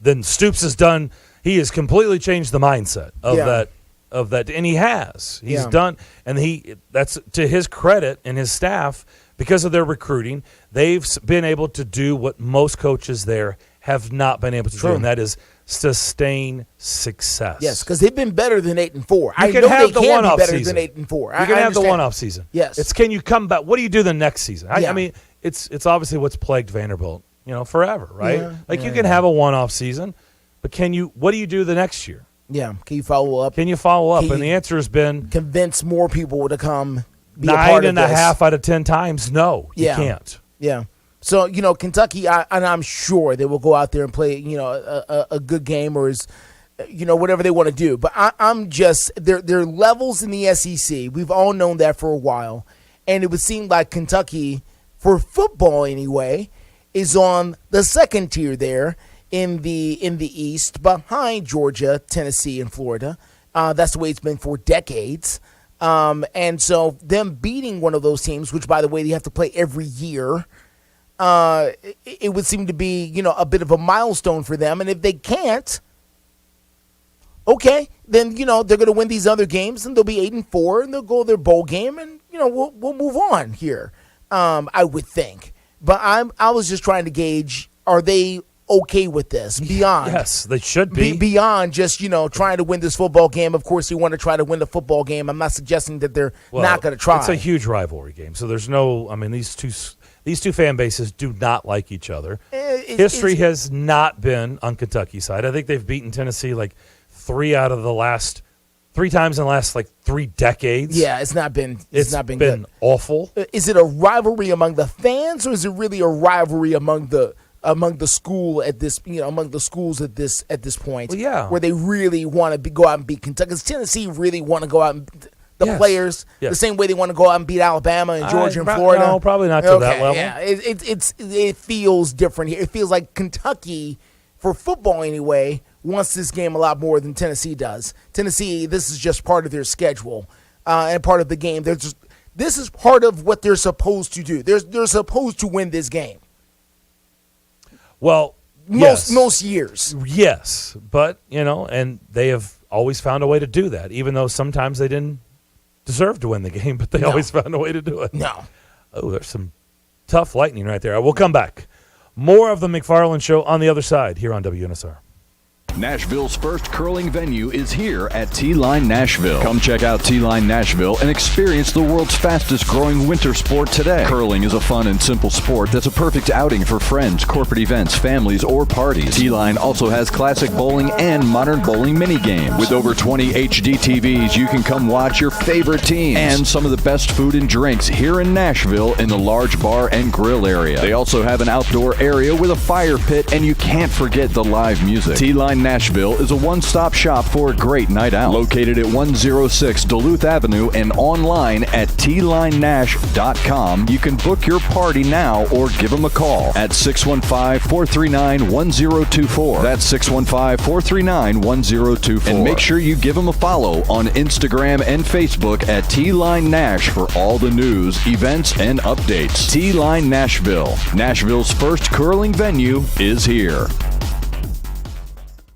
[SPEAKER 4] then Stoops has done. He has completely changed the mindset of that, and he has. He's done, and that's to his credit and his staff because of their recruiting. They've been able to do what most coaches there have not been able to do, and that is sustain success.
[SPEAKER 5] Yes, because they've been better than 8-4.
[SPEAKER 4] You can have the one-off
[SPEAKER 5] better
[SPEAKER 4] season.
[SPEAKER 5] than 8-4.
[SPEAKER 4] You can have the one-off season.
[SPEAKER 5] Yes,
[SPEAKER 4] it's can you come back? What do you do the next season? I mean, it's obviously what's plagued Vanderbilt, forever, right? You can have a one-off season, but what do you do the next year?
[SPEAKER 5] Yeah, can you follow up?
[SPEAKER 4] And the answer has been
[SPEAKER 5] convince more people to come be a part of this.
[SPEAKER 4] 9.5 out of 10 times, no, you can't.
[SPEAKER 5] Yeah. So, Kentucky, and I'm sure they will go out there and play, a good game or whatever they want to do. But I'm just, there are levels in the SEC. We've all known that for a while. And it would seem like Kentucky for football anyway, is on the second tier there in the East, behind Georgia, Tennessee, and Florida. That's the way it's been for decades. And so them beating one of those teams, which, by the way, they have to play every year, it would seem to be, a bit of a milestone for them. And if they can't, okay, then, they're going to win these other games, and they'll be 8-4, and they'll go their bowl game, and, we'll move on here, I would think. But I was just trying to gauge, are they okay with this beyond?
[SPEAKER 4] Yes, they should be.
[SPEAKER 5] Beyond just, trying to win this football game. Of course, you want to try to win the football game. I'm not suggesting that they're not going to try.
[SPEAKER 4] It's a huge rivalry game. So there's these two fan bases do not like each other. History has not been on Kentucky's side. I think they've beaten Tennessee like three times in the last like 3 decades.
[SPEAKER 5] Yeah, it's not been
[SPEAKER 4] been
[SPEAKER 5] good.
[SPEAKER 4] Awful.
[SPEAKER 5] Is it a rivalry among the fans, or is it really a rivalry among the school at this, among the schools at this point?
[SPEAKER 4] Well, yeah.
[SPEAKER 5] Where they really want to go out and beat Kentucky. Because Tennessee really want to go out and players the same way they want to go out and beat Alabama and Georgia and Florida.
[SPEAKER 4] No, probably not to that level.
[SPEAKER 5] Yeah, it feels different here. It feels like Kentucky, for football anyway, wants this game a lot more than Tennessee does. Tennessee, this is just part of their schedule and part of the game. This is part of what they're supposed to do. They're supposed to win this game.
[SPEAKER 4] Well,
[SPEAKER 5] most years.
[SPEAKER 4] Yes, but, and they have always found a way to do that, even though sometimes they didn't deserve to win the game, but they always found a way to do it.
[SPEAKER 5] No.
[SPEAKER 4] Oh, there's some tough lightning right there. We'll come back. More of the McFarland Show on the other side here on WNSR.
[SPEAKER 11] Nashville's first curling venue is here at T-Line Nashville. Come check out T-Line Nashville and experience the world's fastest growing winter sport today. Curling is a fun and simple sport that's a perfect outing for friends, corporate events, families, or parties. T-Line also has classic bowling and modern bowling mini games. With over 20 HD TVs, you can come watch your favorite teams and some of the best food and drinks here in Nashville in the large bar and grill area. They also have an outdoor area with a fire pit, and you can't forget the live music. T-Line Nashville is a one-stop shop for a great night out. Located at 106 Duluth Avenue and online at tlinenash.com. You can book your party now or give them a call at 615-439-1024. That's 615-439-1024. And make sure you give them a follow on Instagram and Facebook at T-Line Nash for all the news, events, and updates. T-Line Nashville. Nashville's first curling venue is here.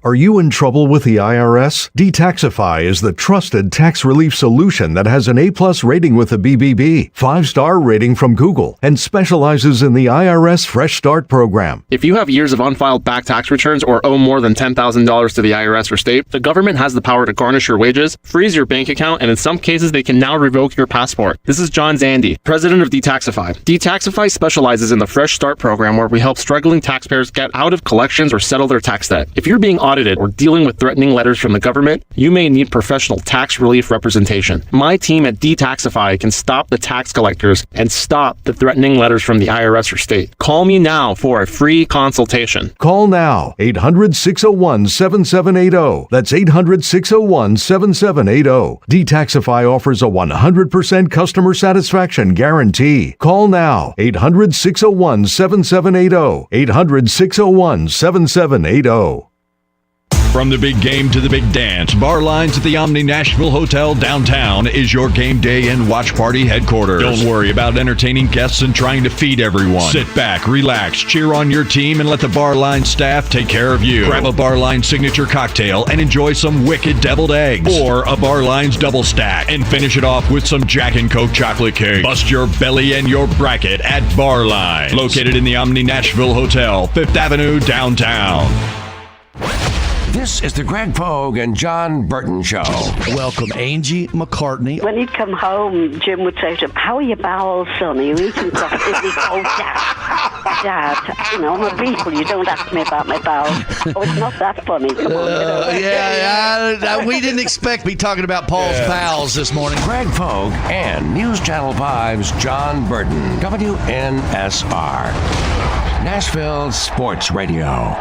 [SPEAKER 13] Are you in trouble with the IRS? Detaxify is the trusted tax relief solution that has an A+ rating with the BBB, 5-star rating from Google, and specializes in the IRS Fresh Start program.
[SPEAKER 14] If you have years of unfiled back tax returns or owe more than $10,000 to the IRS or state, the government has the power to garnish your wages, freeze your bank account, and in some cases, they can now revoke your passport. This is John Zandy, president of Detaxify. Detaxify specializes in the Fresh Start program, where we help struggling taxpayers get out of collections or settle their tax debt. If you're being audited or dealing with threatening letters from the government, you may need professional tax relief representation. My team at Detaxify can stop the tax collectors and stop the threatening letters from the IRS or state. Call me now for a free consultation.
[SPEAKER 13] Call now, 800-601-7780. That's 800-601-7780. Detaxify offers a 100% customer satisfaction guarantee. Call now, 800-601-7780. 800-601-7780.
[SPEAKER 11] From the big game to the big dance, Bar Lines at the Omni Nashville Hotel downtown is your game day and watch party headquarters. Don't worry about entertaining guests and trying to feed everyone. Sit back, relax, cheer on your team, and let the Bar Line staff take care of you. Grab a Bar Line signature cocktail and enjoy some wicked deviled eggs, or a Bar Line's double stack, and finish it off with some Jack and Coke chocolate cake. Bust your belly and your bracket at Bar Lines, located in the Omni Nashville Hotel, 5th Avenue, downtown.
[SPEAKER 3] This is the Greg Pogue and John Burton Show.
[SPEAKER 15] Welcome, Angie McCartney.
[SPEAKER 16] When he'd come home, Jim would say to him, "How are your bowels, son? Are you eating something?" He'd go, "Oh, Dad, I'm a Beatle. You don't ask me about my bowels." "Oh, it's not that funny. Come on."
[SPEAKER 15] We didn't expect to be talking about Paul's bowels this morning.
[SPEAKER 3] Greg Pogue and News Channel 5's John Burton, WNSR, Nashville Sports Radio.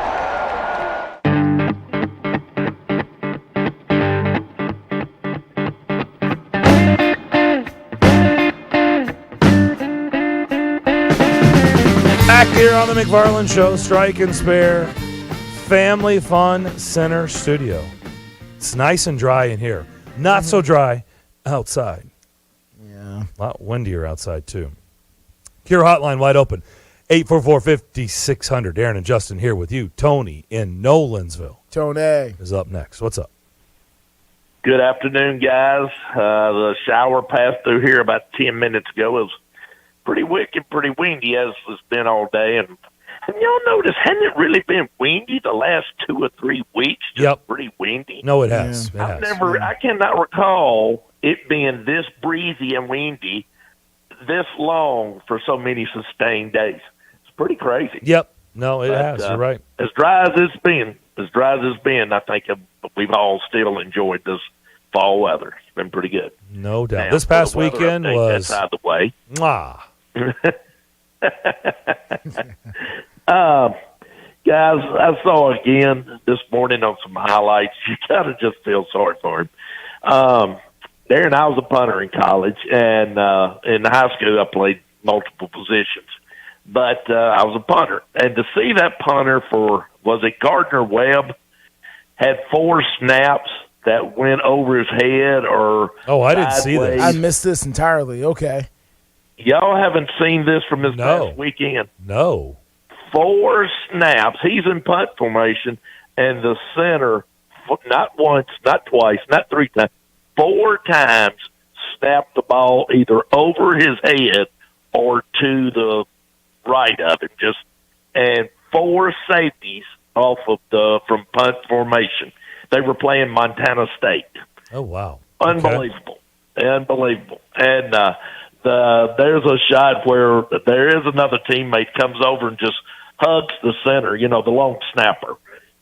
[SPEAKER 4] Back here on the McFarland Show, Strike and Spare, Family Fun Center Studio. It's nice and dry in here. Not so dry outside.
[SPEAKER 5] Yeah.
[SPEAKER 4] A lot windier outside, too. Cure Hotline wide open. 844-5600. Darren and Justin here with you. Tony in Nolensville.
[SPEAKER 5] Tony
[SPEAKER 4] is up next. What's up?
[SPEAKER 17] Good afternoon, guys. The shower passed through here about 10 minutes ago. It was pretty wicked, pretty windy, as it's been all day. And y'all notice, hasn't it really been windy the last 2 or 3 weeks? Just pretty windy.
[SPEAKER 4] No, it has. It has.
[SPEAKER 17] I cannot recall it being this breezy and windy this long for so many sustained days. It's pretty crazy.
[SPEAKER 4] Yep. No, it has. You're right.
[SPEAKER 17] As dry as it's been, I think we've all still enjoyed this fall weather. It's been pretty good.
[SPEAKER 4] No doubt.
[SPEAKER 17] Now,
[SPEAKER 4] this past
[SPEAKER 17] for the weather
[SPEAKER 4] weekend
[SPEAKER 17] update,
[SPEAKER 4] was
[SPEAKER 17] that's out of the way.
[SPEAKER 4] Mwah.
[SPEAKER 17] Guys, I saw again this morning on some highlights. You kind of just feel sorry for him. Darren, I was a punter in college, and in high school I played multiple positions. But I was a punter. And to see that punter for, was it Gardner Webb, had 4 snaps that went over his head or
[SPEAKER 4] I didn't see this.
[SPEAKER 5] I missed this entirely. Okay.
[SPEAKER 17] Y'all haven't seen this from this past weekend?
[SPEAKER 4] No.
[SPEAKER 17] 4 snaps. He's in punt formation, and the center, not once, not twice, not 3 times, 4 times snapped the ball either over his head or to the right of him. And 4 safeties off of from punt formation. They were playing Montana State.
[SPEAKER 4] Oh, wow.
[SPEAKER 17] Unbelievable. Okay. Unbelievable. And there's a shot where there is another teammate comes over and just hugs the center, the long snapper.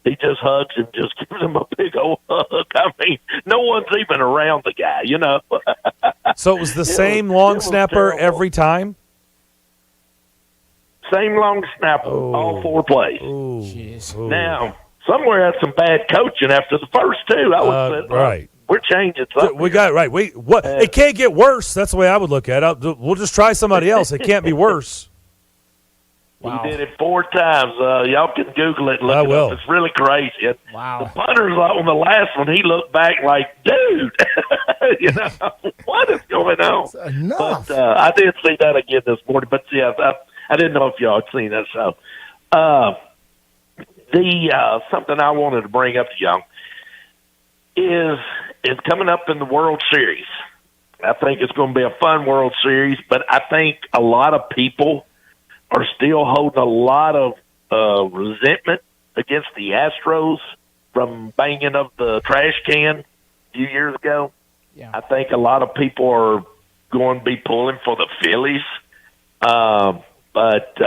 [SPEAKER 17] He just hugs him, just gives him a big old hug. I mean, no one's even around the guy,
[SPEAKER 4] So it was the same long snapper every time?
[SPEAKER 17] Same long snapper, all 4 plays. Now, somewhere had some bad coaching after the first 2. I would say,
[SPEAKER 4] right.
[SPEAKER 17] We're changing something.
[SPEAKER 4] We got it right. It can't get worse. That's the way I would look at it. We'll just try somebody else. It can't be worse.
[SPEAKER 17] Wow. He did it 4 times. Y'all can Google it and look it up. It's really crazy. Wow. The punter's on the last one, he looked back like, dude, what is going on?
[SPEAKER 5] That's enough.
[SPEAKER 17] But I did see that again this morning. But, yeah, I didn't know if y'all had seen that. So, something I wanted to bring up to y'all is coming up in the World Series. I think it's going to be a fun World Series, but I think a lot of people are still holding a lot of resentment against the Astros from banging of the trash can a few years ago. Yeah. I think a lot of people are going to be pulling for the Phillies. But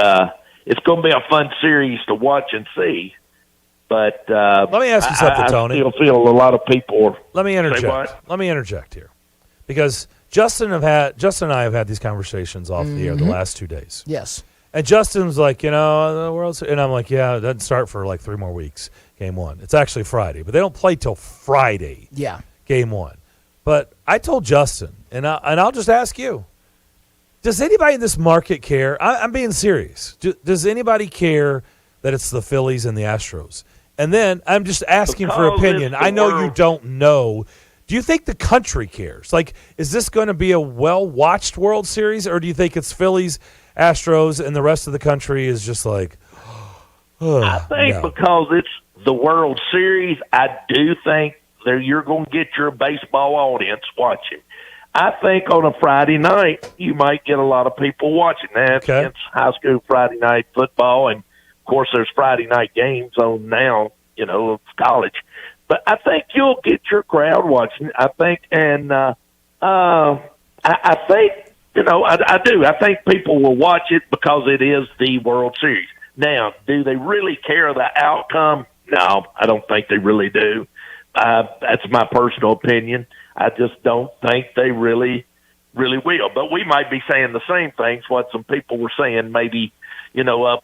[SPEAKER 17] it's going to be a fun series to watch and see. But
[SPEAKER 4] let me ask you something, Tony.
[SPEAKER 17] I still feel a lot of people.
[SPEAKER 4] Let me interject. Let me interject here, because Justin and I have had these conversations off the air the last 2 days.
[SPEAKER 5] Yes.
[SPEAKER 4] And Justin's like, the World Series, and I'm like, yeah, it doesn't start for like 3 more weeks. Game 1. It's actually Friday, but they don't play till Friday.
[SPEAKER 5] Yeah.
[SPEAKER 4] Game 1. But I told Justin, and I'll just ask you. Does anybody in this market care? I'm being serious. Does anybody care that it's the Phillies and the Astros? And then I'm just asking for opinion. I know you don't know. Do you think the country cares? Like, is this going to be a well-watched World Series, or do you think it's Phillies, Astros, and the rest of the country is just like,
[SPEAKER 17] I think because it's the World Series, I do think that you're going to get your baseball audience watching. I think on a Friday night, you might get a lot of people watching that. It's high school Friday night football, and, of course, there's Friday night games on now, college. But I think you'll get your crowd watching. I think, and I think, I do. I think people will watch it because it is the World Series. Now, do they really care the outcome? No, I don't think they really do. That's my personal opinion. I just don't think they really will. But we might be saying the same things, what some people were saying maybe, up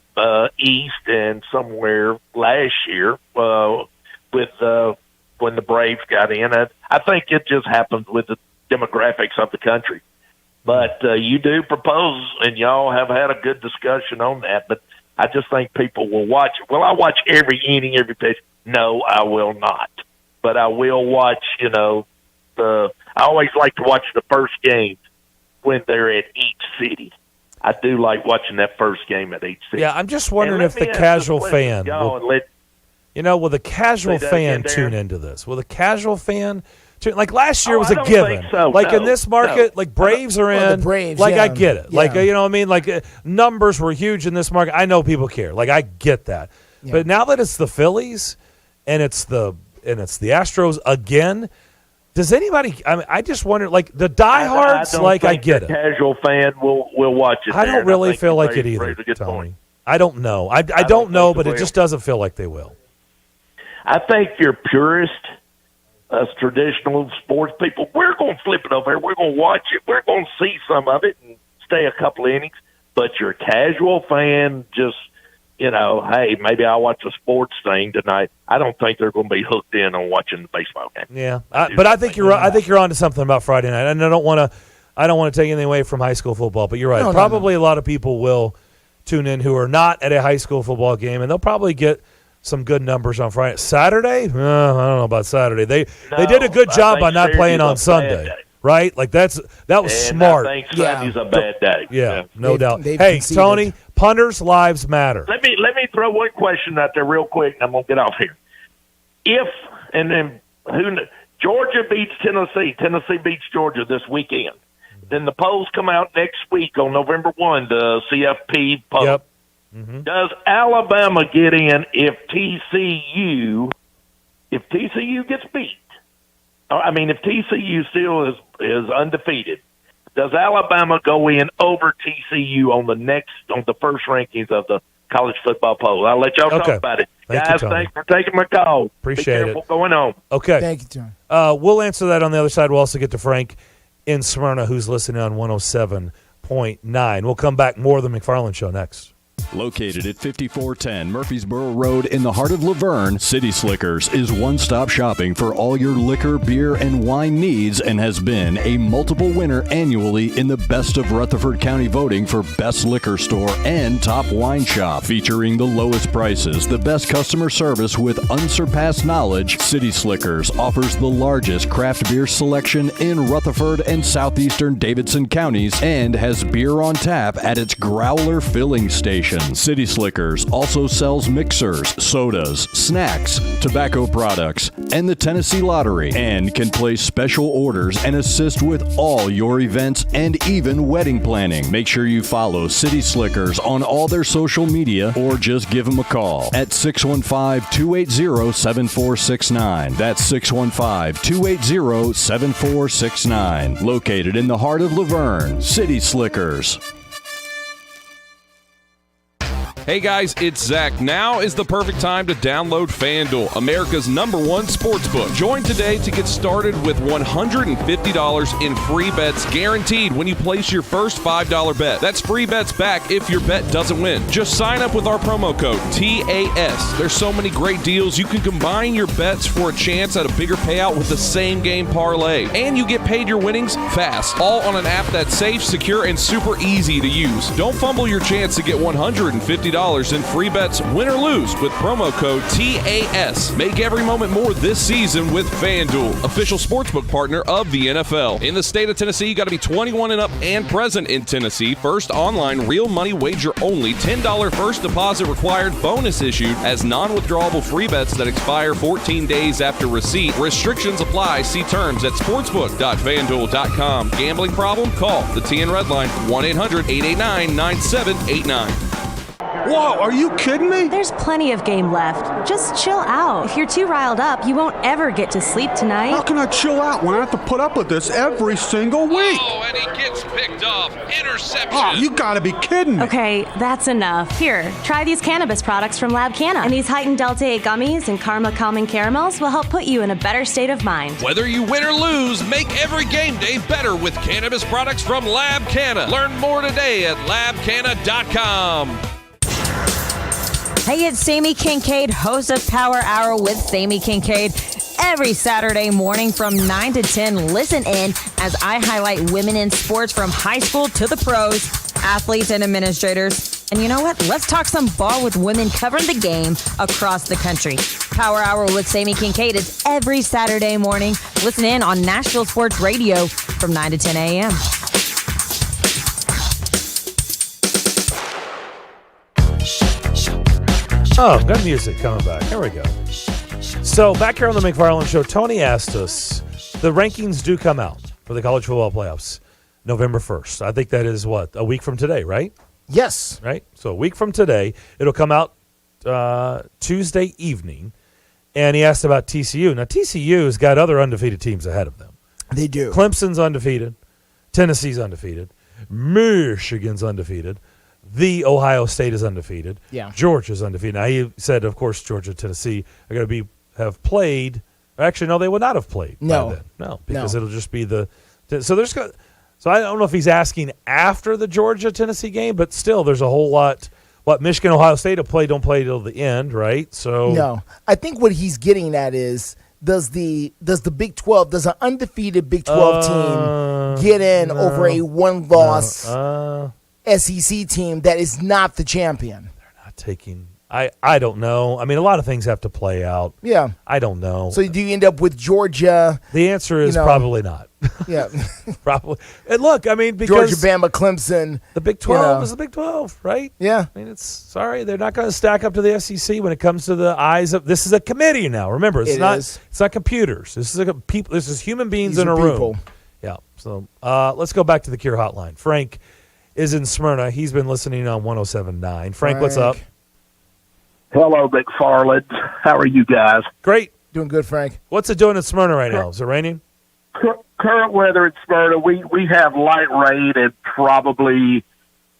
[SPEAKER 17] east and somewhere last year with when the Braves got in. I think it just happens with the demographics of the country. But you do propose, and y'all have had a good discussion on that. But I just think people will watch it. Will I watch every inning, every pitch? No, I will not. But I will watch, I always like to watch the first games when they're at each city. I do like watching that first game at each city.
[SPEAKER 4] Yeah, I'm just wondering if the casual fan will the casual fan tune into this? Will the casual fan tune? Like last year was a given.
[SPEAKER 17] So.
[SPEAKER 4] Like in this market, like Braves are in.
[SPEAKER 5] The Braves,
[SPEAKER 4] I get it.
[SPEAKER 5] Yeah.
[SPEAKER 4] Like, you know what I mean? Like numbers were huge in this market. I know people care. Like, I get that. Yeah. But now that it's the Phillies and it's the Astros again, does anybody? I mean, I just wonder. Like the diehards, I get it.
[SPEAKER 17] The casual fan will watch it.
[SPEAKER 4] I don't really feel like it either, Tony. I don't know. I don't know, but it just doesn't feel like they will.
[SPEAKER 17] I think your purist, us traditional sports people, we're going to flip it over here. We're going to watch it. We're going to see some of it and stay a couple of innings. But your casual fan, just hey, maybe I'll watch a sports thing tonight. I don't think they're going to be hooked in on watching the baseball game.
[SPEAKER 4] Yeah, but I think you're. I think you're onto something about Friday night, and I don't want to take anything away from high school football. But you're right. Probably a lot of people will tune in who are not at a high school football game, and they'll probably get some good numbers on Friday. Saturday? I don't know about Saturday. They did a good job by not playing on Sunday, right? Like that was smart.
[SPEAKER 17] I think Sunday's a bad day.
[SPEAKER 4] Yeah, no doubt. Hey, Tony, punters' lives matter.
[SPEAKER 17] Let me throw one question out there real quick, and I'm gonna get off here. Georgia beats Tennessee beats Georgia this weekend. Then the polls come out next week on November 1, the CFP poll.
[SPEAKER 4] Yep. Mm-hmm.
[SPEAKER 17] Does Alabama get in if TCU gets beat? If TCU still is undefeated, does Alabama go in over TCU on the first rankings of the college football poll? I'll let y'all talk about it. Guys, thanks for taking my call.
[SPEAKER 4] Appreciate
[SPEAKER 17] it. Going on.
[SPEAKER 4] Okay.
[SPEAKER 5] Thank you, John.
[SPEAKER 4] We'll answer that on the other side. We'll also get to Frank in Smyrna, who's listening on 107.9. We'll come back. More of the McFarland Show next.
[SPEAKER 11] Located at 5410 Murfreesboro Road in the heart of Laverne, City Slickers is one-stop shopping for all your liquor, beer, and wine needs and has been a multiple winner annually in the Best of Rutherford County voting for Best Liquor Store and Top Wine Shop. Featuring the lowest prices, the best customer service with unsurpassed knowledge, City Slickers offers the largest craft beer selection in Rutherford and southeastern Davidson counties and has beer on tap at its Growler filling station. City Slickers also sells mixers, sodas, snacks, tobacco products, and the Tennessee Lottery, and can place special orders and assist with all your events and even wedding planning. Make sure you follow City Slickers on all their social media or just give them a call at 615-280-7469. That's 615-280-7469. Located in the heart of Laverne, City Slickers.
[SPEAKER 18] Hey guys, it's Zach. Now is the perfect time to download FanDuel, America's #1 sportsbook. Join today to get started with $150 in free bets guaranteed when you place your first $5 bet. That's free bets back if your bet doesn't win. Just sign up with our promo code TAS. There's so many great deals. You can combine your bets for a chance at a bigger payout with the same game parlay. And you get paid your winnings fast. All on an app that's safe, secure, and super easy to use. Don't fumble your chance to get $150 in free bets, win or lose, with promo code TAS. Make every moment more this season with FanDuel, official sportsbook partner of the NFL. In the state of Tennessee, you got to be 21 and up and present in Tennessee. First online, real money wager only. $10 first deposit required. Bonus issued as non-withdrawable free bets that expire 14 days after receipt. Restrictions apply. See terms at sportsbook.fanduel.com. Gambling problem? Call the TN Red Line, 1-800-889-9789.
[SPEAKER 19] Whoa, are you kidding me?
[SPEAKER 20] There's plenty of game left. Just chill out. If you're too riled up, you won't ever get to sleep tonight.
[SPEAKER 19] How can I chill out when I have to put up with this every single week?
[SPEAKER 18] Oh, and he gets picked off. Interception.
[SPEAKER 19] Oh, you gotta be kidding me.
[SPEAKER 20] Okay, that's enough. Here, try these cannabis products from Lab Canna. And these heightened Delta-8 gummies and Karma Calming Caramels will help put you in a better state of mind.
[SPEAKER 18] Whether you win or lose, make every game day better with cannabis products from Lab Canna. Learn more today at labcanna.com.
[SPEAKER 21] Hey, it's Sammy Kincaid, host of Power Hour with Sammy Kincaid. Every Saturday morning from 9 to 10, listen in as I highlight women in sports from high school to the pros, athletes and administrators, And you know what? Let's talk some ball with women covering the game across the country. Power Hour with Sammy Kincaid is every Saturday morning. Listen in on Nashville Sports Radio from 9 to 10 a.m.
[SPEAKER 4] Oh, good music coming back. Here we go. So back here on the McFarland Show, Tony asked us, the rankings do come out for the college football playoffs November 1st. I think that is, a week from today, right?
[SPEAKER 5] Yes.
[SPEAKER 4] Right? So a week from today, it'll come out Tuesday evening. And he asked about TCU. Now, TCU's got other undefeated teams ahead of them.
[SPEAKER 5] They do.
[SPEAKER 4] Clemson's undefeated. Tennessee's undefeated. Michigan's undefeated. The Ohio State is undefeated.
[SPEAKER 5] Yeah.
[SPEAKER 4] Georgia's undefeated. Now, he said, of course, Georgia, Tennessee are going to have played. Actually, no, they would not have played.
[SPEAKER 5] No.
[SPEAKER 4] By then. No, because it'll just be So I don't know if he's asking after the Georgia-Tennessee game, but still there's a whole lot. What, Michigan, Ohio State don't play till the end, right? So
[SPEAKER 5] no. I think what he's getting at is, does the Big 12, does an undefeated Big 12 team get in over a one-loss SEC team that is not the champion?
[SPEAKER 4] They're not taking – I don't know. I mean, a lot of things have to play out.
[SPEAKER 5] Yeah.
[SPEAKER 4] I don't know.
[SPEAKER 5] So do you end up with Georgia?
[SPEAKER 4] The answer is probably not.
[SPEAKER 5] Yeah.
[SPEAKER 4] Probably. And look, I mean, because
[SPEAKER 5] Georgia, Bama, Clemson.
[SPEAKER 4] The Big 12 is the Big 12, right?
[SPEAKER 5] Yeah.
[SPEAKER 4] I mean, they're not going to stack up to the SEC when it comes to the eyes of – this is a committee now. Remember, it's not computers. This is human beings in a room. Yeah. So let's go back to the Cure Hotline. Frank is in Smyrna. He's been listening on 107.9. Frank, what's up?
[SPEAKER 17] Hello, McFarland. How are you guys?
[SPEAKER 4] Great.
[SPEAKER 5] Doing good, Frank.
[SPEAKER 4] What's it doing in Smyrna right now? Is it raining?
[SPEAKER 17] Current weather in Smyrna, we have light rain and probably,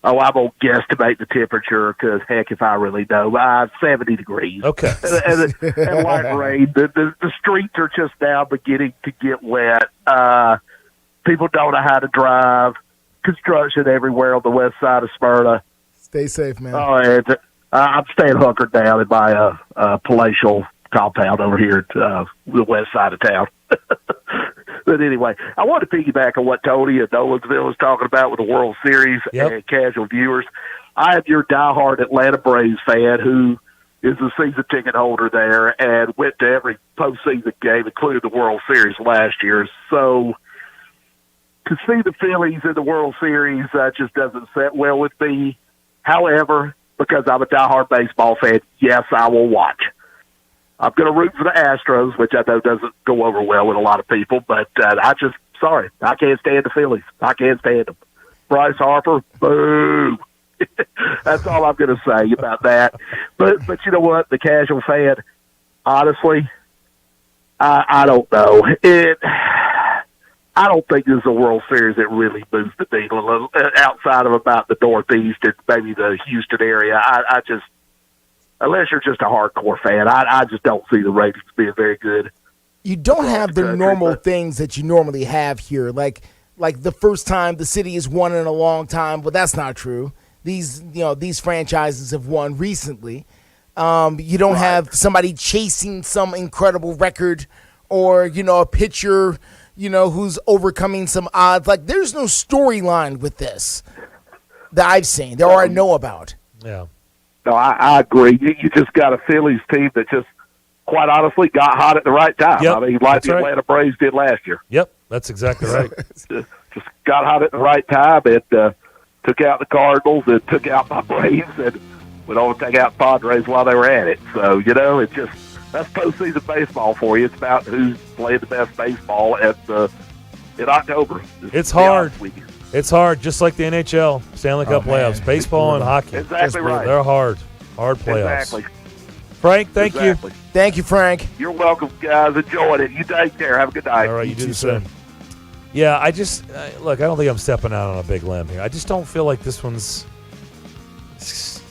[SPEAKER 17] I won't guesstimate the temperature because, heck, if I really know, 70 degrees.
[SPEAKER 4] Okay.
[SPEAKER 17] and light rain. The streets are just now beginning to get wet. People don't know how to drive. Construction everywhere on the west side of Smyrna.
[SPEAKER 5] Stay safe, man.
[SPEAKER 17] Oh, and I'm staying hunkered down in my palatial compound over here at the west side of town. But anyway, I want to piggyback on what Tony at Nolensville was talking about with the World Series and casual viewers. I am your diehard Atlanta Braves fan who is a season ticket holder there and went to every postseason game, including the World Series last year. So to see the Phillies in the World Series just doesn't sit well with me. However, because I'm a diehard baseball fan, yes, I will watch. I'm going to root for the Astros, which I know doesn't go over well with a lot of people, but I can't stand the Phillies. I can't stand them. Bryce Harper, boo. That's all I'm going to say about that. But you know what? The casual fan, honestly, I don't know. I don't think this is a World Series that really moves the needle outside of about the Northeast and maybe the Houston area. I just, unless you're just a hardcore fan, I just don't see the ratings being very good.
[SPEAKER 5] You don't have the normal things that you normally have here, like the first time the city has won in a long time. But that's not true. These franchises have won recently. You don't have somebody chasing some incredible record, or a pitcher, who's overcoming some odds. Like, there's no storyline with this that I've seen or I know about.
[SPEAKER 4] Yeah.
[SPEAKER 17] No, I agree. You just got a Phillies team that just, quite honestly, got hot at the right time.
[SPEAKER 4] Yep,
[SPEAKER 17] I mean, like the Atlanta Braves did last year.
[SPEAKER 4] Yep, that's exactly right.
[SPEAKER 17] Just got hot at the right time and took out the Cardinals and took out my Braves and went on to take out Padres while they were at it. So, it's just, that's postseason baseball for you. It's about who's playing the best baseball in October.
[SPEAKER 4] It's hard. It's hard, just like the NHL, Stanley Cup playoffs, baseball and hockey.
[SPEAKER 17] Exactly right.
[SPEAKER 4] They're hard playoffs.
[SPEAKER 17] Exactly.
[SPEAKER 4] Frank, thank you.
[SPEAKER 5] Thank you, Frank.
[SPEAKER 17] You're welcome, guys. Enjoyed it. You take care. Have a good night.
[SPEAKER 4] All right, you do the same. Yeah, I just look. I don't think I'm stepping out on a big limb here. I just don't feel like this one's.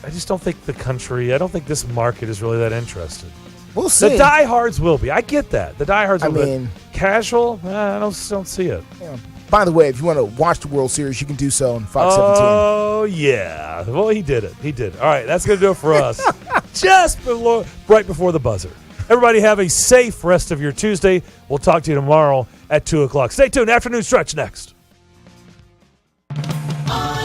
[SPEAKER 4] I just don't think the country. I don't think this market is really that interested.
[SPEAKER 5] We'll see.
[SPEAKER 4] The diehards will be. I get that. The diehards will be.
[SPEAKER 5] mean,
[SPEAKER 4] Casual, I don't see it.
[SPEAKER 5] Yeah. By the way, if you want to watch the World Series, you can do so on Fox 17.
[SPEAKER 4] Oh, yeah. Well, he did it. All right, that's going to do it for us. Just right before the buzzer. Everybody have a safe rest of your Tuesday. We'll talk to you tomorrow at 2 o'clock. Stay tuned. Afternoon Stretch next.